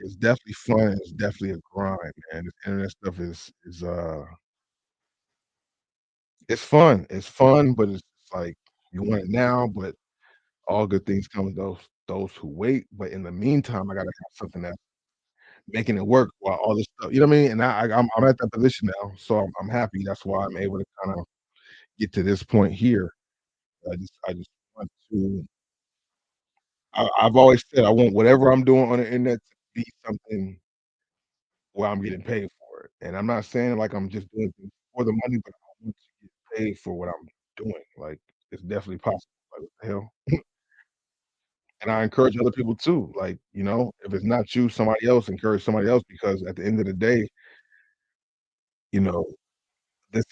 fun. It's definitely a grind, man. This internet stuff is it's fun. It's fun, but it's like you want it now, but all good things come to those who wait. But in the meantime, I gotta have something that's making it work while all this stuff, you know what I mean? And I'm at that position now, so I'm happy. That's why I'm able to kind of get to this point here. I just want to. I've always said I want whatever I'm doing on the internet to be something where I'm getting paid for it. And I'm not saying like I'm just doing things for the money, but I want to get paid for what I'm doing. Like it's definitely possible. Like what the hell? And I encourage other people too. Like, you know, if it's not you, somebody else, encourage somebody else because at the end of the day, you know, this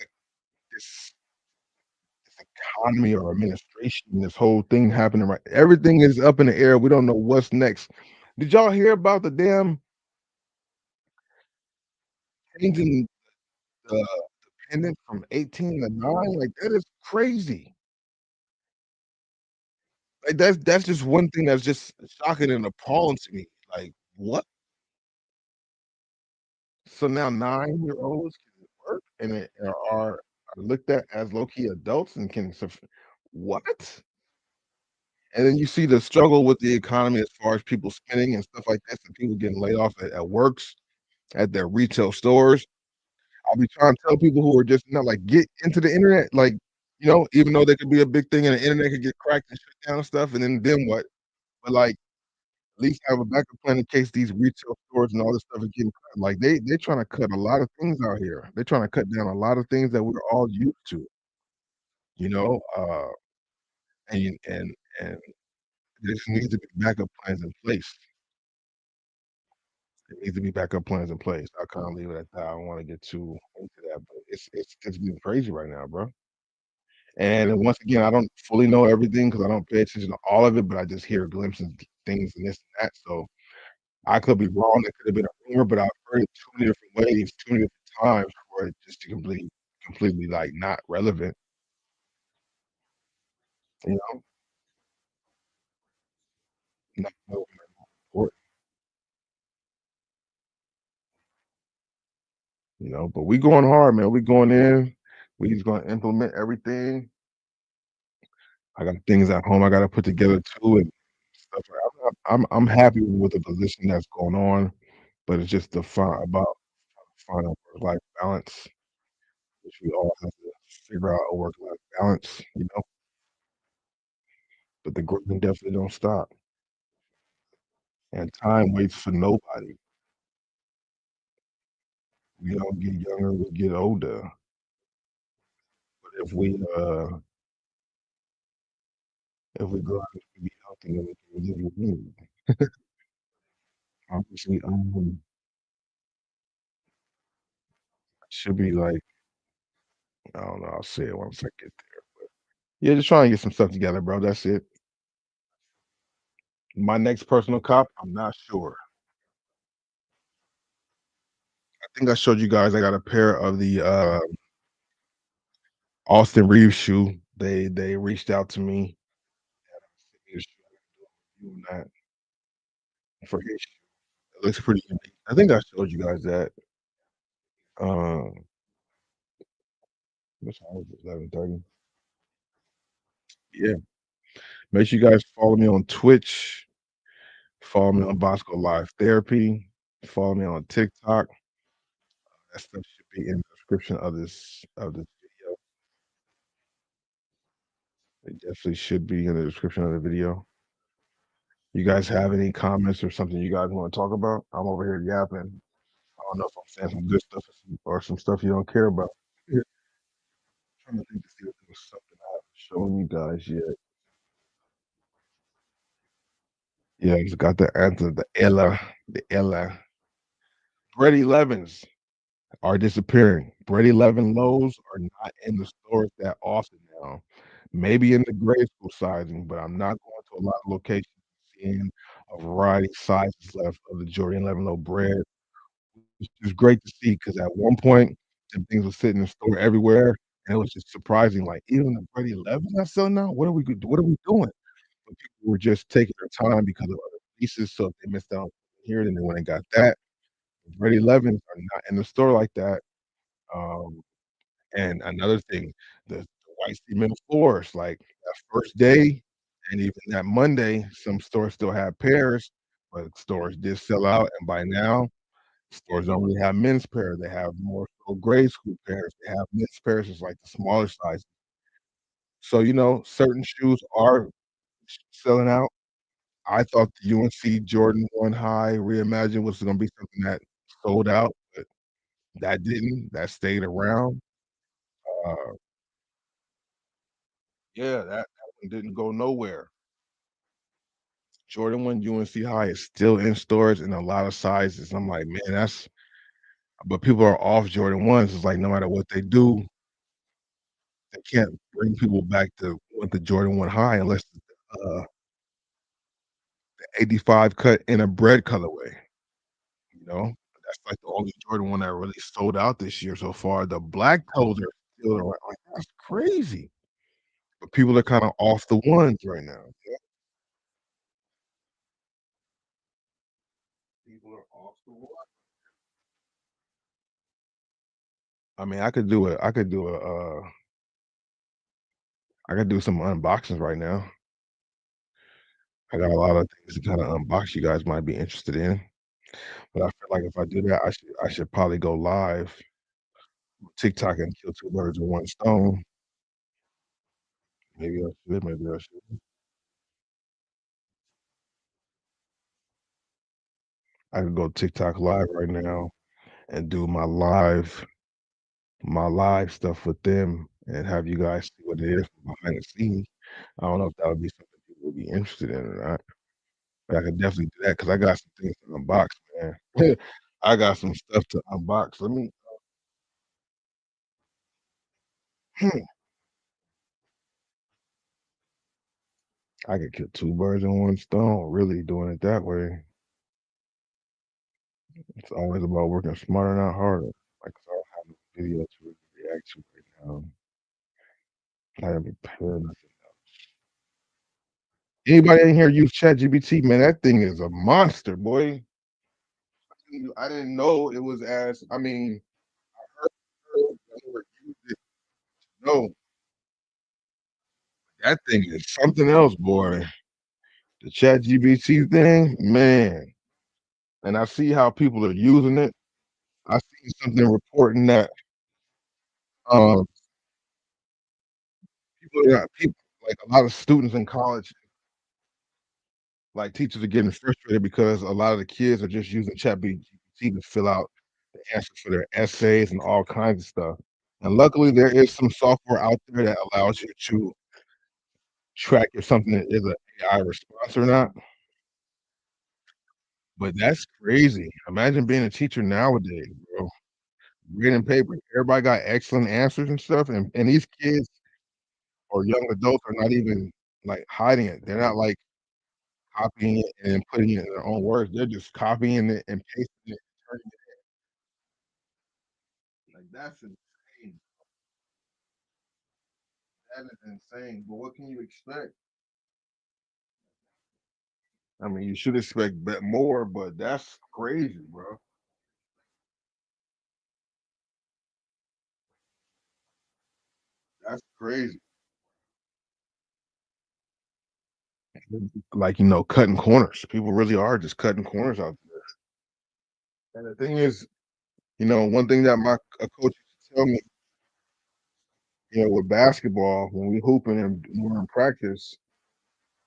this economy or administration, this whole thing happening right. Everything is up in the air. We don't know what's next. Did y'all hear about the damn changing the dependent from 18 to 9? Like that is crazy. Like that's just one thing that's just shocking and appalling to me. Like what? So now 9-year-olds can work and are looked at as low key adults and can what? And then you see the struggle with the economy as far as people spending and stuff like this, and people getting laid off at works, at their retail stores. I'll be trying to tell people who are just not like get into the internet, like, you know, even though they could be a big thing and the internet could get cracked and shut down and stuff, and then what? But like at least have a backup plan in case these retail stores and all this stuff are getting cut. Like they're trying to cut a lot of things out here. They're trying to cut down a lot of things that we're all used to, you know. And there just needs to be backup plans in place. There needs to be backup plans in place. I'll kind of leave it at that. I don't want to get too into that, but it's getting crazy right now, bro. And once again, I don't fully know everything because I don't pay attention to all of it, but I just hear glimpses, things, and this and that. So I could be wrong. It could have been a rumor, but I've heard it too many different ways, too many different times for it just to completely like not relevant. You know, not relevant or important, you know. But we going hard, man. We going in. We just gonna implement everything. I got things at home I got to put together too, and stuff. I'm happy with the position that's going on, but it's just about find a work-life balance, which we all have to figure out a work-life balance, you know. But the growing definitely don't stop, and time waits for nobody. We don't get younger, we get older. But if we go out and be healthy, then we can live with me. Obviously, should be like I don't know. I'll say it once I get there. But yeah, just trying to get some stuff together, bro. That's it. My next personal cop, I'm not sure. I think I showed you guys. I got a pair of the Austin Reeves shoe. They reached out to me. Doing that for his shoe. It looks pretty unique. I think I showed you guys that. Um, what time is it? 11:30. Yeah. Make sure you guys follow me on Twitch. Follow me on Bosco Live Therapy. Follow me on TikTok. That stuff should be in the description of this video. It definitely should be in the description of the video. You guys have any comments or something you guys want to talk about? I'm over here yapping. I don't know if I'm saying some good stuff or some stuff you don't care about. Yeah. Trying to think to see if there was something I haven't shown you guys yet. Yeah, he's got the answer, the Ella. Bread 11s are disappearing. Bread 11 lows are not in the stores that often now. Maybe in the grade school sizing, but I'm not going to a lot of locations seeing a variety of sizes left of the Jordan 11 low bread. Which is great to see because at one point, them things were sitting in the store everywhere, and it was just surprising. Like even the Bread 11 that's selling now. What are we doing? But people were just taking their time because of other pieces, so if they missed out here, then they went and got that. Bread 11s are not in the store like that. Um, and another thing, the white cement floors, like that first day and even that Monday, some stores still have pairs, but stores did sell out. And by now, stores don't really have men's pairs. They have more so grade school pairs. They have men's pairs, is like the smaller size. So, you know, certain shoes are selling out. I thought the UNC Jordan 1 High Reimagined was gonna be something that sold out, but that didn't. That stayed around. Uh, yeah, that one didn't go nowhere. Jordan 1 UNC High is still in stores in a lot of sizes. I'm like, man, that's but people are off Jordan 1s. It's like no matter what they do, they can't bring people back to want the Jordan 1 High unless the 85 cut in a bread colorway, you know? That's like the only Jordan 1 that really sold out this year so far. The black toes are still around. Like, that's crazy. But people are kinda off the ones right now. Yeah. People are off the one. I mean, I could do some unboxings right now. I got a lot of things to kinda unbox you guys might be interested in. But I feel like if I do that, I should probably go live TikTok and kill two birds with one stone. Maybe I should. Maybe I should. I could go TikTok live right now and do my live stuff with them and have you guys see what it is behind the scenes. I don't know if that would be something people would be interested in or not. But I could definitely do that because I got some things to unbox, man. I got some stuff to unbox. Let me. I could kill two birds in one stone. Really doing it that way. It's always about working smarter, not harder. Like I don't have a video to react to right now. I haven't prepared nothing. Anybody in here use ChatGPT? Man, that thing is a monster, boy. I didn't know it was as. I mean, I never used it. No, that thing is something else, boy. The ChatGPT thing, man. And I see how people are using it. I see something reporting that um people like a lot of students in college, like teachers are getting frustrated because a lot of the kids are just using ChatGPT to fill out the answers for their essays and all kinds of stuff. And luckily, there is some software out there that allows you to track if something is an AI response or not. But that's crazy. Imagine being a teacher nowadays, bro. Grading paper. Everybody got excellent answers and stuff, and these kids or young adults are not even like hiding it. They're not like copying it and then putting it in their own words. They're just copying it and pasting it and turning it. Like that's insane. That is insane. But what can you expect? I mean, you should expect more, but that's crazy, bro. That's crazy. Like, cutting corners. People really are just cutting corners out there. And the thing is, one thing that my a coach used to tell me, with basketball, when we hooping and we're in practice,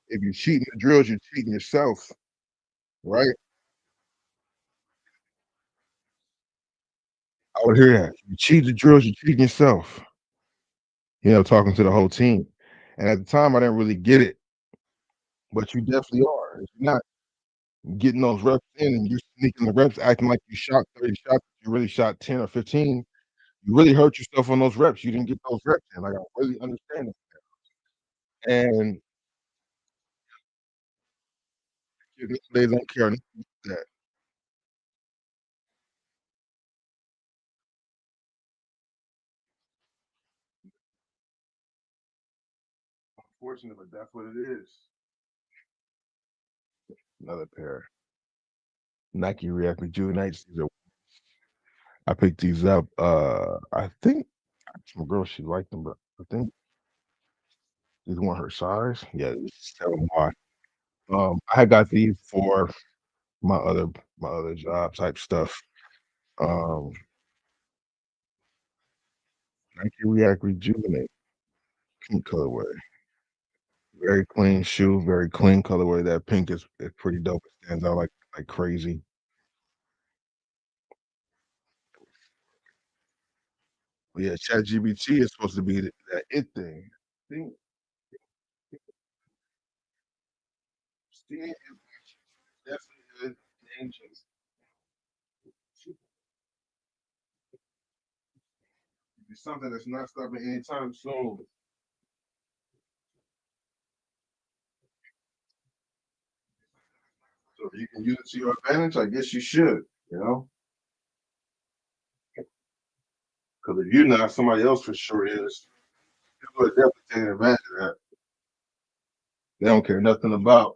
if you cheat in the drills, you're cheating yourself, right? I would hear that. You cheat the drills, you're cheating yourself. Talking to the whole team. And at the time, I didn't really get it, but you definitely are. If you're not getting those reps in and you're sneaking the reps, acting like you shot 30 shots, you really shot 10 or 15, you really hurt yourself on those reps. You didn't get those reps in. Like, I really understand it. And they don't care about that. Unfortunate, but that's what it is. Another pair. Nike React Rejuvenates. I picked these up. I think some girl she liked them, but I think these weren't her size. Yeah, this is 7Y. I had got these for my other job type stuff. Um, Nike React Rejuvenate, pink colorway. Very clean shoe, very clean colorway. That pink is pretty dope. It stands out like crazy. But yeah, ChatGPT is supposed to be that it thing. I think seeing it definitely is dangerous. It's something that's not stopping anytime soon. So if you can use it to your advantage, I guess you should, you know? Because if you're not, somebody else for sure is. People are definitely taking advantage of that. They don't care nothing about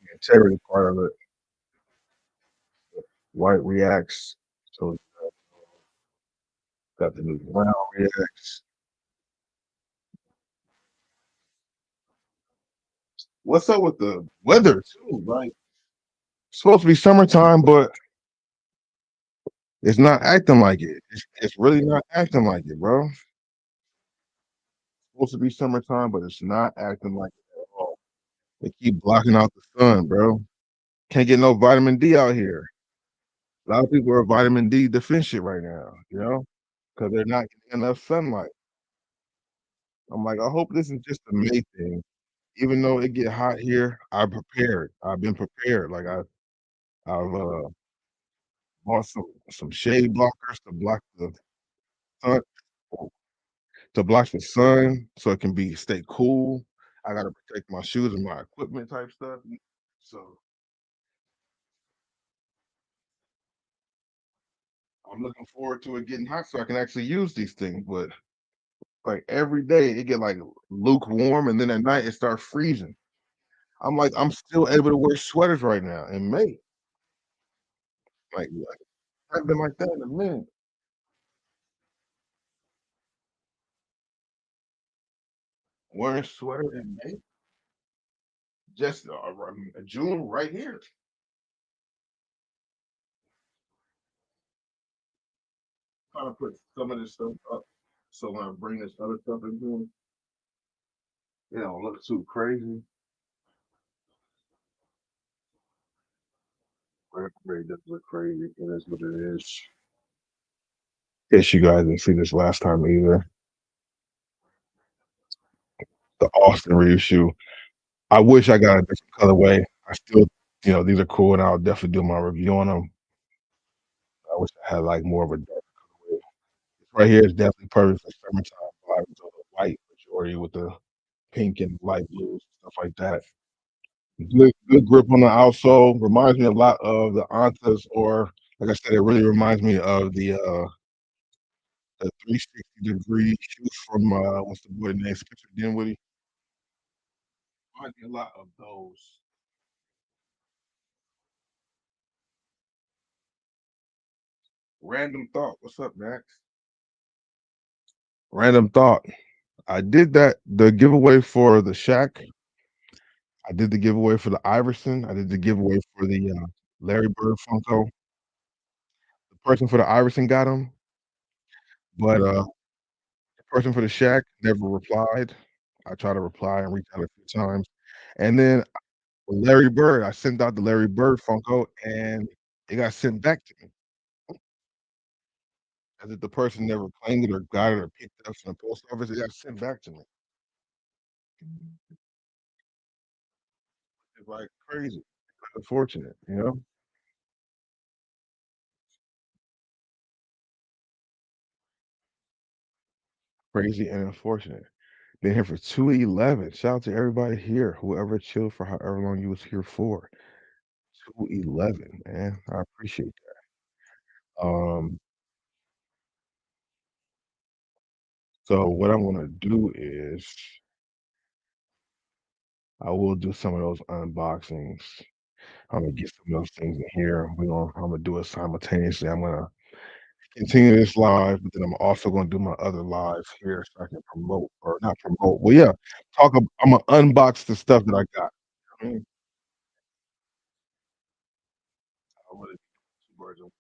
the integrity part of it. White reacts. So got the new brown reacts. What's up with the weather too? Like, it's supposed to be summertime, but It's not acting like it. It's really not acting like it, bro. It's supposed to be summertime, but it's not acting like it at all. They keep blocking out the sun, bro. Can't get no vitamin D out here. A lot of people are vitamin D deficient right now, because they're not getting enough sunlight. I'm like, I hope this is just a May thing. Even though it get hot here, I'm prepared. I've been prepared. Like I've bought some shade blockers to block the sun, so it can stay cool. I gotta protect my shoes and my equipment type stuff. So I'm looking forward to it getting hot so I can actually use these things. But like every day it get like lukewarm and then at night it starts freezing. I'm like, I'm still able to wear sweaters right now in May. Like I've been like that in a minute. Wearing a sweater in May, just June right here. Trying to put some of this stuff up so when I bring this other stuff into it don't look too crazy. It doesn't look crazy. It is what it is. Guess you guys didn't see this last time either. The Austin Reeves shoe. I wish I got a different colorway. I still, these are cool, and I'll definitely do my review on them. I wish I had like more of a dark colorway. This right here is definitely perfect for summertime vibes or the white majority with the pink and light blues, stuff like that. Good grip on the outsole. Reminds me a lot of the Antas, or like I said, it really reminds me of the 360-degree shoes from what's the boy name? Spencer Dinwiddie. Reminds me a lot of those. Random thought. What's up, Max? Random thought. I did the giveaway for the Shaq. I did the giveaway for the Iverson. I did the giveaway for the Larry Bird Funko. The person for the Iverson got him, but the person for the Shaq never replied. I tried to reply and reach out a few times, and then Larry Bird, I sent out the Larry Bird Funko, and it got sent back to me. As if the person never claimed it or got it or picked it up from the post office, it got sent back to me. It's like crazy, unfortunate. Crazy and unfortunate. Been here for 211. Shout out to everybody here, whoever chilled for however long you was here for. 211, man. I appreciate that. So what I'm gonna do is I will do some of those unboxings. I'm gonna get some of those things in here. I'm gonna do it simultaneously. I'm gonna continue this live, but then I'm also gonna do my other live here so I can promote or not promote. Well, yeah, I'm gonna unbox the stuff that I got. I mean, I really two birds with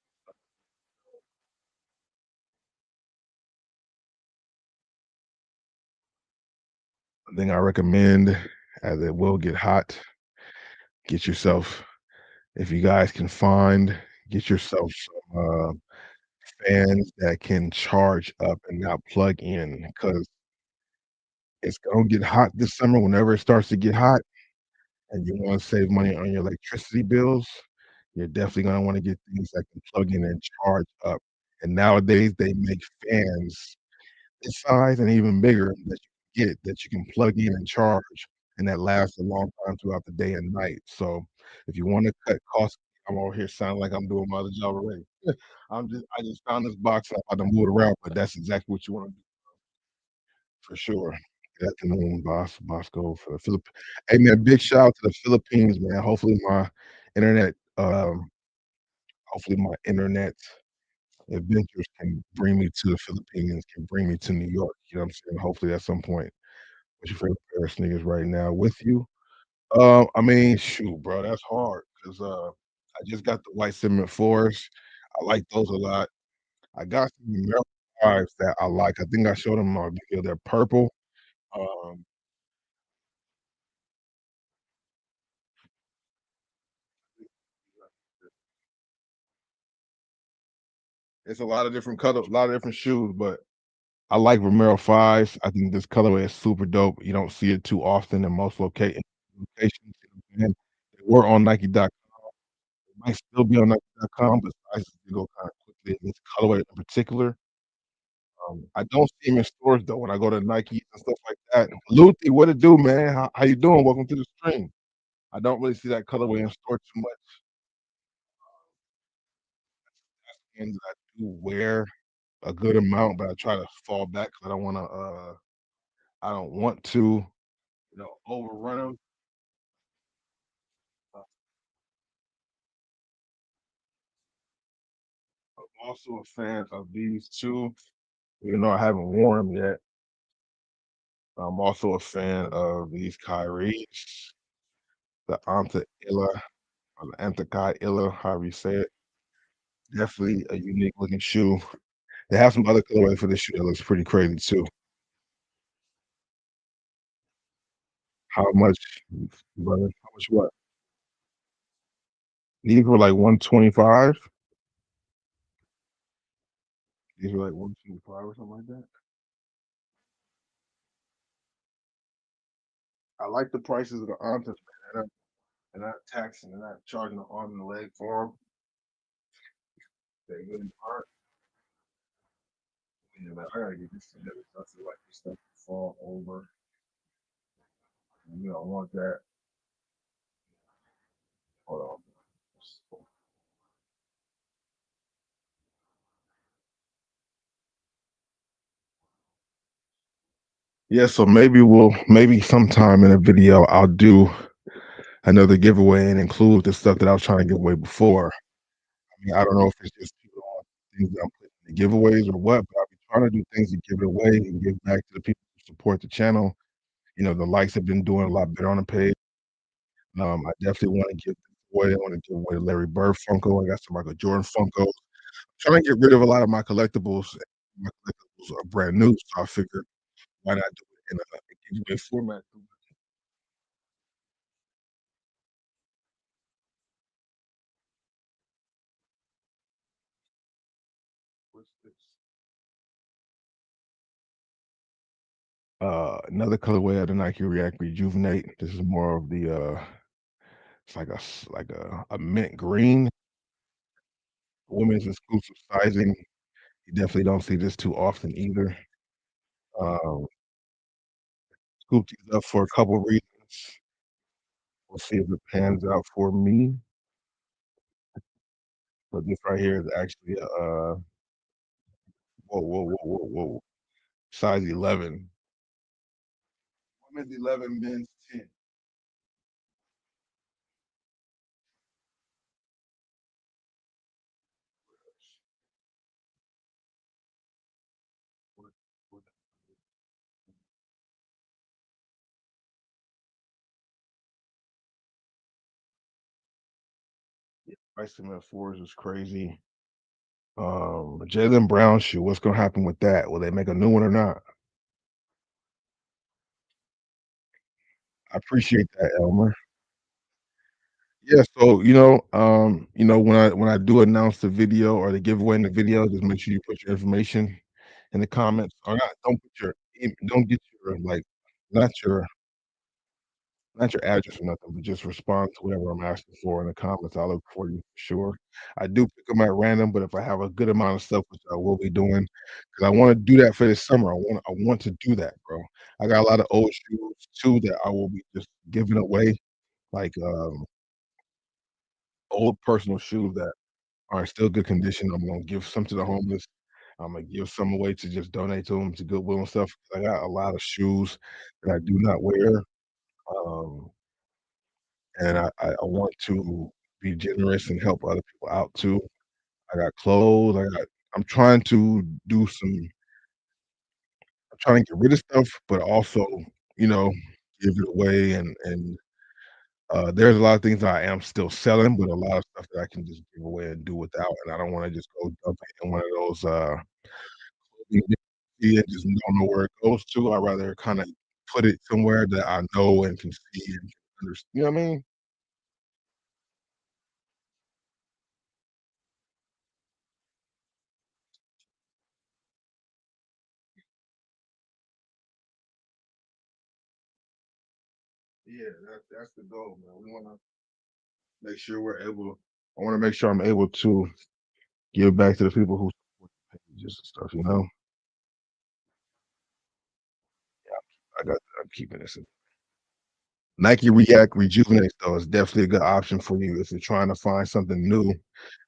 one thing I recommend, as it will get hot, get yourself, if you guys can find, get yourself some fans that can charge up and not plug in because it's gonna get hot this summer whenever it starts to get hot and you want to save money on your electricity bills, you're definitely gonna want to get things that can plug in and charge up. And nowadays they make fans this size and even bigger that you can get that you can plug in and charge and that lasts a long time throughout the day and night. So if you want to cut costs, I'm over here sounding like I'm doing my other job already. I just found this box and I'm about to move it around, but that's exactly what you want to do for sure. Good afternoon, Bosco for the Philippines. Hey man, big shout out to the Philippines, man. Internet, um, hopefully my internet adventures can bring me to the Philippines, can bring me to New York. You know what I'm saying? Hopefully at some point. What's your favorite pair of sneakers right now with you? I mean, shoot, bro, that's hard because I just got the white cement fours. I like those a lot. I got some American Fives that I like. I think I showed them on video. They're purple. Um, it's a lot of different colors, a lot of different shoes, but I like Romero 5s. I think this colorway is super dope. You don't see it too often in most locations. You know what I'm saying? They were on Nike.com. They might still be on Nike.com, but sizes do go kind of quickly in this colorway in particular. I don't see them in stores though when I go to Nike and stuff like that. Luthi, what it do, man? How you doing? Welcome to the stream. I don't really see that colorway in store too much. And I do wear a good amount, but I try to fall back because I don't want to, overrun them. I'm also a fan of these two, even though I haven't worn them yet. I'm also a fan of these Kyries, the Anta Illa, or the Antakai Illa, however you say it. Definitely a unique looking shoe. They have some other colorway for this shoe that looks pretty crazy too. How much, brother? How much what? These were like 125. These were like 125 or something like that. I like the prices of the Antas, man. They're not taxing, they're not charging an arm and a leg for them. They really aren't. Yeah, man, I gotta get this together. I feel like this stuff will fall over. And you don't want that. Hold on. Yeah, so maybe sometime in a video I'll do another giveaway and include the stuff that I was trying to give away before. I mean, I don't know if it's just people on things that I'm putting in the giveaways or what, but I'll be trying to do things to give it away and give back to the people who support the channel. The likes have been doing a lot better on the page. I definitely want to give away. I want to give away Larry Bird Funko. I got some Michael Jordan Funko. Trying to get rid of a lot of my collectibles. My collectibles are brand new, so I figured why not do it in a giveaway format? What's this? Another colorway of the Nike React Rejuvenate. This is more of the it's like a mint green. Women's exclusive sizing. You definitely don't see this too often either. Um, Scooped these up for a couple reasons. We'll see if it pans out for me. But this right here is actually whoa. Size 11. Women's 11, men's 10. Pricing at fours is crazy. Jalen Brown shoe. What's gonna happen with that? Will they make a new one or not? I appreciate that, Elmer. Yeah, so when I do announce the video or the giveaway in the video, just make sure you put your information in the comments. Or not, don't get your not your not your address or nothing, but just respond to whatever I'm asking for in the comments. I'll look for you for sure. I do pick them at random, but if I have a good amount of stuff, which I will be doing, because I want to do that for this summer. I want to do that, bro. I got a lot of old shoes too that I will be just giving away, like old personal shoes that are in still good condition. I'm gonna give some to the homeless. I'm gonna give some away to just donate to them to Goodwill and stuff. I got a lot of shoes that I do not wear. Um, and I want to be generous and help other people out too. I got clothes. I'm trying to do some. I'm trying to get rid of stuff, but also, you know, give it away and There's a lot of things that I am still selling, but a lot of stuff that I can just give away and do without, and I don't wanna just go dump it in one of those, and just don't know where it goes to. I'd rather kinda put it somewhere that I know and can see and you know what I mean? Yeah, that's the goal, man. We wanna make sure we're able I wanna make sure I'm able to give back to the people who support the pages and stuff, you know? I'm keeping this in Nike React Rejuvenates though is definitely a good option for you if you're trying to find something new,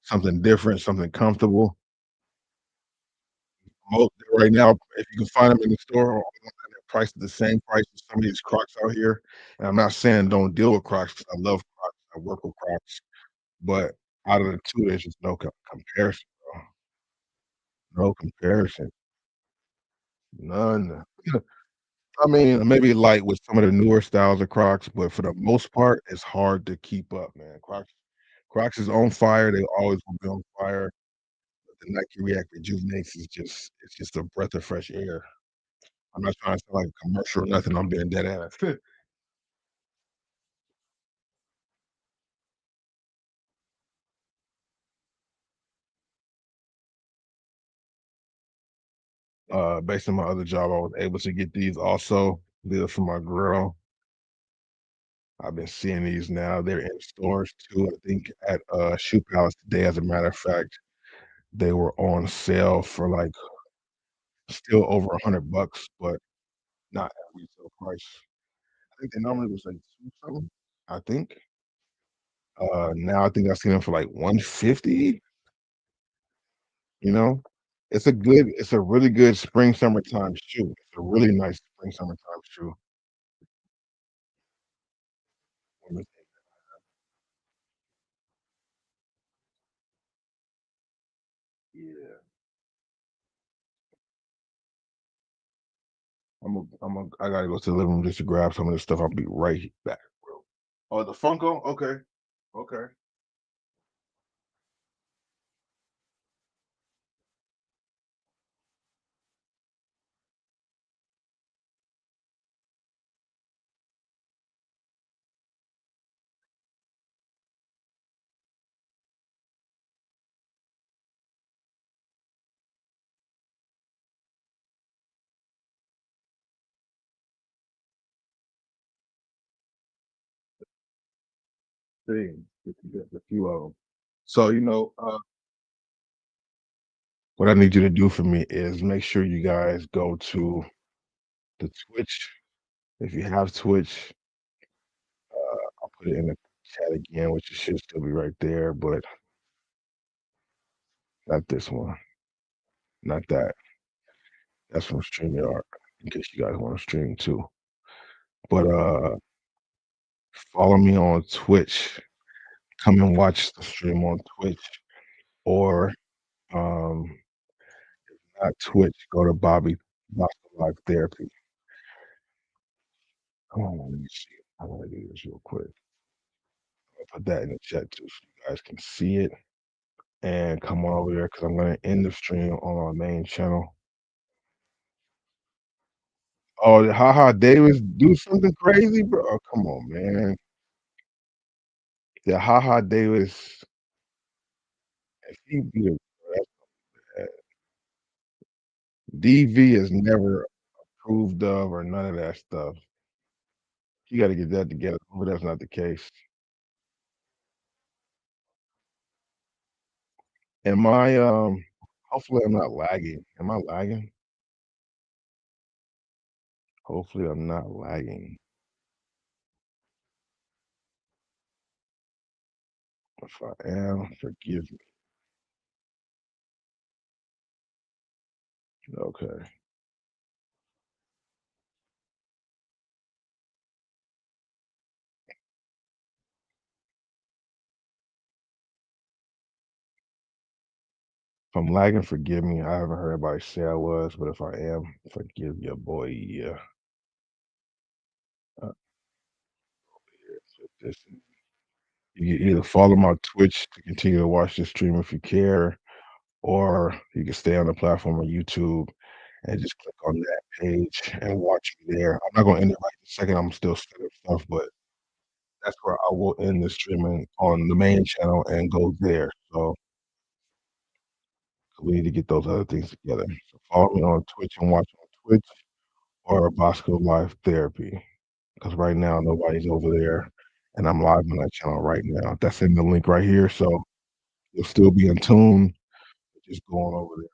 something different, something comfortable. Most right now, if you can find them in the store or they're priced at the same price as some of these Crocs out here, and I'm not saying don't deal with Crocs 'cause I love Crocs, I work with Crocs, but out of the 2, there's just no comparison, bro. No comparison. None. I mean, maybe light with some of the newer styles of Crocs, but for the most part, it's hard to keep up, man. Crocs is on fire, they always will be on fire. The Nike React Rejuvenates is it's just a breath of fresh air. I'm not trying to sound like a commercial or nothing, I'm being dead ass. Based on my other job, I was able to get these also. These are for my girl. I've been seeing these now. They're in stores too, I think at, Shoe Palace today, as a matter of fact. They were on sale for, like, still over $100, but not at retail price. I think they normally was, like, 2 something, I think. Now I think I seen them for, like, 150, you know? It's a really good spring, summertime shoe. It's a really nice spring, summertime shoe. Let me Yeah. I gotta go to the living room just to grab some of this stuff. I'll be right back, bro. Oh, the Funko? Okay. Okay. Thing. Get a few of them. So, what I need you to do for me is make sure you guys go to the Twitch. If you have Twitch, I'll put it in the chat again, which it should still be right there, but not this one. Not that. That's from StreamYard, in case you guys want to stream too. But follow me on Twitch. Come and watch the stream on Twitch. Or not Twitch, go to Boston Live Therapy. Come on, let me see. I want to do this real quick. I'll put that in the chat too so you guys can see it. And come on over there because I'm going to end the stream on our main channel. Oh, did Haha Davis do something crazy, bro? Oh, come on, man. Yeah, Haha Davis, if he beat a DV is never approved of or none of that stuff. You got to get that together. But that's not the case. Am I hopefully I'm not lagging. Am I lagging? Hopefully I'm not lagging. If I am, forgive me. Okay. If I'm lagging, forgive me. I haven't heard anybody say I was, but if I am, forgive your boy. Yeah. Just, you can either follow my Twitch to continue to watch the stream if you care, or you can stay on the platform of YouTube and just click on that page and watch me there. I'm not gonna end it right this second. I'm still setting stuff, but that's where I will end the streaming on the main channel and go there. So we need to get those other things together. So follow me on Twitch and watch on Twitch or Bosco Live Therapy. Because right now nobody's over there and I'm live on that channel right now. That's in the link right here. So you'll still be in tune. Just going over there.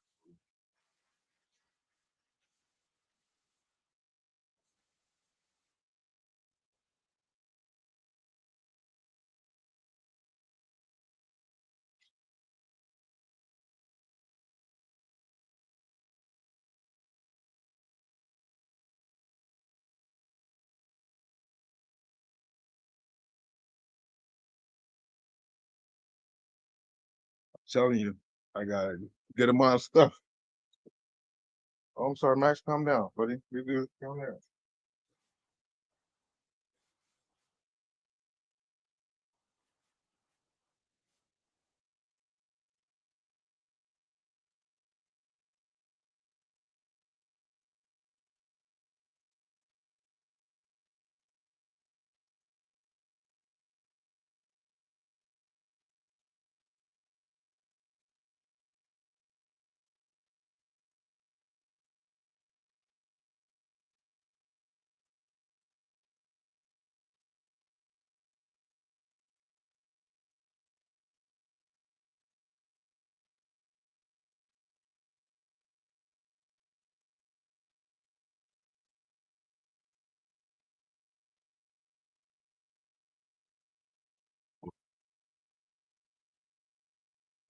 I'm telling you, I got a good amount of stuff. Oh, I'm sorry, Max, calm down, buddy. You good? Calm down.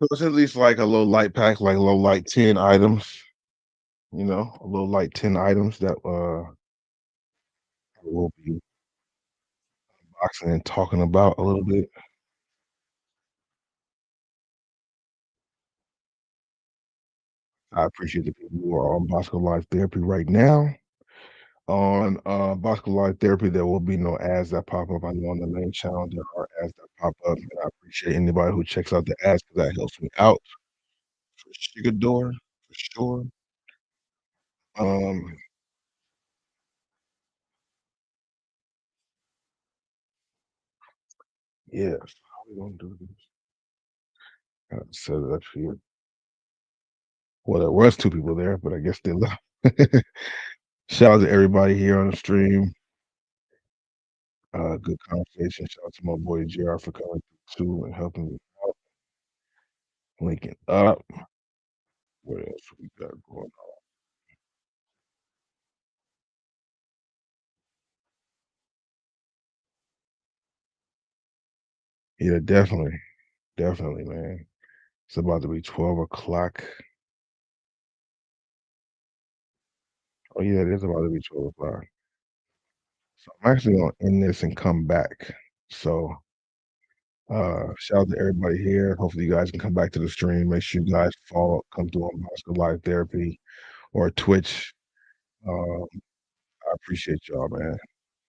So it's at least like a little light pack, like a little light 10 items, you know, a little light 10 items that we'll be unboxing and talking about a little bit. I appreciate the people who are on Bosco Live Therapy right now. On Bosco Live Therapy, there will be no ads that pop up. I know on the main channel there are ads that pop up, and I appreciate anybody who checks out the ads because that helps me out for Shigador, for sure. Um, yeah, so how we gonna do this? Set it up here. Well, there was 2 people there, but I guess they left. Shout out to everybody here on the stream. Good conversation. Shout out to my boy JR for coming through too and helping me out. Linking up. What else we got going on? Yeah, definitely. Definitely, man. It's about to be 12 o'clock. Oh, yeah, it is about to be 12 o'clock. So I'm actually gonna end this and come back. So shout out to everybody here. Hopefully you guys can come back to the stream. Make sure you guys follow, come through on Bosco Live Therapy or Twitch. I appreciate y'all, man.